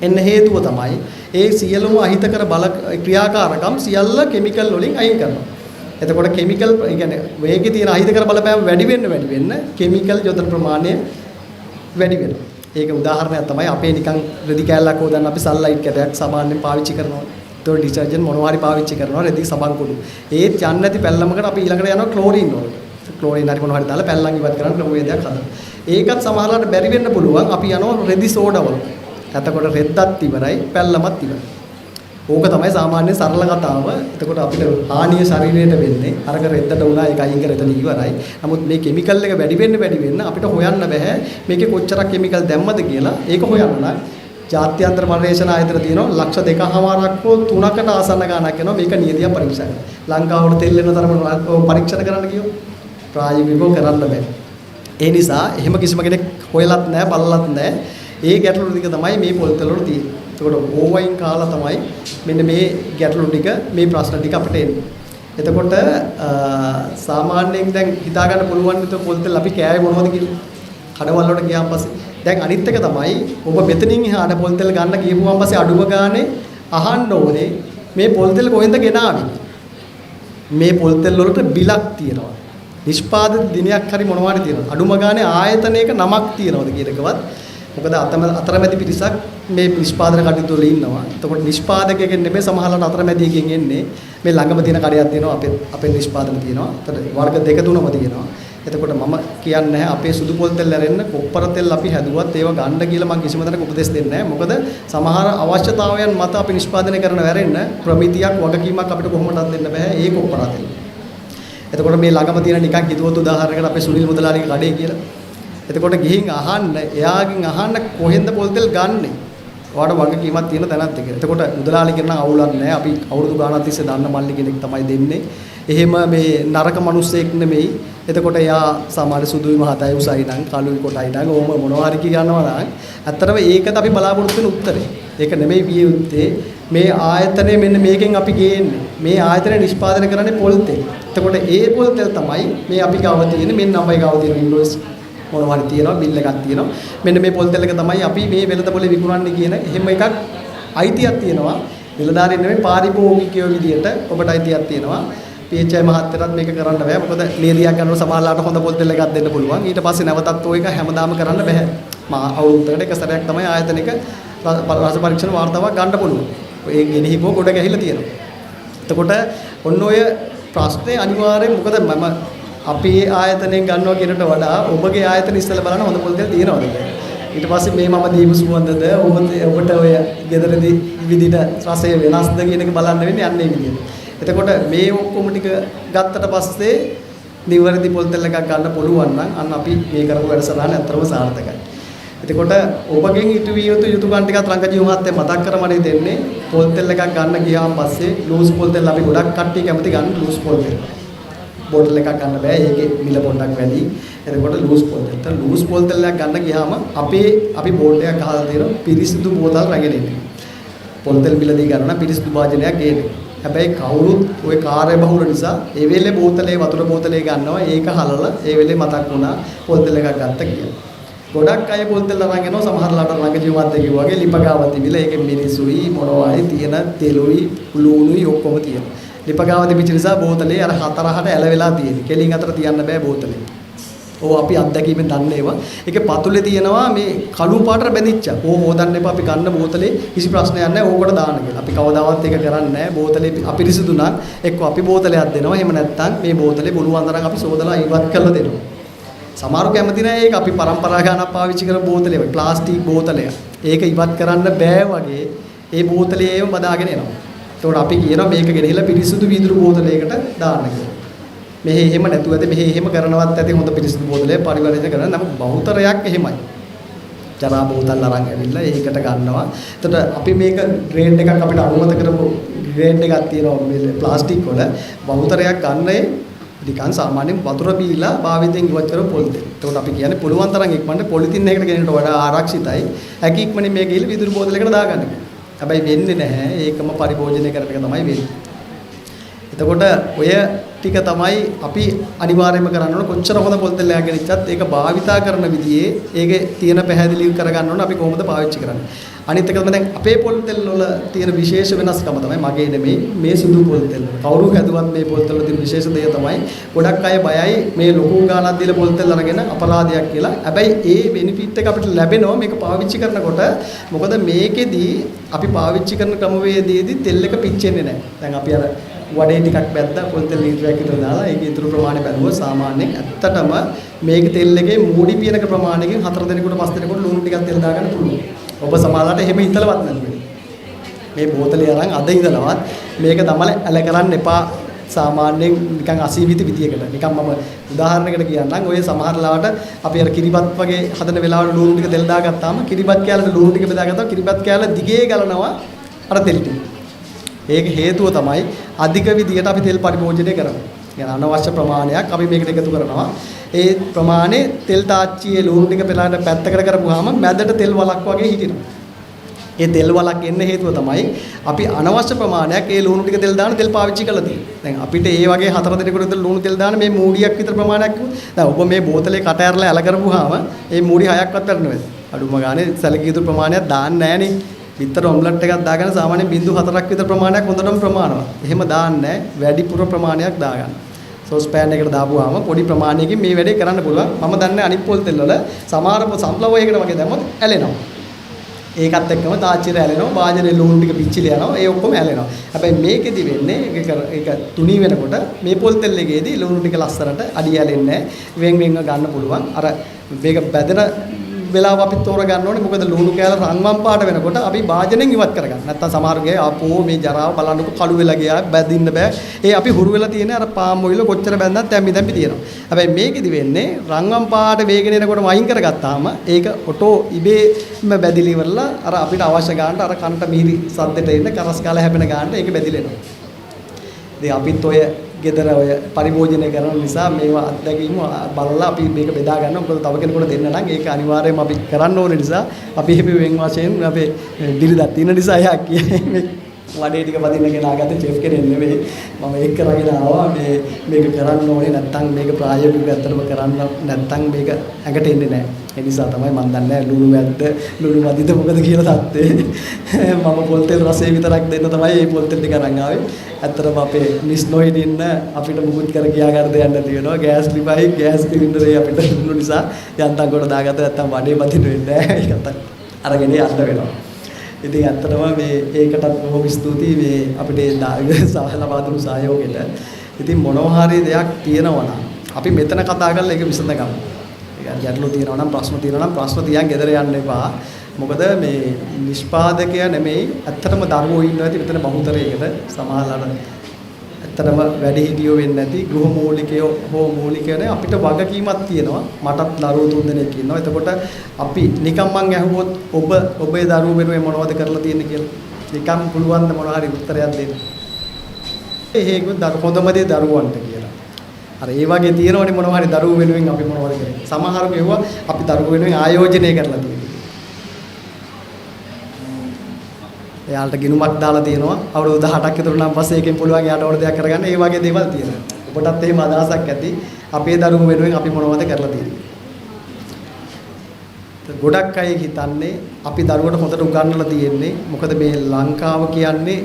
Speaker 1: එන්න හේතුව තමයි ඒ සියලුම අහිතකර බල ක්‍රියාකාරකම් සියල්ල කිමිකල් වලින් අයින් කරනවා. එතකොට කිමිකල් කියන්නේ මේකේ තියෙන අහිතකර බලපෑම වැඩි වෙන්න කිමිකල් යොදන ප්‍රමාණය වැඩි වෙනවා. ඒක උදාහරණයක් තමයි අපේ නිකන් රෙදි කෑල්ලක් හොදන්න අපි සන්ලයිට් කැටයක් සාමාන්‍යයෙන් පාවිච්චි කරනවා. ඒතකොට ඩිටර්ජන්ට් මොනවා හරි පාවිච්චි කරනවා රෙදි සබන් කුඩු. ඒත් යන්නේ නැති පැල්ලමකට අපි ඊළඟට යනවා ක්ලෝරින් වලට. ක්ලෝරින් හරි මොනවා හරි දාලා පැල්ලම් ඉවත් කරන්න ක්‍රමවේදයක් හදනවා. ඒකත් සමහරවිට බැරි වෙන්න පුළුවන්. අපි යනවා රෙදි සෝඩා වලට. එතකොට රෙද්දත් ඉවරයි පැල්ලමත් ඉවරයි. ඕක තමයි සාමාන්‍ය සරල කතාව. එතකොට අපිට හානිය ශරීරයට වෙන්නේ අරක රෙද්දට උනා ඒක අයින් කර එතන ඉවරයි. නමුත් මේ කිමිකල් එක වැඩි වෙන්න අපිට හොයන්න බෑ මේකේ කොච්චරක් කිමිකල් දැම්මද කියලා. ඒක හොයන්න නම් ජාත්‍යන්තර පර්යේෂණ ආයතන තියෙනවා ලක්ෂ 2කමාරක් හෝ 3කට ආසන්න ගාණක් යනවා මේක නියදියා පරීක්ෂා කරන්න. ලංකාවට තෙල් වෙන තරම පරීක්ෂණ කරන්න කියෝ ප්‍රායෝගිකව කරන්න බෑ. ඒ නිසා එහෙම කිසිම කෙනෙක් හොයලත් නැහැ බලලත් නැහැ. ඒ ගැටලු ටික තමයි මේ පොල්තල වල තියෙන්නේ. එතකොට ඕවයින් කාලා තමයි මෙන්න මේ ගැටලු ටික මේ ප්‍රශ්න ටික අපිට එන්නේ. එතකොට සාමාන්‍යයෙන් දැන් හිතා ගන්න පුළුවන් විතර පොල්තල අපි කෑවේ මොනවද කියලා. කඩවල වලට ගියාන් පස්සේ දැන් අනිත් එක තමයි ඔබ මෙතනින් එහාට පොල්තල ගන්න ගියපුවාන් පස්සේ අඩුව ගානේ අහන්න ඕනේ මේ පොල්තල කොහෙන්ද ගෙනාවේ. මේ පොල්තල වලට බිලක් තියෙනවා. නිෂ්පාදිත දිනයක් හරි මොනවා හරි තියෙනවා. අඩුම ගානේ ආයතනයක නමක් තියෙනවද කියන එකවත් මොකද අතරමැදි පිරිසක් මේ නිෂ්පාදන කටයුතු වල ඉන්නවා. එතකොට නිෂ්පාදකයෙක්ගෙන් නෙමෙයි සමහරවිට අතරමැදියෙක්ගෙන් එන්නේ. මේ ළඟම තියෙන කඩයක් තියෙනවා අපේ නිෂ්පාදන තියෙනවා. එතකොට වර්ග දෙක තුනම තියෙනවා. එතකොට මම කියන්නේ නැහැ අපේ සුදු පොල් තෙල් ඇරෙන්න කොප්පර තෙල් අපි හැදුවත් ඒව ගන්න කියලා මම කිසිම තැනක උපදෙස් දෙන්නේ නැහැ. මොකද සමහර අවශ්‍යතාවයන් මත අපි නිෂ්පාදනය කරන වැරෙන්න ප්‍රමිතියක් වගකීමක් අපිට කොහොමදත් දෙන්න බෑ ඒ කොප්පර තෙල්. එතකොට මේ ළඟම තියෙන නිකන් හිතුවත් උදාහරණයකට අපේ සුනිල් මුදලාලිගේ කඩේ කියලා එතකොට ගිහින් අහන්න, එයාගෙන් අහන්න කොහෙන්ද පොල් තෙල් ගන්නෙ? ඔයාට වගකීමක් තියෙන තැනක් එක. එතකොට මුදලාලි කියන අවුලක් නැහැ. අපි අවුරුදු ගාණක් තිස්සේ දන්න මල්ලි කෙනෙක් තමයි දෙන්නේ. එහෙම මේ නරක මිනිස්සෙක් නෙමෙයි. එතකොට එයා සාමාන්‍ය සුදුයි මහතයි උසයි නම් කළුයි කොටයි නම් ඕම මොනවා හරි කියනවා නම් ඇත්තටම ඒකද අපි බලාපොරොත්තු වෙන උත්තරේ. ඒක නෙමෙයි විය යුත්තේ. මේ ආයතනය මෙන්න මේකෙන් අපි ගේන්නේ. මේ ආයතනය නිෂ්පාදනය කරන්නේ පොල් තෙල්. එතකොට ඒ පොල් තෙල් තමයි මේ අපි ගාව තියෙන මෙන්න අපේ ගාව තියෙන ඉන්වොයිස් මොනවා හරි තියෙනවා බිල් එකක් තියෙනවා. මෙන්න මේ පොල් තෙල් එක තමයි අපි මේ වෙළඳ පොලේ විකුණන්නේ කියන එහෙම එකක් අයිතියක් තියෙනවා. නිලධාරීන් නෙමෙයි පාරිභෝගිකයෝ විදියට ඔබට අයිතියක් තියෙනවා. PHI මහත්තයටත් මේක කරන්න බෑ. මොකද ලේදියක් ගන්නකොට සමහරලාට හොඳ පොල් තෙල් එකක් දෙන්න පුළුවන්. ඊට පස්සේ නැවතත් ඔය එක හැමදාම කරන්න බෑ. මා අවුරුද්දකට එක සැරයක් තමයි ආයතනික රස පරීක්ෂණ වාර්තාවක් ගන්න පුළුවන්. ඒ ගෙනහිපෝ ගොඩ ගැහිලා තියෙනවා. එතකොට ඔන්න ඔය ප්‍රශ්නේ අනිවාර්යෙන් මොකද මම අපේ ආයතනයෙන් ගන්නවා කියනට වඩා ඔබගේ ආයතන ඉස්සෙල්ලා බලන්න හොඳ පොල් තෙල් තියෙනවද කියලා. ඊට පස්සේ මේ මම දීපු සුවඳද ඔබට ඔය ගෙදරදී විදිහට රසය වෙනස්ද කියන එක බලන්න වෙන්නේ යන්නේ විදියට. එතකොට මේ ඔක්කොම ටික ගත්තට පස්සේ නිවැරදි පොල් තෙල් එකක් ගන්න පුළුවන් නම් අන්න අපි මේ කරපු වැඩසටහන ඇත්තටම සාර්ථකයි. එතකොට ඔබගෙන් ඉටු විය යුතු යුතුයකම් ටිකත් රංගජීව මහත්තයා මතක් කරමනේ දෙන්නේ පොල් තෙල් එකක් ගන්න ගියාම පස්සේ ලූස් පොල් තෙල් අපි ගොඩක් කට්ටිය කැමති ගන්න ලූස් පොල් තෙල්. බෝටල් එකක් ගන්න බෑ ඒකේ මිල පොඩ්ඩක් වැඩි. එතකොට ලූස් පොල් තෙල්. ලූස් පොල් තෙල් එකක් ගන්න ගියාම අපි බෝඩ් එකක් ගහලා තියෙනවා පිරිසිදු බෝතල් රැගෙන ඉන්නේ. පොල් තෙල් මිල දී ගන්න පිරිසිදු භාජනයක් ගේන්නේ. හැබැයි කවුරුත් ওই කාර්ය බහුල නිසා ඒ වෙලේ බෝතලේ වතුර බෝතලේ ගන්නවා ඒක හලලා ඒ වෙලේ මතක් වුණා පොල් තෙල් එකක් ගත්ත කියලා. ගොඩක් අය පොල් තෙල් අරන් එනවා සමහරලාට රංගජීව මහත්තයා කිව්වා වගේ ලිපගාව තිබිලා ඒකේ මිරිසුයි මොනවායි තියෙන තෙලුයි ලුණුයි ඔක්කොම තියෙනවා. ලිපගාව තිබිච්ච නිසා බෝතලේ අර හතරහට ඇලවෙලා තියෙන්නේ. කෙලින් අතර තියන්න බෑ බෝතලේ. ඕ අපි අත්දැකීමෙන් දන්නේ ඒවා. ඒකේ පතුලේ තියෙනවා මේ කළු පාටට බැඳිච්ච. ඕ හොදන්න එපා අපි ගන්න බෝතලේ කිසි ප්‍රශ්නයක් නැහැ ඕකට දාන්න කියලා. අපි කවදාවත් ඒක කරන්නේ නැහැ. බෝතලේ අපිරිසිදු නම් එක්ක අපි බෝතලයක් දෙනවා. එහෙම නැත්නම් මේ බෝතලේ පුළුවන් තරම් අපි සෝදලා ඉවත් කරලා දෙනවා. සමහරව කැමති නැහැ ඒක අපි පරම්පරා ගානක් පාවිච්චි කරන බෝතලේ වගේ ප්ලාස්ටික් බෝතලයක්. ඒක ඉවත් කරන්න බෑ වගේ ඒ බෝතලේ ඒව බදාගෙන එනවා. ඒකට අපි කියනවා මේක ගෙනහිලා පිරිසුදු වීදුරු බෝතලයකට දාන්න කියලා. මෙහෙ එහෙම නැතුව ඇති මෙහෙ එහෙම කරනවත් ඇති හොඳ පිරිසිදු බෝතලයක් පරිවර්තනය කරන නමුත් බහුතරයක් එහෙමයි. ජරා බෝතල් අරන් ඇවිල්ලා ඒකට ගන්නවා. එතකොට අපි මේක ග්‍රේඩ් එකක් අපිට අනුමත කරපු ග්‍රේඩ් එකක් තියෙනවා මේ ප්ලාස්ටික් වල බහුතරයක් ගන්නේ නිකන් සාමාන්‍යයෙන් වතුර බීලා භාවිතයෙන් ඉවත් කරපු පොල් තෙල්. එතකොට අපි කියන්නේ පුළුවන් තරම් ඉක්මනට පොලිතින් එකකට ගෙනියනට වඩා ආරක්ෂිතයි. හැකි ඉක්මනින් මේක ගිහලා වීදුරු බෝතලයකට දාගන්න. හැබැයි වෙන්නේ නැහැ. ඒකම පරිභෝජනය කරන එක තමයි වෙන්නේ. එතකොට ඔය ටික තමයි අපි අනිවාර්යයෙන්ම කරන්න ඕන කොච්චර හොඳ පොල් තෙල් එකක් ගෙනිච්චත් ඒක භාවිතා කරන විදිහේ ඒකේ තියෙන පැහැදිලි කරගන්න ඕන අපි කොහොමද පාවිච්චි කරන්නේ. අනිත් එක තමයි දැන් අපේ පොල් තෙල් වල තියෙන විශේෂ වෙනස්කම තමයි මගේ නෙමෙයි මේ සුදු පොල් තෙල්. කවුරු හැදුවත් මේ පොල් තෙල් වල තියෙන විශේෂ දේ තමයි ගොඩක් අය බයයි මේ ලොකු ගාණක් දීලා පොල් තෙල් අරගෙන අපරාධයක් කියලා. හැබැයි ඒ බෙනිෆිට් එක අපිට ලැබෙනවා මේක පාවිච්චි කරනකොට. මොකද මේකෙදී අපි පාවිච්චි කරන ක්‍රමවේදයේදී තෙල් එක පිච්චෙන්නේ නැහැ. දැන් අපි අර වඩේ ටිකක් බැද්දා පොල් තෙල් ලීටරයක් විතර දාලා ඒකේ ඉතුරු ප්‍රමාණය බැලුවොත් සාමාන්‍යයෙන් ඇත්තටම මේක තෙල් එකේ මූඩි පියනක ප්‍රමාණයකින් 4 දෙනෙකුට 5 දෙනෙකුට ලුණු ටිකක් තෙල් දාගන්න පුළුවන්. ඔබ සමානලාට එහෙම හිතලවත් නැද්ද? මේ බෝතලේ අරන් අද ඉඳලවත් මේක තමයි ඇල කරන්න එපා සාමාන්‍යයෙන් නිකන් අසීමිත විදියකට. නිකන් මම උදාහරණයකට කියන්නම් ඔය සමහරලාට අපි අර කිරිබත් වගේ හදන වෙලාවට ලුණු ටික තෙල් දාගත්තාම කිරිබත් කෑල්ලට ලුණු ටික බෙදාගත්තාම කිරිබත් කෑල්ල දිගේ ගලනවා අර තෙල් ටික. ඒක හේතුව තමයි අධික විදියට අපි තෙල් පරිභෝජනය කරනවා. يعني අනවශ්‍ය ප්‍රමාණයක් අපි මේකට එකතු කරනවා. ඒ ප්‍රමාණය තෙල් තාච්චියේ ලුණු ටික පෙළාට පැත්තකට කරපුවාම මැදට තෙල් වලක් වගේ හිටිනවා. ඒ තෙල් වලක් එන්න හේතුව තමයි අපි අනවශ්‍ය ප්‍රමාණයක් ඒ ලුණු ටික තෙල් දාන තෙල් පාවිච්චි කරලා තියෙන්නේ. දැන් අපිට ඒ වගේ 4 දිනකට විතර ලුණු තෙල් දාන මේ මූඩියක් විතර ප්‍රමාණයක් දැන් ඔබ මේ බෝතලේ කට ඇරලා ඇල කරපුවාම ඒ මූඩි 6ක්වත් වැටෙනවා. අඩුම ගානේ සැලකිය යුතු ප්‍රමාණයක් දාන්නේ නැහනේ. විතර ඔම්ලට් එකක් දාගෙන සාමාන්‍යයෙන් 0.4ක් විතර ප්‍රමාණයක් හොඳටම ප්‍රමාණවත්. එහෙම දාන්නේ නැහැ. වැඩිපුර ප්‍රමාණයක් දාගන්න. සෝස් පෑන් එකට දාපුවාම පොඩි ප්‍රමාණයකින් මේ වැඩේ කරන්න පුළුවන්. මම දන්නේ අනිත් පොල් තෙල් වල සමහර සන්ෆ්ලවර් එකකට වගේ දැම්මොත් ඇලෙනවා. ඒකත් එක්කම තාච්චිර ඇලෙනවා. වාජනේ ලුණු ටික පිච්චිලා යනවා. ඒ ඔක්කොම ඇලෙනවා. හැබැයි මේකෙදි වෙන්නේ ඒක තුනී වෙනකොට මේ පොල් තෙල් එකේදී ලුණු ටික ලස්සනට අඩිය ඇලෙන්නේ නැහැ. වෙන් වෙන්ව ගන්න පුළුවන්. අර මේක බැදෙන වෙලාව අපි තෝරගන්න ඕනේ. මොකද ලුණු කෑල්ල රන්වන් පාට වෙනකොට අපි වාජනෙන් ඉවත් කරගන්න. නැත්තම් සමහරගේ ආපෝ මේ ජරාව බලන්නකො කළු වෙලා ගියා බැදින්න බෑ. ඒ අපි හුරු වෙලා තියෙන අර පාම් ඔයිල කොච්චර බැන්දත් තැම්පි තියෙනවා. හැබැයි මේකෙදි වෙන්නේ රන්වන් පාට වේගෙන එනකොට වයින් කරගත්තාම ඒක ඔටෝ ඉබේම බැදිලි ඉවරලා අර අපිට අවශ්‍ය ගන්නට අර කනට මිහිරි සද්දෙට එන්න කරස් කාලා හැපෙන ගන්නට ඒක බැදිලෙනවා. ඉතින් අපිත් ඔය ගෙදර ඔය පරිභෝජනය කරන නිසා මේවා අත්දැකීම් බලලා අපි මේක බෙදා ගන්නවා. මොකද තව කෙනෙකුට දෙන්න නම් ඒක අනිවාර්යයෙන්ම අපි කරන්න ඕනේ නිසා අපි හැපි වෙන් වශයෙන් අපේ බිරිඳක් තියෙන නිසා එයා කියන්නේ වඩේ ටික පදින්න ගෙනාගත්ත චෙෆ් කෙනෙක් නෙමෙයි. මම ඒක කරගෙන ආවා මේක කරන්න ඕනේ නැත්තම් මේක ප්‍රායෝගිකව ඇත්තටම කරන්න නැත්තම් මේක ඇඟට එන්නේ නැහැ. ඒ නිසා තමයි මම දන්නේ ලුණු වැද්ද ලුණු වදිද මොකද කියලා තත්ත්වේ. මම පොල් තෙල් රසය විතරක් දෙන්න තමයි මේ පොල් තෙල් ටික අරන් ආවේ. ඇත්තටම අපේ මිස් නොයිඩ් ඉන්න අපිට මුකුත් කර කියා ගන්න දෙයක් නැති වෙනවා. ගෑස් ලිපයි ගෑස් සිලින්ඩරේ අපිට දුන්නු නිසා යන්තම් කොට දාගත්ත නැත්තම් වඩේ බදින්න වෙන්නේ නැහැ. ඒකත් අරගෙන යන්න වෙනවා. ඉතින් ඇත්තටම මේ ඒකටත් බොහොම ස්තුතියි මේ අපිට ලබා දුන්නු සහයෝගයට. ඉතින් මොනවා හරි දෙයක් තියෙනවා නම් අපි මෙතන කතා කරලා ඒක විසඳගමු. ඒ ගැටලු තියෙනවා නම් ප්‍රශ්න තියෙනවා නම් ප්‍රශ්න තියන් ගෙදර යන්න එපා. මොකද මේ නිෂ්පාදකයා නෙමෙයි ඇත්තටම දරුවෝ ඉන්නවා ඇති මෙතන බහුතරයකට සමහරවල් ඇත්තටම වැඩිහිටියෝ වෙන්නේ නැති ගෘහ මූලිකයෝ හෝ මූලිකයෝ නේ අපිට වගකීමක් තියෙනවා. මටත් දරුවෝ 3 දෙනෙක් ඉන්නවා. එතකොට අපි නිකම් මං ඇහුවොත් ඔබේ දරුවෝ වෙනුවෙන් මොනවද කරලා තියෙන්නේ කියලා නිකම් පුළුවන් ද මොනවා හරි උත්තරයක් දෙන්න. ඒක හොඳම දේ දරුවන්ට කියලා. අර ඒ වගේ තියෙනවනේ මොනවා හරි දරුවෝ වෙනුවෙන් අපි මොනවද කරන්නේ. සමහරව ඒවා අපි දරුවෝ වෙනුවෙන් ආයෝජනය කරලා තියෙනවා. එයාලට ගිනුමක් දාලා තියෙනවා. අවුරුදු 18ක් විතර නම් පස්සේ එකෙන් පුළුවන් එයාට ඕන දෙයක් කරගන්න. ඒ වගේ දේවල් තියෙනවා. ඔබටත් එහෙම අදහසක් ඇති. අපේ දරුවෝ වෙනුවෙන් අපි මොනවද කරලා තියෙන්නේ. ගොඩක් අය හිතන්නේ අපි දරුවට හොඳට උගන්වලා තියෙන්නේ. මොකද මේ ලංකාව කියන්නේ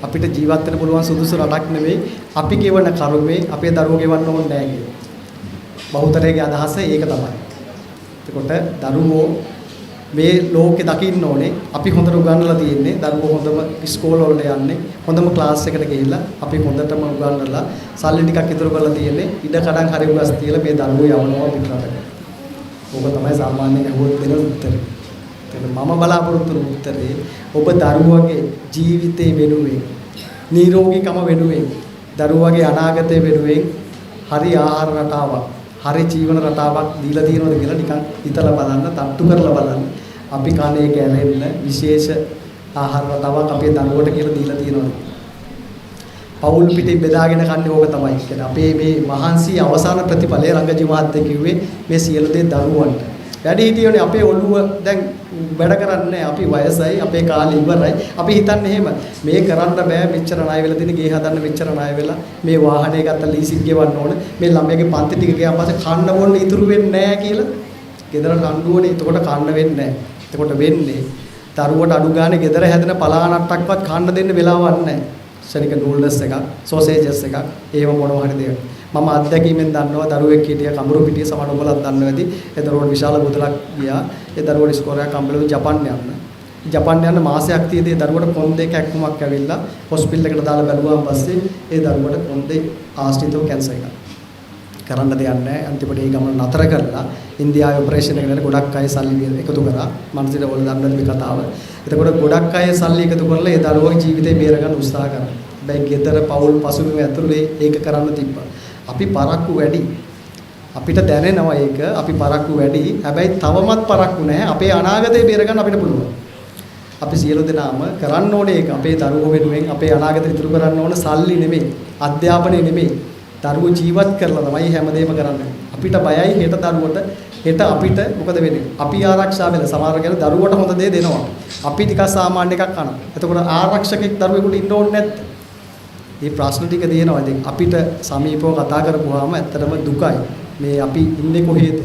Speaker 1: අපිට ජීවත් වෙන්න පුළුවන් සුදුසු රටක් නෙවෙයි. අපි ගෙවන කර්මේ අපේ දරුවෝ ගෙවන්න ඕනේ නැහැ කියලා. බහුතරයේ අදහස ඒක තමයි. එතකොට දරුවෝ මේ ලෝකේ දකින්න ඕනේ අපි හොඳට උගන්වලා තියෙන්නේ දරුවෝ හොඳම ඉස්කෝල වලට යන්නේ හොඳම ක්ලාස් එකට ගිහිල්ලා අපි හොඳටම උගන්වලා සල්ලි ටිකක් ඉතුරු කරලා තියෙන්නේ ඉඩ කඩන් හරි උගස් තියලා මේ දරුවෝ යවනවා පිටරටට. ඕක තමයි සාමාන්‍යයෙන් අහුවොත් දෙන උත්තරේ. ඒක මම බලාපොරොත්තු වෙන උත්තරේ ඔබ දරුවගේ ජීවිතේ වෙනුවෙන් නිරෝගීකම වෙනුවෙන් දරුවගේ අනාගතය වෙනුවෙන් හරි ආහාර රටාවක් හරි ජීවන රටාවක් දීලා තියෙනවද කියලා නිකන් හිතලා බලන්න, තට්ටු කරලා බලන්න. අපි කන්නේ කැලෙන්න විශේෂ ආහාර රටාවක් අපේ දරුවට කියලා දීලා තියෙනවද? පවුල් පිටින් බෙදාගෙන කන්නේ ඕක තමයි. කියන්නේ අපේ මේ මහන්සි අවසාන ප්‍රතිඵලය රංගජී මහත්තයා කිව්වේ මේ සියලු දේ දරුවන්ට. වැඩි හිටියෝනේ අපේ ඔළුව දැන් වැඩ කරන්නේ අපි වයසයි අපේ කාලේ ඉවරයි. අපි හිතන්නේ එහෙම මේ කරන්න බෑ මෙච්චර ණය වෙලා තියෙන ගේ හදන්න මෙච්චර ණය වෙලා මේ වාහනේ ගත්ත ලීසින් ගෙවන්න ඕන මේ ළමයාගේ පන්ති ටික ගියාන් පස්සේ කන්න බොන්න ඉතුරු වෙන්නේ නැහැ කියලා. ගෙදර රණ්ඩුවනේ එතකොට කන්න වෙන්නේ නැහැ. එතකොට වෙන්නේ දරුවට අඩු ගානේ ගෙදර හැදෙන පලානට්ටක්වත් කන්න දෙන්න වෙලාවක් නැහැ. ශනික නූඩල්ස් එකක් සෝසේජස් එකක් ඒව මොනවා හරි දෙයක්. මම අත්දැකීමෙන් දන්නවා දරුවෙක් හිටිය කඹුරු පිටිය සමහර ඔයගොල්ලෝ දන්නවා ඇති. ඒ දරුවට විශාල මුදලක් ගියා. ඒ දරුවට ඉස්කෝලයක් හම්බෙලා ජපාන් යන්න. ජපාන් යන මාසයක් තියදී දරුවට කොන්දේ කැක්කුමක් ඇවිල්ලා හොස්පිටල් එකට දාලා බැලුවාන් පස්සේ ඒ දරුවට කොන්දේ ආශ්‍රිතව කැන්සර් එකක්. කරන්න දෙයක් නැහැ. අන්තිමට ඒ ගමන නතර කරලා ඉන්දියාවේ ඔපරේෂන් එකකට ගොඩක් අය සල්ලි එකතු කරා. මනසිට ඔයගොල්ලෝ දන්නවද මේ කතාව? එතකොට ගොඩක් අය සල්ලි එකතු කරලා ඒ දරුවගේ ජීවිතේ බේරගන්න උත්සාහ කරා. හැබැයි ගෙදර පවුල් පසුබිම ඇතුලේ ඒක කරන්න තිබ්බා. අපි පරක්කු වැඩි. අපිට දැනෙනවා ඒක අපි පරක්කු වැඩි. හැබැයි තවමත් පරක්කු නැහැ. අපේ අනාගතය බේරගන්න අපිට පුළුවන්. අපි සියලු දෙනාම කරන්න ඕනේ ඒක. අපේ දරුවෝ වෙනුවෙන් අපේ අනාගතය ඉතුරු කරන්න ඕන සල්ලි නෙමෙයි. අධ්‍යාපනය නෙමෙයි. දරුවෝ ජීවත් කරලා තමයි හැමදේම කරන්නේ. අපිට බයයි හෙට දරුවට හෙට අපිට මොකද වෙන්නේ? අපි ආරක්ෂා වෙලා සමහර කෙනෙක් දරුවට හොඳ දේ දෙනවා. අපි ටිකක් සාමාන්‍ය එකක් කනවා. එතකොට ආරක්ෂකෙක් දරුවෙකුට ඉන්න ඕනේ නැත්නම් මේ ප්‍රශ්න ටික තියෙනවා. ඉතින් අපිට සමීපව කතා කරපුවාම ඇත්තටම දුකයි. මේ අපි ඉන්නේ කොහේද?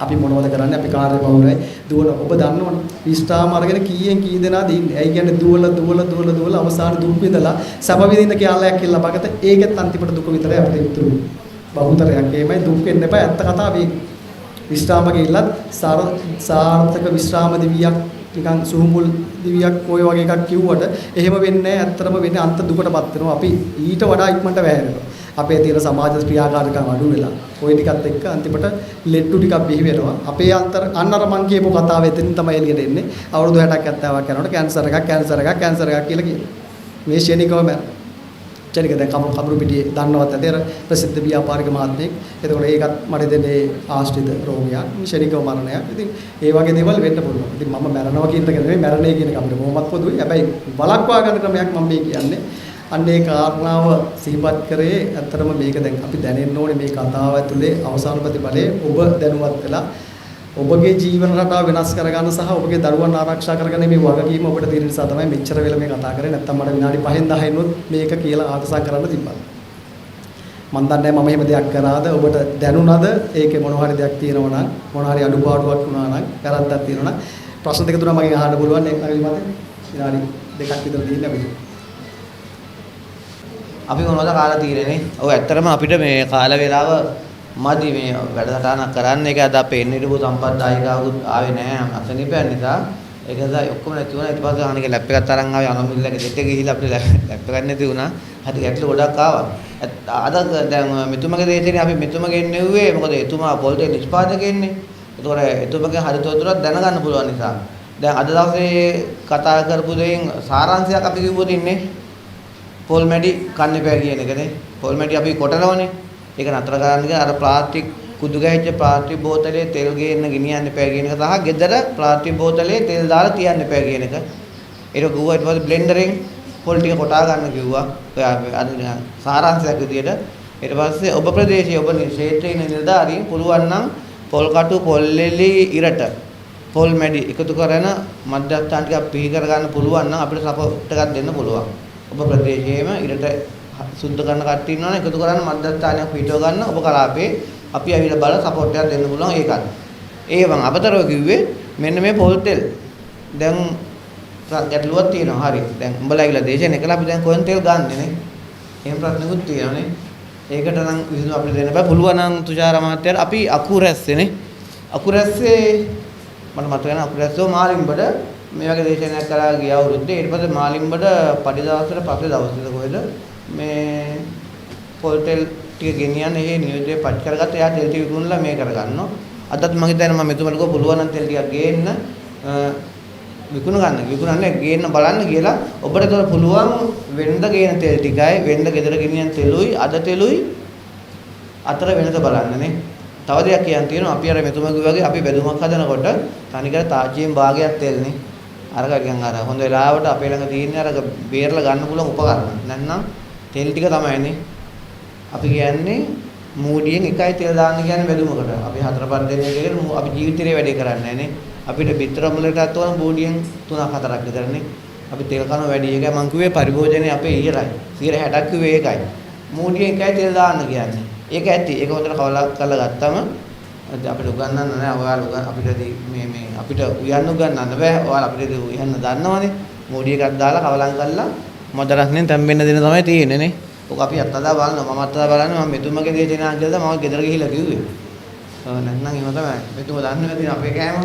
Speaker 1: අපි මොනවද කරන්නේ? අපි කාර්ය බහුලයි. දුවන ඔබ දන්නවනේ. විස්ටාම අරගෙන කීයෙන් කී දෙනාද ඉන්නේ? ඇයි කියන්නේ දුවල අවසාන දුක් විඳලා සැප විඳින්න කාලයක් කියලා බගත ඒකෙත් අන්තිමට දුක විතරයි අපිට ඉතුරු. බහුතරයක් එහෙමයි දුක් වෙන්න එපා. ඇත්ත කතාව ඒක. විස්ටාම ගිහිල්ලත් සාර්ථක විශ්‍රාම දිවියක් නිකන් සුහුමුල් දිවියක් ඔය වගේ එකක් කිව්වට එහෙම වෙන්නේ නැහැ. ඇත්තටම වෙන්නේ අන්ත දුකටපත් වෙනවා. අපි ඊට වඩා ඉක්මනට වැහැරෙනවා. අපේ තියෙන සමාජ ක්‍රියාකාරකම් අඩු වෙලා ওই ටිකත් එක්ක අන්තිමට ලෙට්ටු ටිකක් බිහි වෙනවා. අපේ අන්නර මං කියපු කතාව එතනින් තමයි එළියට එන්නේ. අවුරුදු 60ක් 70ක් යනකොට කැන්සර් එකක් කියලා කියනවා. මේ ශනිකව ශනික දැන් කඳුරු පිටියේ දන්නවත් ඇති අර ප්‍රසිද්ධ ව්‍යාපාරික මහත්මයෙක්. එතකොට ඒකත් මට දෙන්නේ ආශ්‍රිත රෝගයක්, ශනිකව මරණයක්. ඉතින් ඒ වගේ දේවල් වෙන්න පුළුවන්. ඉතින් මම මරනවා කියන එක නෙමෙයි මරණය කියන එක අපිට කොහොමත් පොදුයි. හැබැයි බලක්වා ගන්න ක්‍රමයක් මම මේ කියන්නේ. අන්න ඒ කාරණාව සිහිපත් කරේ ඇත්තටම මේක දැන් අපි දැනෙන්න ඕනේ මේ කතාව ඇතුලේ අවසාන ප්‍රතිඵලයේ ඔබ දැනුවත් වෙලා ඔබගේ ජීවන රටාව වෙනස් කරගන්න සහ ඔබගේ දරුවන් ආරක්ෂා කරගන්න මේ වගකීම ඔබට තියෙන නිසා තමයි මෙච්චර වෙලා මේ කතා කරේ. නැත්තම් මට විනාඩි 5න් 10න් උත් මේක කියලා ආතසක් කරන්න තිබ්බා. මම දන්නේ මම එහෙම දෙයක් කරාද ඔබට දැනුණාද ඒකේ මොන හරි දෙයක් තියෙනවා නම් මොන හරි අඩුපාඩුවක් වුණා නම් වැරද්දක් තියෙනවා නම් ප්‍රශ්න දෙක තුනක් මගෙන් අහන්න පුළුවන්. ඒක අවිල මත විනාඩි දෙකක් විතර දීලා
Speaker 2: අපි මොනවද කාලා තියෙන්නේ? ඔව් ඇත්තටම අපිට මේ කාල වේලාව මදි මේ වැඩසටහනක් කරන්න. ඒක අද අපේ එන්න හිටපු සම්පත් දායකවුත් ආවේ නැහැ අසනීපයන් නිසා. ඒක නිසා ඔක්කොම නැති වුණා. ඊට පස්සේ අහන්නේ ලැප් එකක් තරන් ආවේ අනමිල්ලගේ දෙට ගිහිල්ලා අපිට ලැප් එකක් නැති වුණා. හරි ගැටලු ගොඩක් ආවා. අද දැන් මෙතුමගේ දේශනේ අපි මෙතුම ගෙන්නෙව්වේ මොකද එතුමා පොල්ටේ නිෂ්පාදකයෙන්නේ. ඒතකොට එතුමගේ හරිතෝදුරක් දැනගන්න පුළුවන් නිසා. දැන් අද දවසේ කතා කරපු දෙයින් සාරාංශයක් අපි කිව්වොත් ඉන්නේ පොල් මැඩි කන්න එපා කියන එකනේ. පොල් මැඩි අපි කොටනවනේ. ඒක නතර කරන්න කියලා අර ප්ලාස්ටික් කුඩු ගැහිච්ච ප්ලාස්ටික් බෝතලේ තෙල් ගේන්න ගෙනියන්න එපා කියන එක සහ ගෙදර ප්ලාස්ටික් බෝතලේ තෙල් දාලා තියන්න එපා කියන එක. ඒක ගුවා ඊට පස්සේ බ්ලෙන්ඩරෙන් පොල් ටික කොටා ගන්න කිව්වා. අද සාරාංශයක් විදියට. ඊට පස්සේ ඔබ ප්‍රදේශයේ ඔබ ක්ෂේත්‍රයේ ඉන්න නිලධාරීන් පුළුවන් නම් පොල් කටු පොල් එලි ඉරට පොල් මැඩි එකතු කරන මධ්‍යස්ථාන ටිකක් පිහි කර ගන්න පුළුවන් නම් අපිට සපෝට් එකක් දෙන්න පුළුවන්. ඔබ ප්‍රදේශයේම ඉරට සුද්ධ කරන කට්ටිය ඉන්නවනේ එකතු කරන්න මධ්‍යස්ථානයක් පිටව ගන්න ඔබ කලාපේ අපි ඇවිල්ලා බල සපෝට් එකක් දෙන්න පුළුවන් ඒකත්. ඒවන් අපතරව කිව්වේ මෙන්න මේ පොල් තෙල්. දැන් ගැටලුවක් තියෙනවා. හරි. දැන් උඹලා ඇවිල්ලා දේශනේ කළා අපි දැන් කොහෙන් තෙල් ගන්නෙ නේ? එහෙම ප්‍රශ්නකුත් තියෙනවානේ. ඒකට නම් විසඳුම අපිට දෙන්න බෑ. පුළුවන් නම් තුෂාර මහත්තයාට අපි අකුරැස්සේනේ. අකුරැස්සේ මට මතක නැහැ අකුරැස්සෝ මාලිම්බඩ මේ වගේ දේශනයක් කරලා ගිය අවුරුද්දේ ඊට පස්සේ මාලිම්බඩ පඩි දවසට පස්සේ දවසට කොහෙද මේ පොල් තෙල් ටික ගෙනියන්න එහෙ නියෝජනය පත් කරගත්ත. එයා තෙල් ටික විකුණලා මේ කරගන්නවා. අදත් මම හිතන්නේ මම මෙතුමලට කිව්වා පුළුවන් නම් තෙල් ටිකක් ගේන්න විකුණන්නේ ගේන්න බලන්න කියලා. ඔබට ඒක පුළුවන් වෙනද ගේන තෙල් ටිකයි වෙනද ගෙදර ගෙනියන තෙලුයි අද තෙලුයි අතර වෙනද බලන්නනේ. තව දෙයක් කියන්න තියෙනවා. අපි අර මෙතුමගේ වගේ අපි බෙදුමක් හදනකොට තනිකර තාච්චියෙන් භාගයක් තෙල්නේ. අර ගියන් අර හොඳ වෙලාවට අපේ ළඟ තියෙන අර බේරලා ගන්න පුළුවන් උපකරණ. නැත්නම් තෙල් ටික තමයිනේ. අපි කියන්නේ මූඩියෙන් එකයි තෙල් දාන්න කියන්නේ බෙදුමකට. අපි 4-5 දෙනෙක් එකට අපි ජීවිතේ වැඩේ කරන්නේ නැහනේ. අපිට පිටර මුලටත් ඕන බෝඩියෙන් 3-4ක් විතරනේ. අපි තෙල් කන වැඩි එකයි මං කිව්වේ පරිභෝජනයේ අපේ ඉහළයි. 60ක් කිව්වේ ඒකයි. මූඩියෙන් එකයි තෙල් දාන්න කියන්නේ. ඒක ඇති. ඒක හොඳට කවලා කරලා ගත්තම අපිට උගන්නන්න නෑ. ඔයාලා අපිට මේ අපිට උයන්න උගන්නන්න බෑ. ඔයාලා අපිට උයන්න දන්නවනේ. මූඩි එකක් දාලා කවලම් කරලා මොදරස්නේ තැම්බෙන්න දෙන තමයි තියෙන්නේ නේ. ඔක අපි අත්දැක බලනවා. මම අත්දැක බලන්නේ මම මෙතුමගේ දේශනා කියලා මම ගෙදර ගිහිල්ලා කිව්වේ. නැත්නම් එහෙම තමයි. මෙතුම දන්නේ නැති අපේ කෑම